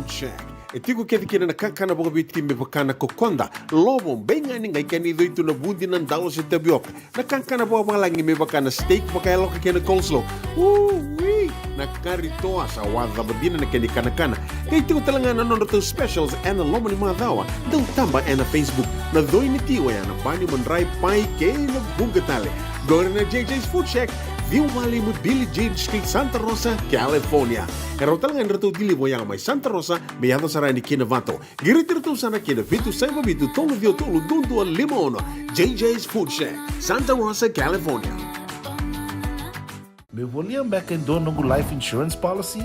Food Shack. E tiku kedi kina na kakana boka biti me bakana kokonda. Lobo benga ni ngai kani doitu na bundi na ndalo se tabioka. Na kakana boka malangi me bakana steak baka eloka kena coleslaw. Wee! Na kari toa sa wadha badina na keni kana. Kay tiku talanga na to specials and na lomo ni madawa. Dau tamba na Facebook. Na doi ni tiwa ya na bani manrai pai kena bungatale. Go na JJ's Food Shack. Viu Valley mo Billie Jean Street, Santa Rosa, California. Karo talaga nrito dili mo yang may Santa Rosa, may yato sarani kinavato. Giritirito sana kinavitu sa mabitu tolo dio tolo dundu al limono. JJ's Food Shack, Santa Rosa, California.
Me voliam back in do nungu life insurance policy?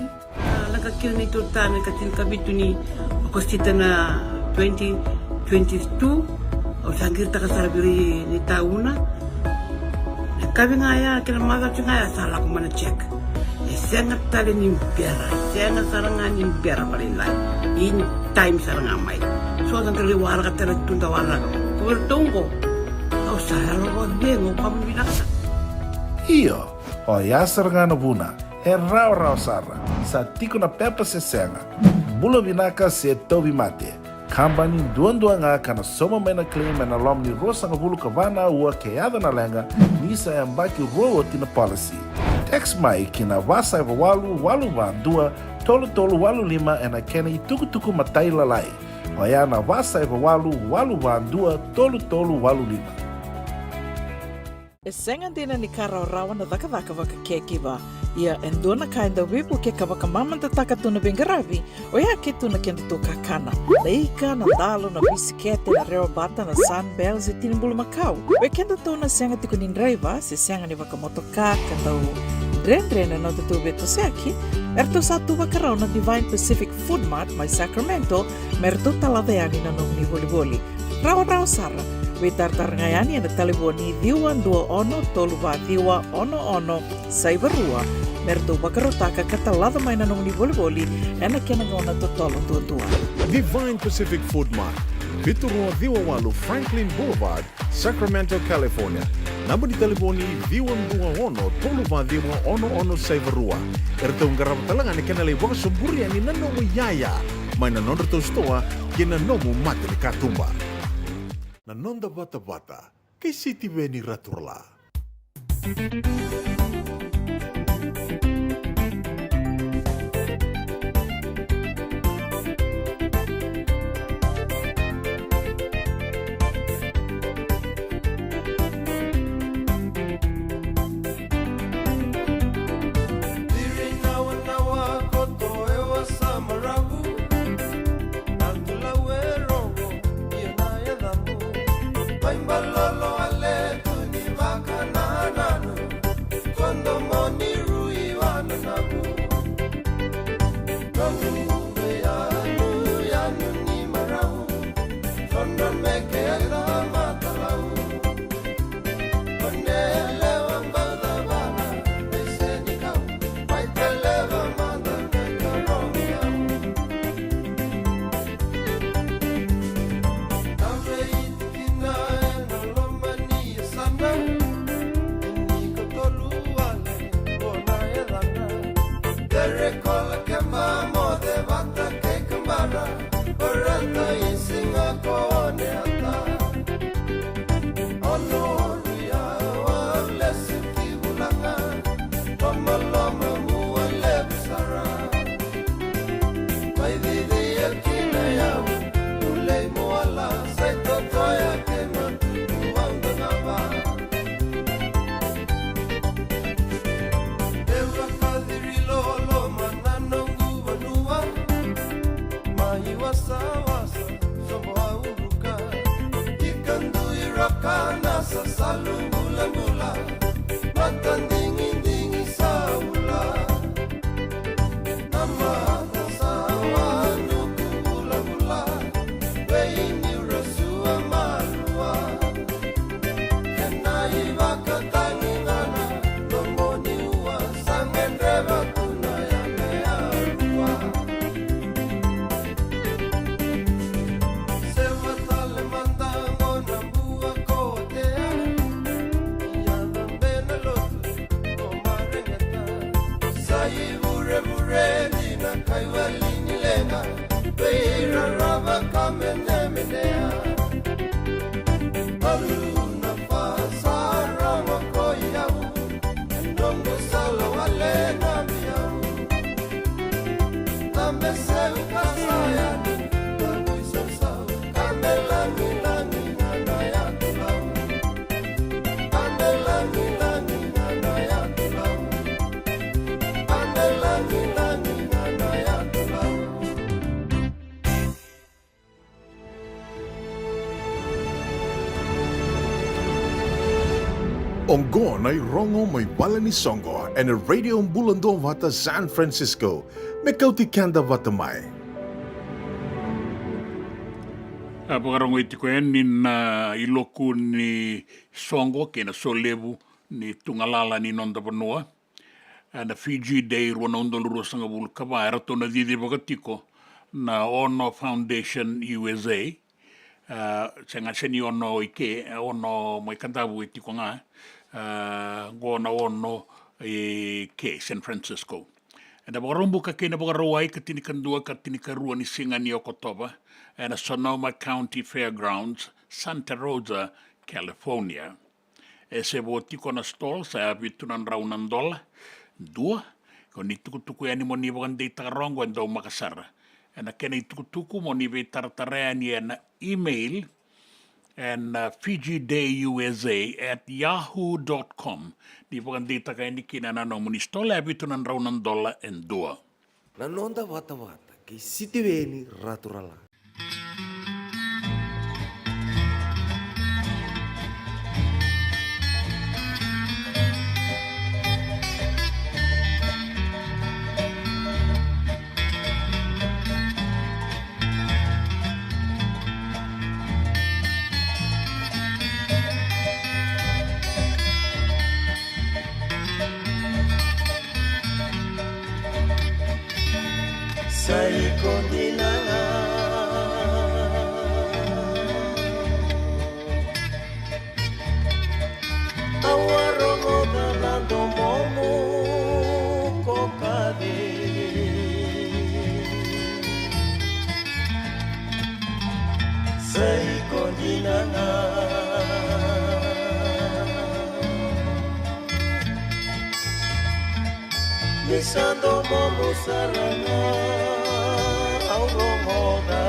Laga kira ni tutana katil kabitu ni akostita na 2022 o sangir takasarabiri ni tauna. Kami ngaya kira maga ngaya salah kumana cek. Sangat tali ni biara, sangat sarangan ni biara paling lain. In time sarangan mai. So dan kali warga tali tunda warga. Kau tunggu. Kau salah lo bengo kamu bilang.
Iyo, o ya sargana buna, rau sarra. Sa tiko na pepa se senga. Bula binaka se tobi mate. Kambani duan-duan kana soma mena claim na lom ni rosa nga bulu kavana ua keada na lenga nisa ya mbaki roa tina policy. Text mai kina wasa eva walu va dua tolu walu lima ena kena ituku matai lalai. Hoya na wasa eva walu va dua tolu walu lima.
E senga dina ni kara rawa na daka waka kekiwa. Ia endona kainda wipu ke kawaka mamanta taka tuna bengaravi o ia ke tuna kenda to kakana. Leika na dalo na bisikete na reo bata na sunbells e tinimbulu makau. We kenda tona senga tiko nindraiva se senga ni waka motoka kandau dren na tutu beto seki. Erto satu wakarau na Divine Pacific Food Mart mai Sacramento merto talaveani na nong ni voli. Rawa sara. We tartar ngayani na taliboni diwan dua ono toluva diwa ono saibarua merto bakarotaka katalada mai na nong ni voli ena kena ngona to tolo tua.
Divine Pacific Food Mart, Viturua Diwawalu Franklin Boulevard, Sacramento, California. Namba di taliboni diwan dua ono toluva diwa ono saibarua. Erto ngarap talangan ni kena lewang sumburi ani nanomu yaya. Mai na nonderto stoa kena nomu mate ni katumba. Na nonda bata-bata, kay City Veni Raturla. Ongo na rongo may wala ni Songo and a radio bulando vata San Francisco. Mekauti kanda vata mai.
Pagarongo iti ko yan na iloku ni Songo kena solevu ni tungalala ni nonda panua. Na Fiji Day ruana undoluru sanga bulu kaba erato na didi bagatiko na Ono Foundation USA. Senga seni ono ike ono mo kantabu iti ko nga gona ono ke San Francisco. Na bagarombu ka kena bagarawai katini kandua katini karua ni singa ni Okotoba na Sonoma County Fairgrounds, Santa Rosa, California. Se boti ko na stall sa bitunan raunan dola dua ko ni tukutuku yani mo ni bagandei takarongo ando makasara. Na kena tukutuku mo ni be tartareani na email and fijidayusa@yahoo.com. Di bagandei takayani kinana no mo ni stall bitunan raunan dola and dua.
Nanonda wata-wata ki sitiweni raturala.
Nisando momo sarana auromoda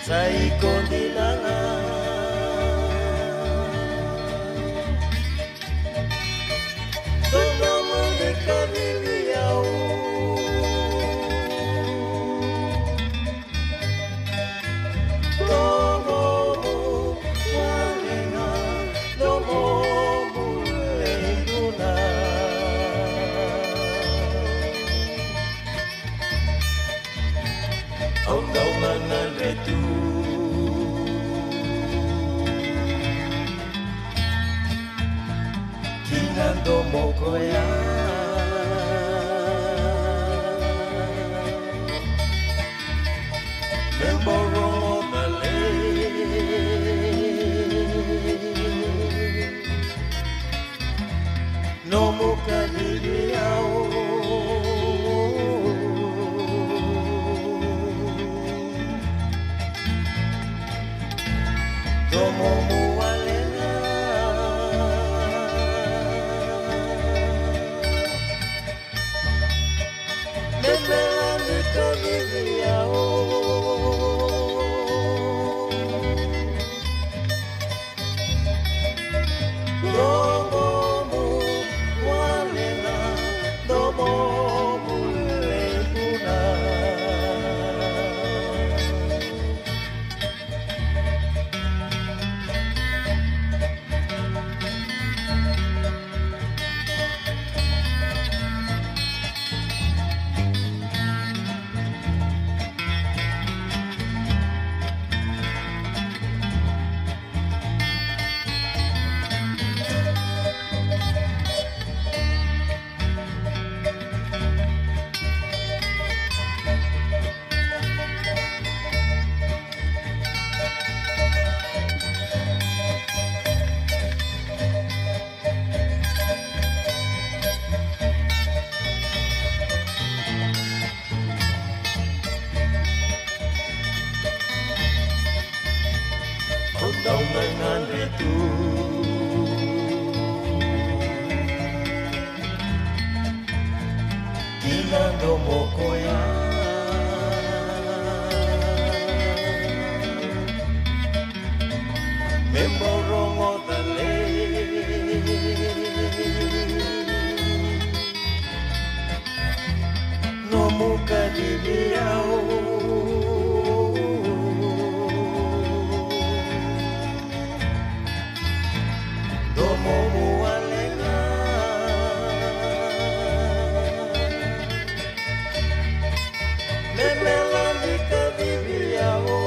Sai kondilana Tono mondeka liliau Kinando mokoya Memboro male No mukadiriao Como mualena Memelani kaniviao Como mualena Nando mokoya Memborongo tale No muka di diao Domo mualenga Memelandika di diao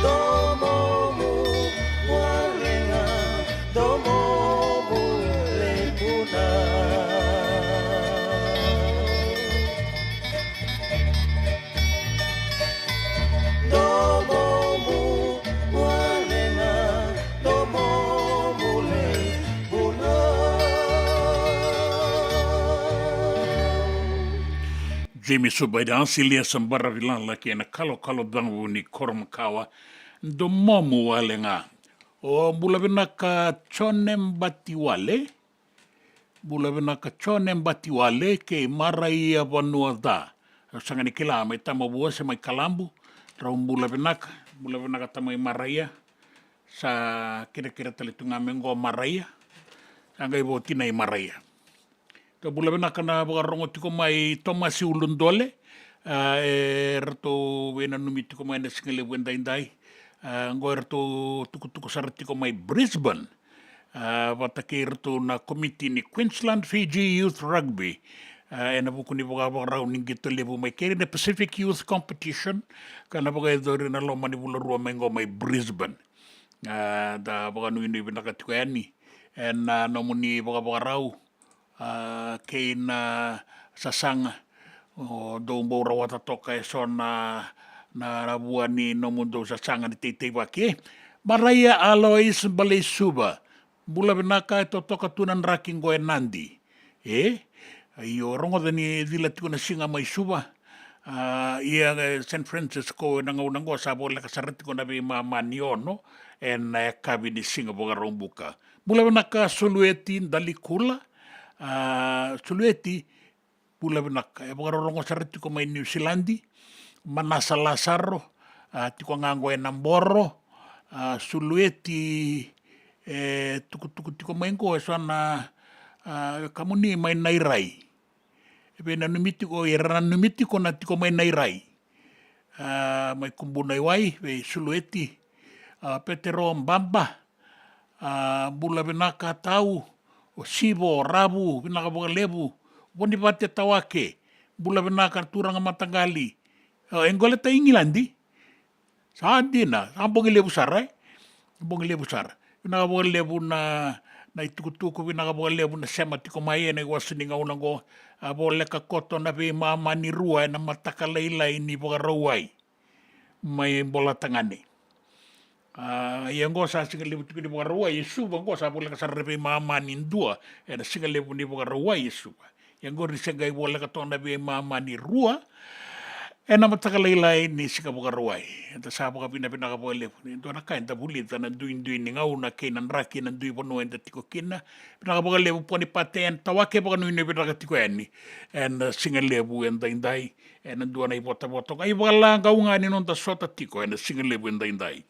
Domo mualenga Domo mulebuna Domo mualenga Domo mulebuna
Jamie Subaidan, Silia Sambara Vilan laki na kalo dangu ni kormakawa do momu walenga. O bulavina ka chonem batiwale. Bulavina ka chonem batiwale ke marai vanua da. Sangani kila mai tama bua se mai kalambu. Raum bulavina ka tama maraia. Sa kira-kira talitunga mengo maraia. Sanga ibo tina i maraia. Ka bulavina kana bagarongo tiko mai Tomasi Ulundole. E rato wena numi tiko mai na singale wendaindai. Ngoi rato tuku saratiko mai Brisbane. Watake rato na komiti ni Queensland Fiji Youth Rugby. E na buku ni bagarau ningi to levu mai kere na Pacific Youth Competition. Kana bagai dori na loma ni bularua mengo mai Brisbane. Da baganui ni binaka tiko yani. E na nomuni bagarau. Kei na sasanga. Do mbora wata toka e so na rabua ni nomundo sasanga ni teitei wake. Maraia Alois Balesuba. Bula binaka e to toka tunan rakingo e nandi. I o rongo dani dila tiko na singa mai suba. Ia San Francisco nanga unango sa bola kasarati ko na be mama ni ono. En kabi ni singa boga rombuka. Bula binaka Sulueti Dalikula. Sulueti pula benaka e bagarongo sarati ko mai New Zealandi Manasa Lazaro tiko ngango e Namboro Sulueti tuku tiko mai ko e sana kamuni mai Nairai e be na numiti ko e rana numiti ko na tiko mai Nairai mai kumbunai wai be Sulueti Petero Mbamba bula benaka tau o sibo, rabu, binaka boga lebu, wani bate tawake, bula binaka turanga matangali. Engole ta Ingilandi. Saadina, ambongi lebu sarai. Ambongi lebu sara. Binaka boga lebu na itukutuku, binaka boga lebu na sema tiko mai na iwasininga unango, bo leka koto na be mama ni rua na mataka leilai ni boga rawai. Mai bola tangane. Ia ngosa singa lebu tiko ni boga rawai Yesu ngosa bola kasarrepe mama ni ndua na singa lebu ni boga rawai Yesu ia ngori singa i bola katona be mama ni rua na mataka leilai ni singa boga rawai ta sa boga pina ka boga lebu ni ndona kai ta buli ta na duin ni ngau na ke na raki na dui bono enda tiko kina pina ka boga lebu poni paten tawake boga nui pina ka tiko yani singa lebu enda indai na dua na i bota kai boga la ngaunga ni non ta sota tiko singa lebu enda indai.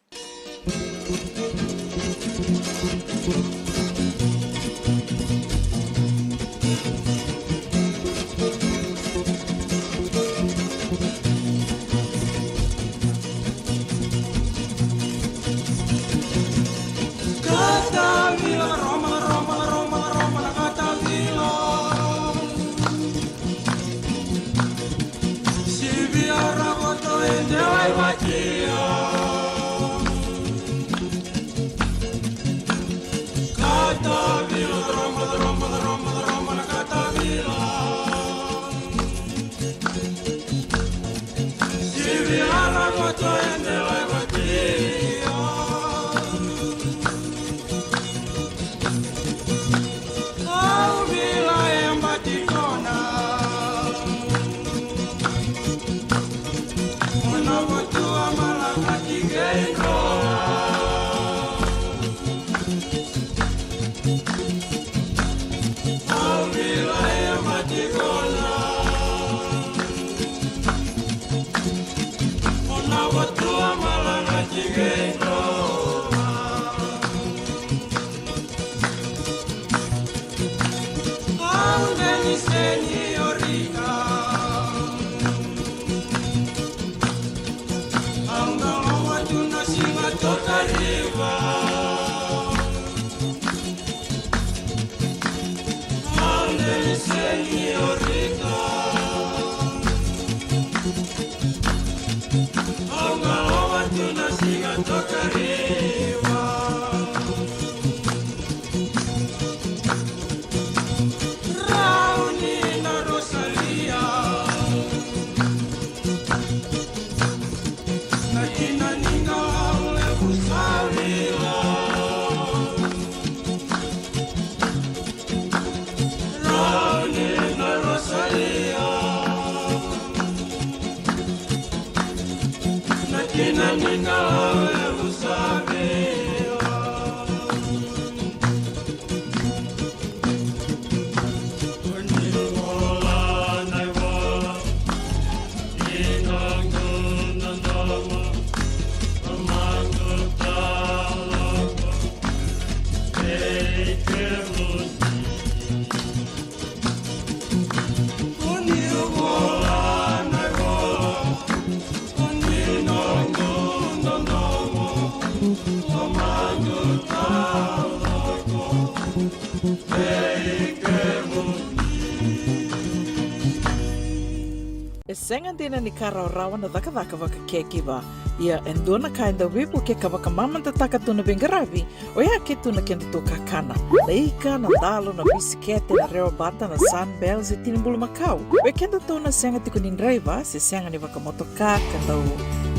E senga dina ni kara rawa na daka waka kekiwa. Ia endona ka enda wipu ke kawaka mamanta taka tuna bengaravi o ia ke tuna kenda to kakana. Na ika, na dalo, na bisikete, na reo bata, na sunbells e tinimbulu makau. O kenda to na senga tiko ni driver se senga ni waka motoka kandau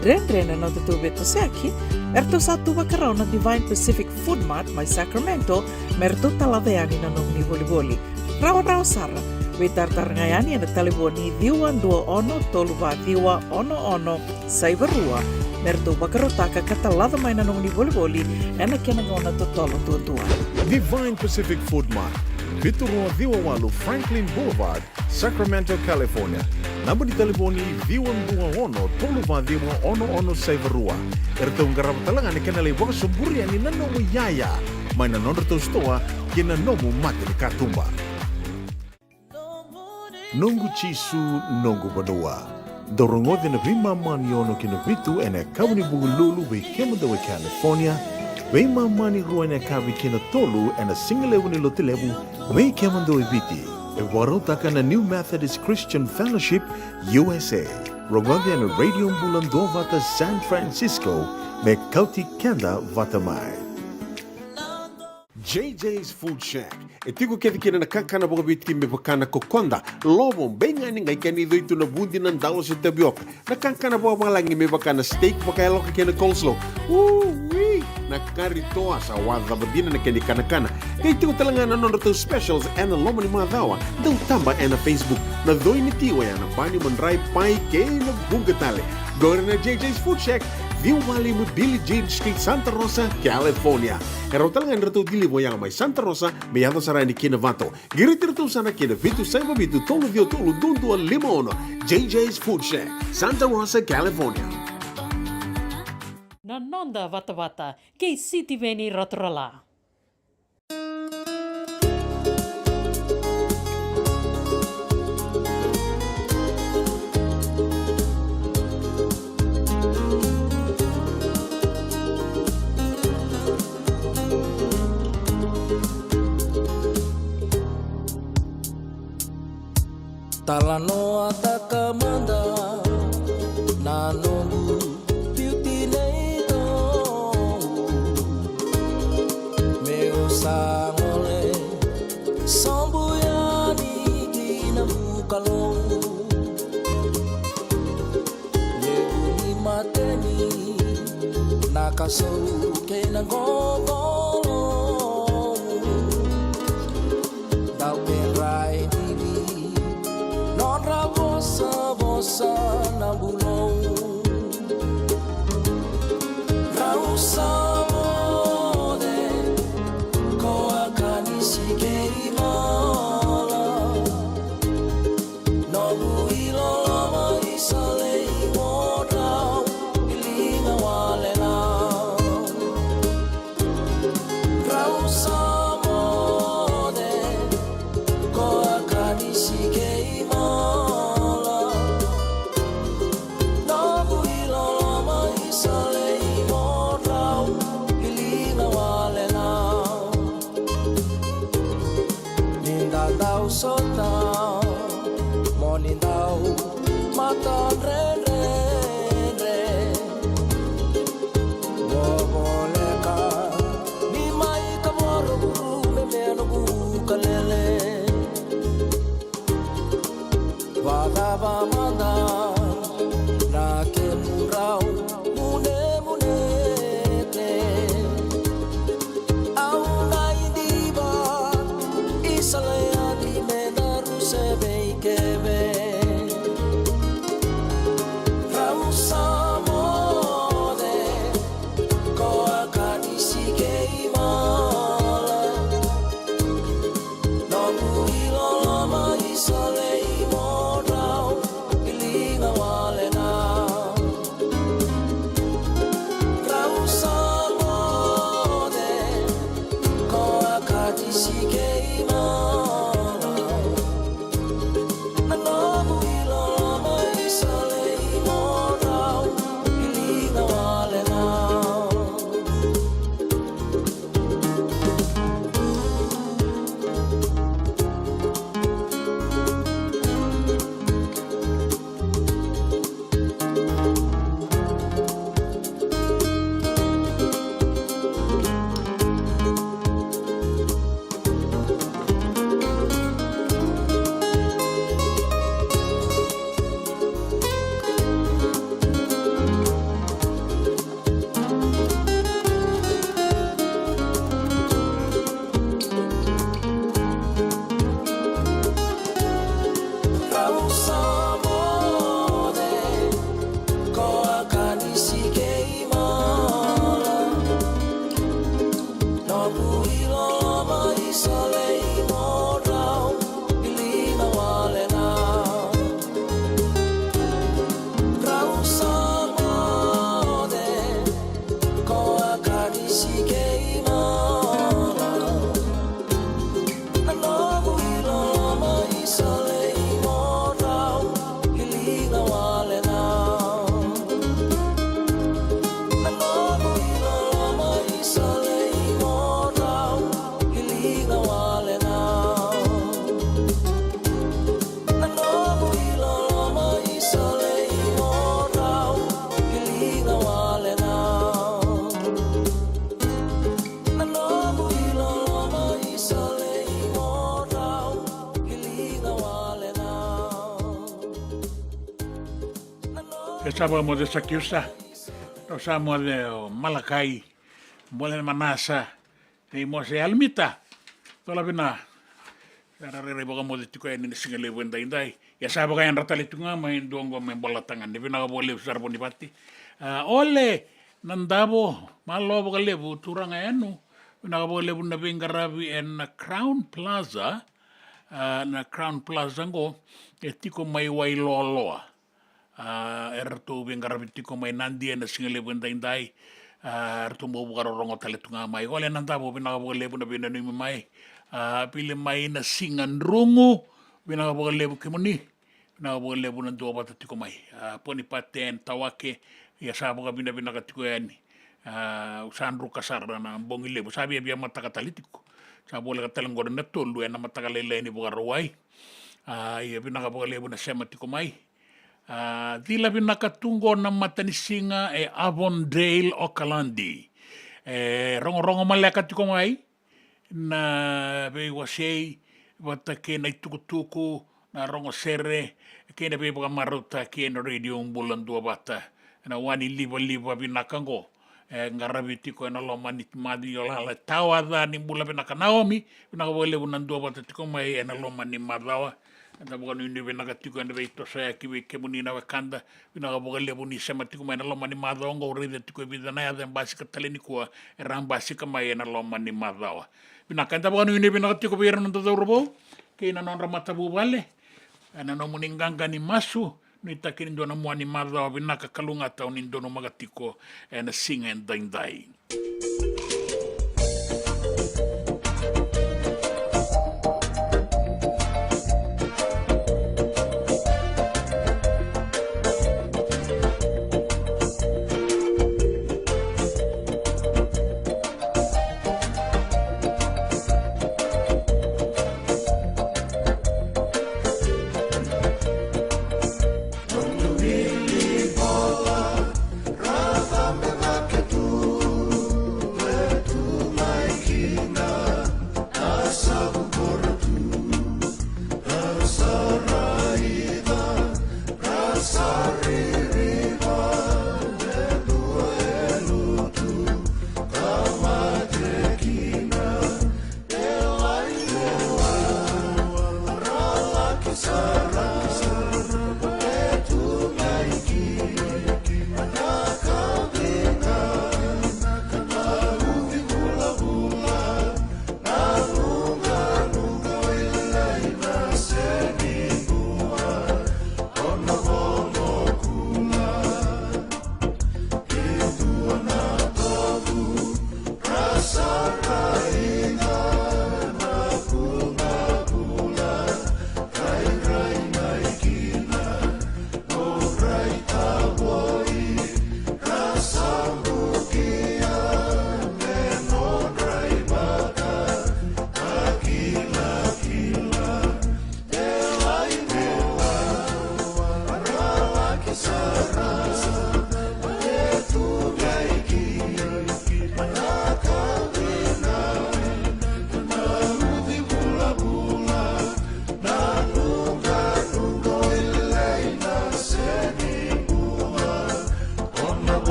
dren na tutu beto seaki. Erto satu wakarau na Divine Pacific Food Mart mai Sacramento merto taladeani na nong ni voli. Rawa sara. We tartarangayani na taliboni diwa 21 saivarua merto bakarotaka katalada mai na nong ni voli ena kenangona totolo tua.
Divine Pacific Food Mart, Viturua Diwawalu Franklin Boulevard, Sacramento, California. Namba di taliboni Diwa saivarua. Erto ngarabatalanga ni kenale waka soburi ani nanomu yaya. Mai na nonderto stoa kina nomu mate ni katumba. Nungu chisu nungu badua. Dorongode na vima mani ono kina vitu ene kabuni bugululu we kemada we California. Vima mani rua ene kabi kina tolu ene singalewu ni lotilewu we kemada we viti. E warotaka na New Methodist Christian Fellowship USA. Rongode ene radio mbulando vata San Francisco me kauti kenda vata mai.
JJ's Food Shack. E tiku kethi kina na kakana boka biti me pakana kokonda. Lobo benga ni ngai kani doitu na bundi na ndalo se tabioka. Na kakana boka malangi me pakana steak baka loka kena coleslaw. Wee! Na kari toa sa wadha badina na kani kana. Kaya tiku talanga na nonroto specials ena loma ni mga dawa. Daw tamba ena Facebook. Na doi ni tiwa ya na bani manray pai kaya na bungatale. Gore na JJ's Food Shack. Viu Valley mo Billy Jean Street, Santa Rosa, California. Karo talaga nito dili mo yang may Santa Rosa, may yato saray ni Kinavato. Giritirito sana kina Vitu Saiba Vitu Tolo Dio Tolo Dundua Limono. JJ's Food Shack, Santa Rosa, California.
Nanonda vata kei siti veni rotorala.
Talanoa takamanda nanongu beauty neito meu sangole sambuyani kina mukalo yeuni mateni nakasou kena gogolo dau perai Bosa na bulong Rausa mo de Ko akani sikei mala Nobu ilo lama isalei mo rau Ilinga wale na sotau monindau matan re boboleka ni mai kamoro me meno bukalele vagava manda na ke murau mune munete au nai diva isalaya di menaru sebe kebe Rausamode ko akani sikei mala Nobu ilolama isalei morau ilinga walena Rausamode ko akani sikei mala Nobu ilolama isalei morau ilinga walena Rausamode ko akani sikei mala Nobu ilolama isalei morau ilinga walena Rausamode ko akani sikei mala Nobu ilolama isalei morau ilinga walena Nobu ilolama isalei morau ilinga walena Nobu ilolama isalei morau ilinga walena Nobu ilolama isalei morau ilinga walena
E saba mo de sakiusa. No sa mo de Malakai. Mole manasa. E mo se almita. Tola bina. Era re boga mo de tiko ni singale wenda indai. Ya sa boga en ratali tunga mai ndongo me bola tangan. Ni bina bole usar boni pati. Ole nandabo malo boga lebu turanga enu. Bina boga lebu na bingarabi en Crown Plaza. Na Crown Plaza ngo e tiko mai wai loa. Era tu bingarabi tiko mai nandi na singale wenda indai. Era tu mo boga rongo tale tunga mai. Ole nandabo bina boga lebu na bina nimi mai. Pile mai na singan rungu. Bina boga lebu kemoni. Bina boga lebu na dua bata tiko mai. Poni paten tawake. Ya sa boga bina ka tiko yani. Usandru kasar na bongi lebu. Sabi ya mataka talitiko. Sa bola ka talanggoda na tolu na mataka lele ni boga rawai. Ya bina ka boga lebu na sema tiko mai. Dila bina ka tungo na matanisinga e Avondale Okalandi. Rongo maleka tiko mai. Na be wasei wata ke na tuku na rongo sere ke na be boga maruta ke na radio umbulan dua bata na wani liba binakango ngarabi tiko na lo manit madi yola la tawada ni bula binaka Naomi binaka bole bunan dua bata tiko mai na lo mani madawa na boga ni binaka tiko na be to sa ki be ke bunina wakanda binaka boga le buni sema tiko mai na lo mani madawa ngo rede tiko bidana ya den basika taleni ko ram basika mai na lo mani madawa binaka ta boga ni binaka tiko be ran to robo ke na non ramata bu vale ana no muninganga ni masu ni takini ndona mwani madawa binaka kalunga tau ni ndono magatiko na singa and daindai.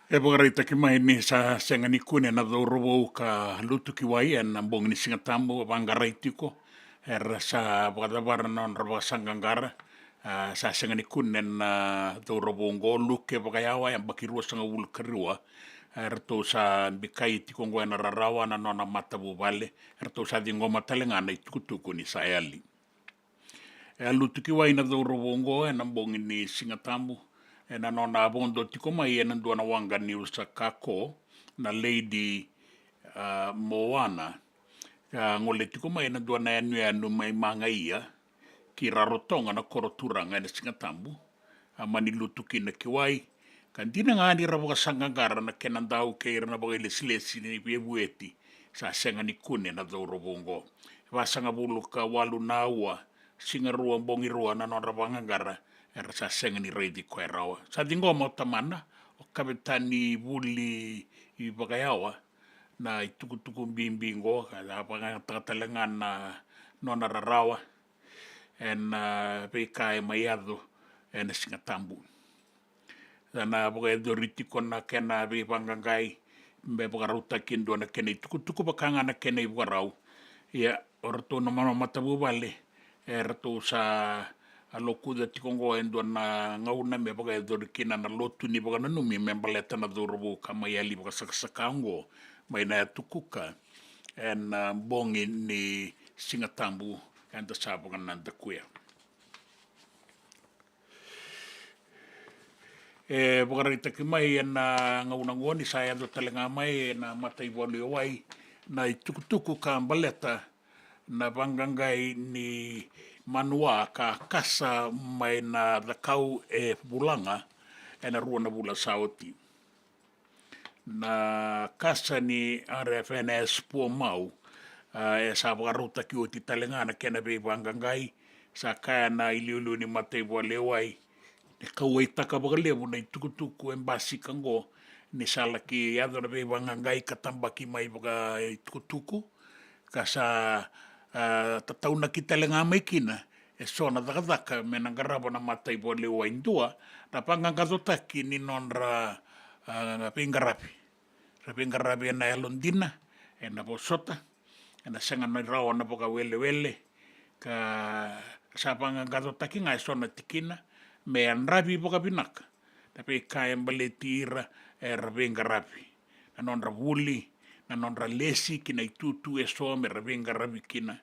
E wakareita ki mai ni sa senga ni kune na dhorowo ka lutu ki wai en ambong ni singatambo wangaraitiko er sa wakadawara non rawa sangangara sa senga ni kune na dhorowo ngo luke wakayawa yang bakirua sanga ulu kariwa er to sa bikai tiko ngo na rarawa na nona matabu vale er to sa di ngoma talengana itukutuku ni sa eali e lutu ki wai na dhorowo ngo en ambong ni singatambo e na nona abondo tiko mai e na duana wanga ni usa kako na lady Moana ngole tiko mai na duana anu mai manga ia ki rarotonga na koroturanga na singatambu mani lutu ki na kiwai kan dina ngani rawa sangangara na kenandau ke na bagai lesilesi ni biebueti sa senga ni kune na dhorobongo wasanga bulu ka walu naua singarua bongirua na nona wangangara era sa senga ni reidi koe rawa. Sa dingo mo tamana, o kabetani wuli I bagayawa, na itukutuku bimbingo, kada pangatalengan na nona rarawa, en peka e maiado, en singatambu. Dana bagay ritiko na kena be pangangai, be bagaruta kindo na kena itukutuku bakanga na kena ibarau. Ya, orto na matabu vale, erto sa aloku da tikongo endo na ngauna me baga dorikina na lotu ni baga numi me baleta na dorobo kama yali baga saksakango mai na tukuka en bongi ni singatambu and the sabaga nanda kuya e baga rita ki mai na ngauna ngoni saya do talenga mai na matai voli wai na tukutuku ka baleta na bangangai ni manua ka kasa mai na dakau e bulanga e na rua na bula saoti. Na kasa ni RFNS po mau e sa wakaruta ki o ti talengana kena be wangangai sa kaya na iliulu ni matei wa lewai e kawai taka wakalewu na itukutuku embasi kango ni sala ki yado na be wangangai katambaki mai waka itukutuku kasa tatauna ki talenga mai kina e sona dakadaka me nangarabo na matai bo leo indua na pangangazotaki ni nonra pingarapi na elondina e na bosota e na sanga na rawa na boka wele ka sa pangangazotaki ngai sona tikina me anrabi boka binaka tapi kai embaletira e pingarapi na nonra wuli na nonra lesi kina itutu e so me pingarapi kina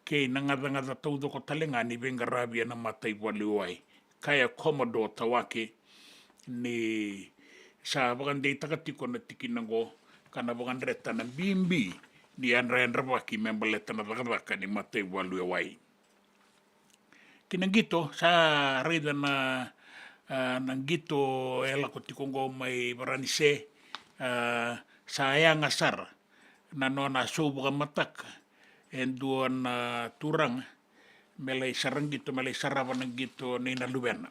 ke ngada tau doko talenga ni venga rabia na matai waliwai kaya komodo tawake ni sa bagan dei takatiko na tikinango kana bagan reta na bimbi ni andra waki membaleta na takataka ni matai waliwai kinangito sa reda na nanggito ela ko tikongo mai baranise sayang asar na nona so baga mataka enduan turang melai sarang gitu melai sarawan gitu ni na luena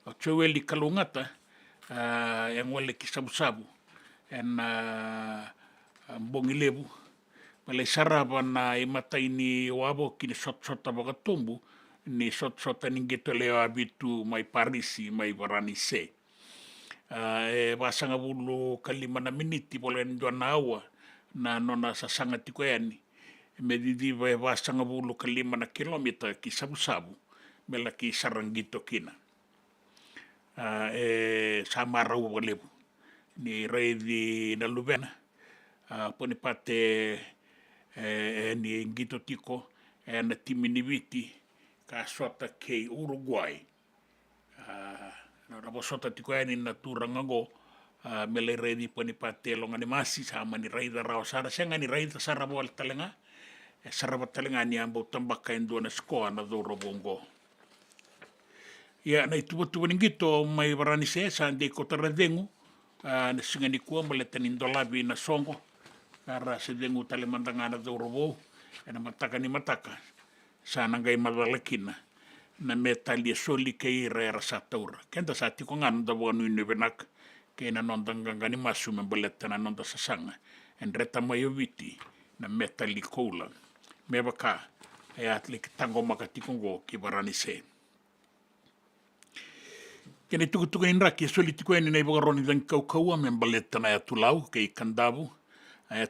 o cheweli kalungata yang wale kisabu-sabu en bongilebu melai sarawan na imata ini wabo kini sot-sot baga tumbu ni sot-sota ningeto leo abitu mai Parisi mai Varanise. E wasanga bulu kalima na miniti pole ndo na awa na nona sasanga tiko yani. Me didi vai wasanga bulu kalima na kilomita ki sabu-sabu mela ki sarangito kina. E samarau walebu ni reidi na luvena. Pone pate ni ngito tiko na timiniviti ka sota kei Uruguay. Na sota tiko yani na turangango mele reidi pone pate longa ni masi sama ni raida rao sara senga ni raida sara bawal talenga sara batalenga ni ambo tambaka endo na skoa na doro bongo. Ya na itu ni ngito mai Varanise sa ande kota redengu na singa ni kua mele tanindolabi na songo. Kara se dengu tale mandangana do robo ena mataka ni mataka sana ngai madalakina na metalia soli ke era sataura kenda sa tiko ngana da wanu ni benak ke na nondanga ni masu membeleta na nonda sasanga en reta mayoviti na metali kola mebaka e atlik tango makatiko go ki Varanise kene tuku inraki soli tiko ni nei bogaroni dan kaukau membeleta na tulau ke kandabu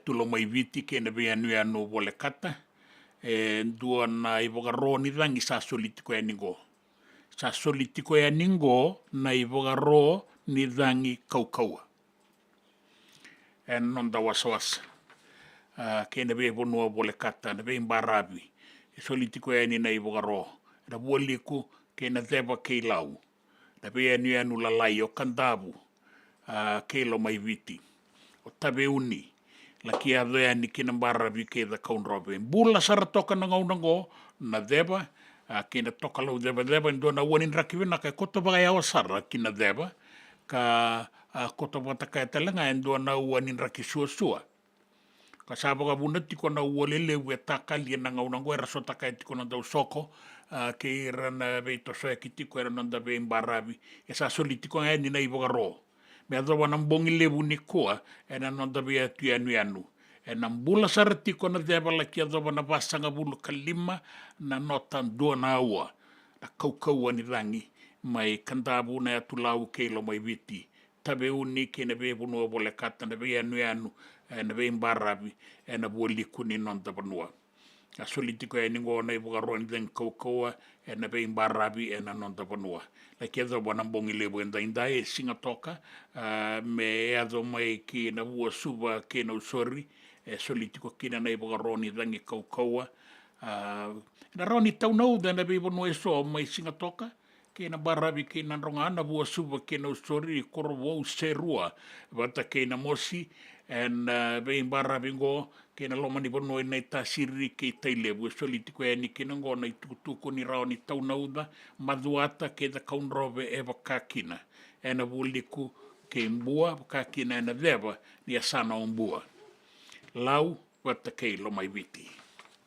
tulo mai viti ke na vea nui anu vole kata dua na ivogarro ni dangi sa solitiko e ningo sa solitiko e ningo na ivogarro ni dangi kaukaua non da wasawasa ke na vea vonua vole kata na vea imbarabi solitiko e ni na ivogarro na voliku ke na deva ke lau na vea nui anu lalai o kandabu ke lo mai viti o tabe uni la kia dea ni kina mbarabi ke da kaunrobe. Bula sara toka na ngaunango na deba, kina toka lau deba ndo na uanin rakivina ka koto bagai awa sara kina deba, ka koto bataka e talenga ndo na uanin raki sua. Ka sabaga buna tiko na ualele ue takali na ngaunango era sotaka e tiko na dau soko, ke ira na veito soe ki tiko era nanda ve mbarabi, e sa soli tiko ngani na ivogaro. Me adwa nambongi lebu ni koa e na nonda vea tu anu. E na mbula saratiko na debala ki adwa na vasanga bulu kalima na notan dua na aua. Na kaukau ni rangi mai kandabu na atulau keilo mai viti. Tabe uni ke na vea bunua vole kata na vea anu e na vea mbarabi e na buoli kuni nonda vanua. A solitiko e ningo na ibugarro ni den kaukaua e na vea mbarabi e na nonda vanua. La kia dha wana mbongi lebu enda inda e singa toka me e adho mai ki na ua suva ke na usori e solitiko kina na iboga roni dhangi kaukaua na roni taunau da na bibo no e so mai singa toka ke na barabi ke na ronga na ua suva ke na usori koro wau serua wata ke na mosi en bein barabi ngo ke na loma ni bono e nei tasiri ke tailebu e solitiko e ni ke na ngo na itukutuku ni rao ni taunauda maduata ke da kaunrobe e wakakina e na wuliku ke mbua wakakina e na deba ni asana o mbua lau wata ke lo mai viti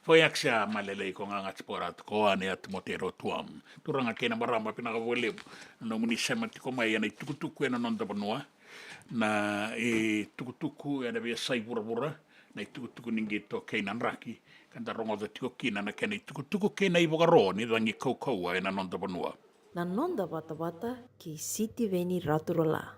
foi aksia malelei ko nga ngatsporat ko ane at motero tuam turanga ke na marama pinakawalebu na muni sematiko mai na itukutuku e na nonda banua na e tukutuku e na vea sai pura-pura na i tukutuku ningi to keinan raki kanda rongo da tiko kina na kena i tukutuku kena i wagaro ni rangi kaukaua e na nonda vanua.
Na nonda wata ki Siti Veni Raturala.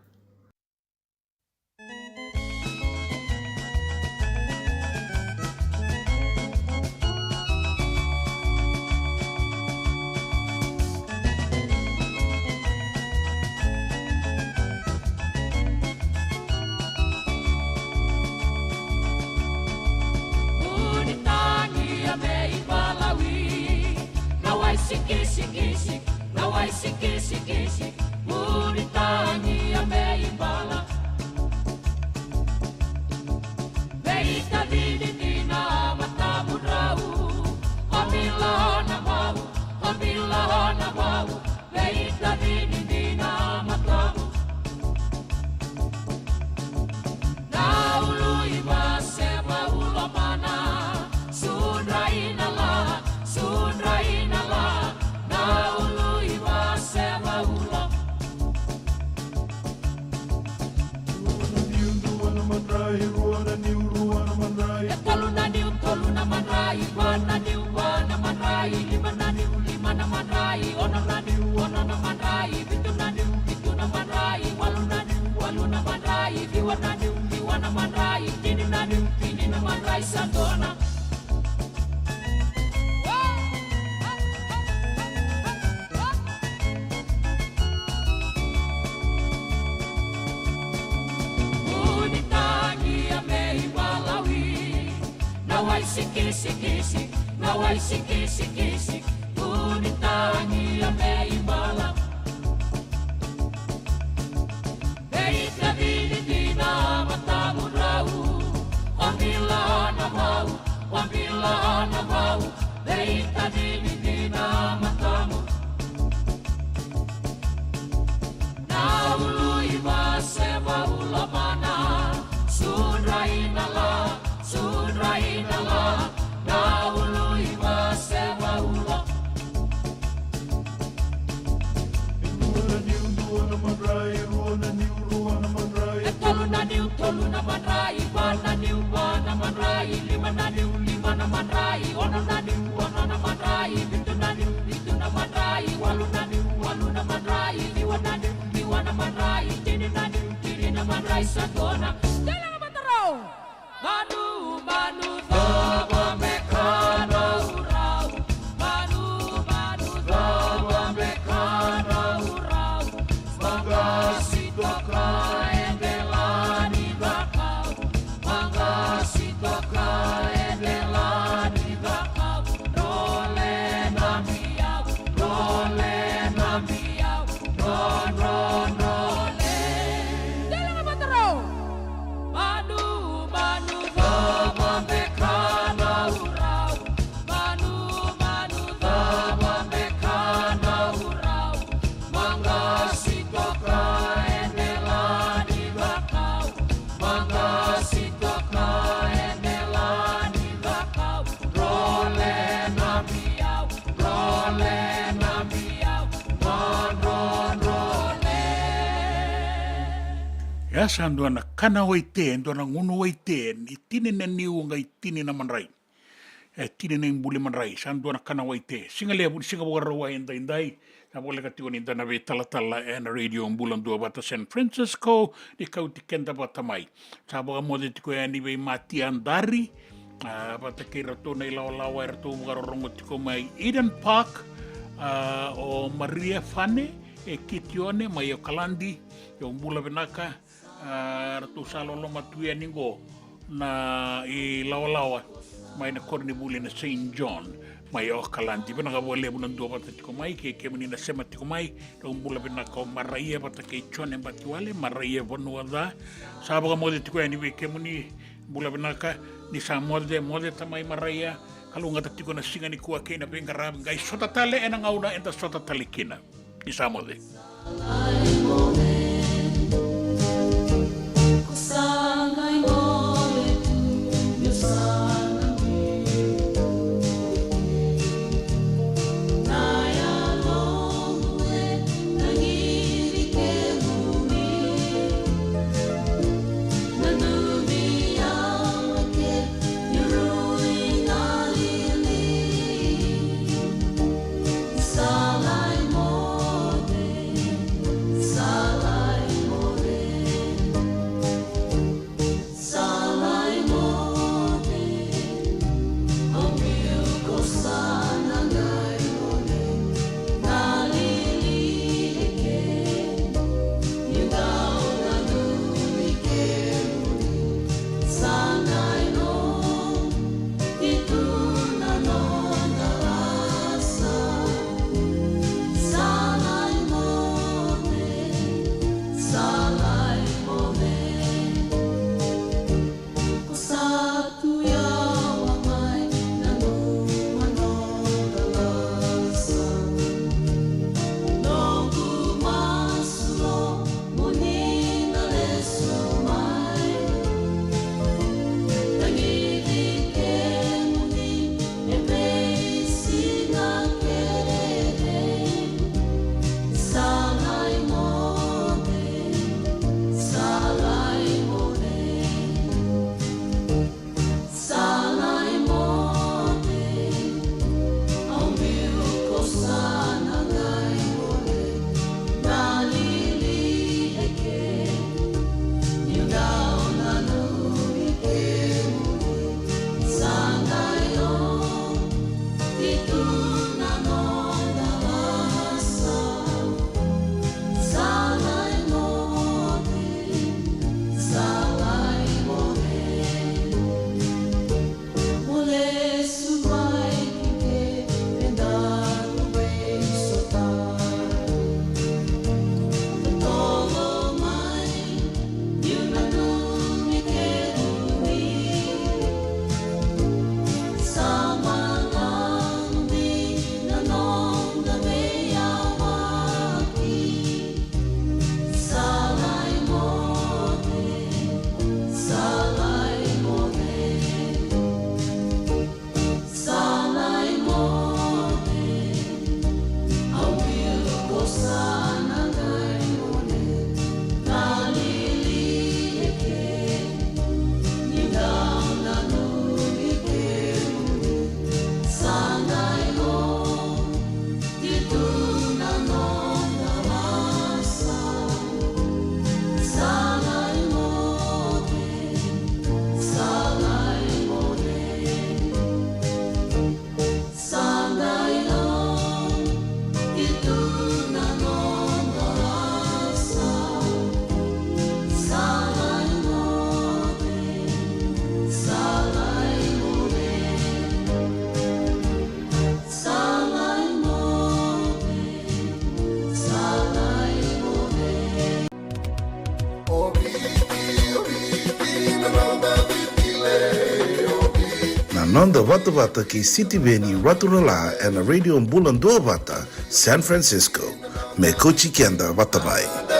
Siki, Muritania me bala. Veita vidina matamu rau, Amilana mau, Veita vidina matamu. Naulu iba sema ulamana, sunraina la, Naulu iba sema ulamana. Toluna mandrai, wana mandrai, lima na marai sandona. Unitangi amei Malawi. Now I siki, now I siki. Unitangi amei Malawi. Eita vidina matamu rau, wambila na mau. Eita vidina matamu. Na ului masema ulamana, sunraina la. Na ului masema ulamana. Tolu na manrai, wana manrai, lima na manrai, ono na manrai, bitu na manrai, walu na manrai, liwa na manrai, tini na manrai, satona. Tela na matarau, manu, taba mekana urau, manu, taba mekana urau, spagasi toka endelani bakau, spagasi toka endelani bakau, role na miau, ron, role. Tela na matarau, manu, taba mekana urau, manu, taba mekana urau, mangasi toka endelani bakau, mangasi toka endelani bakau, role na miau, ron, role.
Ya sandu na kana waite, ndo na ngunu waite, ni tini na niu ngai tini na manrai. Tini na imbuli manrai, sandu na kana waite. Singalea budi singa rawa indai. Na boleh katiwan inda na ve tala na radio mbulan dua bata San Francisco, di kau tikenda bata mai. Sabaga mode tiko ya ni ve mati andari, bata kira to na ilaw-lawa erto mugarorongo tiko mai Eden Park, o Maria Fane, Kitione, mai o Kalandi, yung mbula benaka, ratu salolo matuya ningo na ilaw-lawa, mai na korni buli na St. John, mai o Kalandi. Pena ka wale bulan dua bata tiko mai, ke menina sema tiko mai, yung mbula benaka o Maraia bata ke chone bati wale, Maraia vanua da, sabaga mode tiko ya ni ve ke muni mbula benaka, ni sa mode tamai Maraia, kalau ngata tiko na singa ni kuwa kena penga ram, gai sota tale ena ngauna enta sota tale kina, ni sa mode.
Kusangai ngole tu, yosana mi. Naya longue, nangiri ke mumi. Nanumi yamake, yurui ngalili. Salai mode,
Na nonda wata ki City Veni Raturala and Radio Mbula Dua Wata, San Francisco. Me kochi kenda wata mai.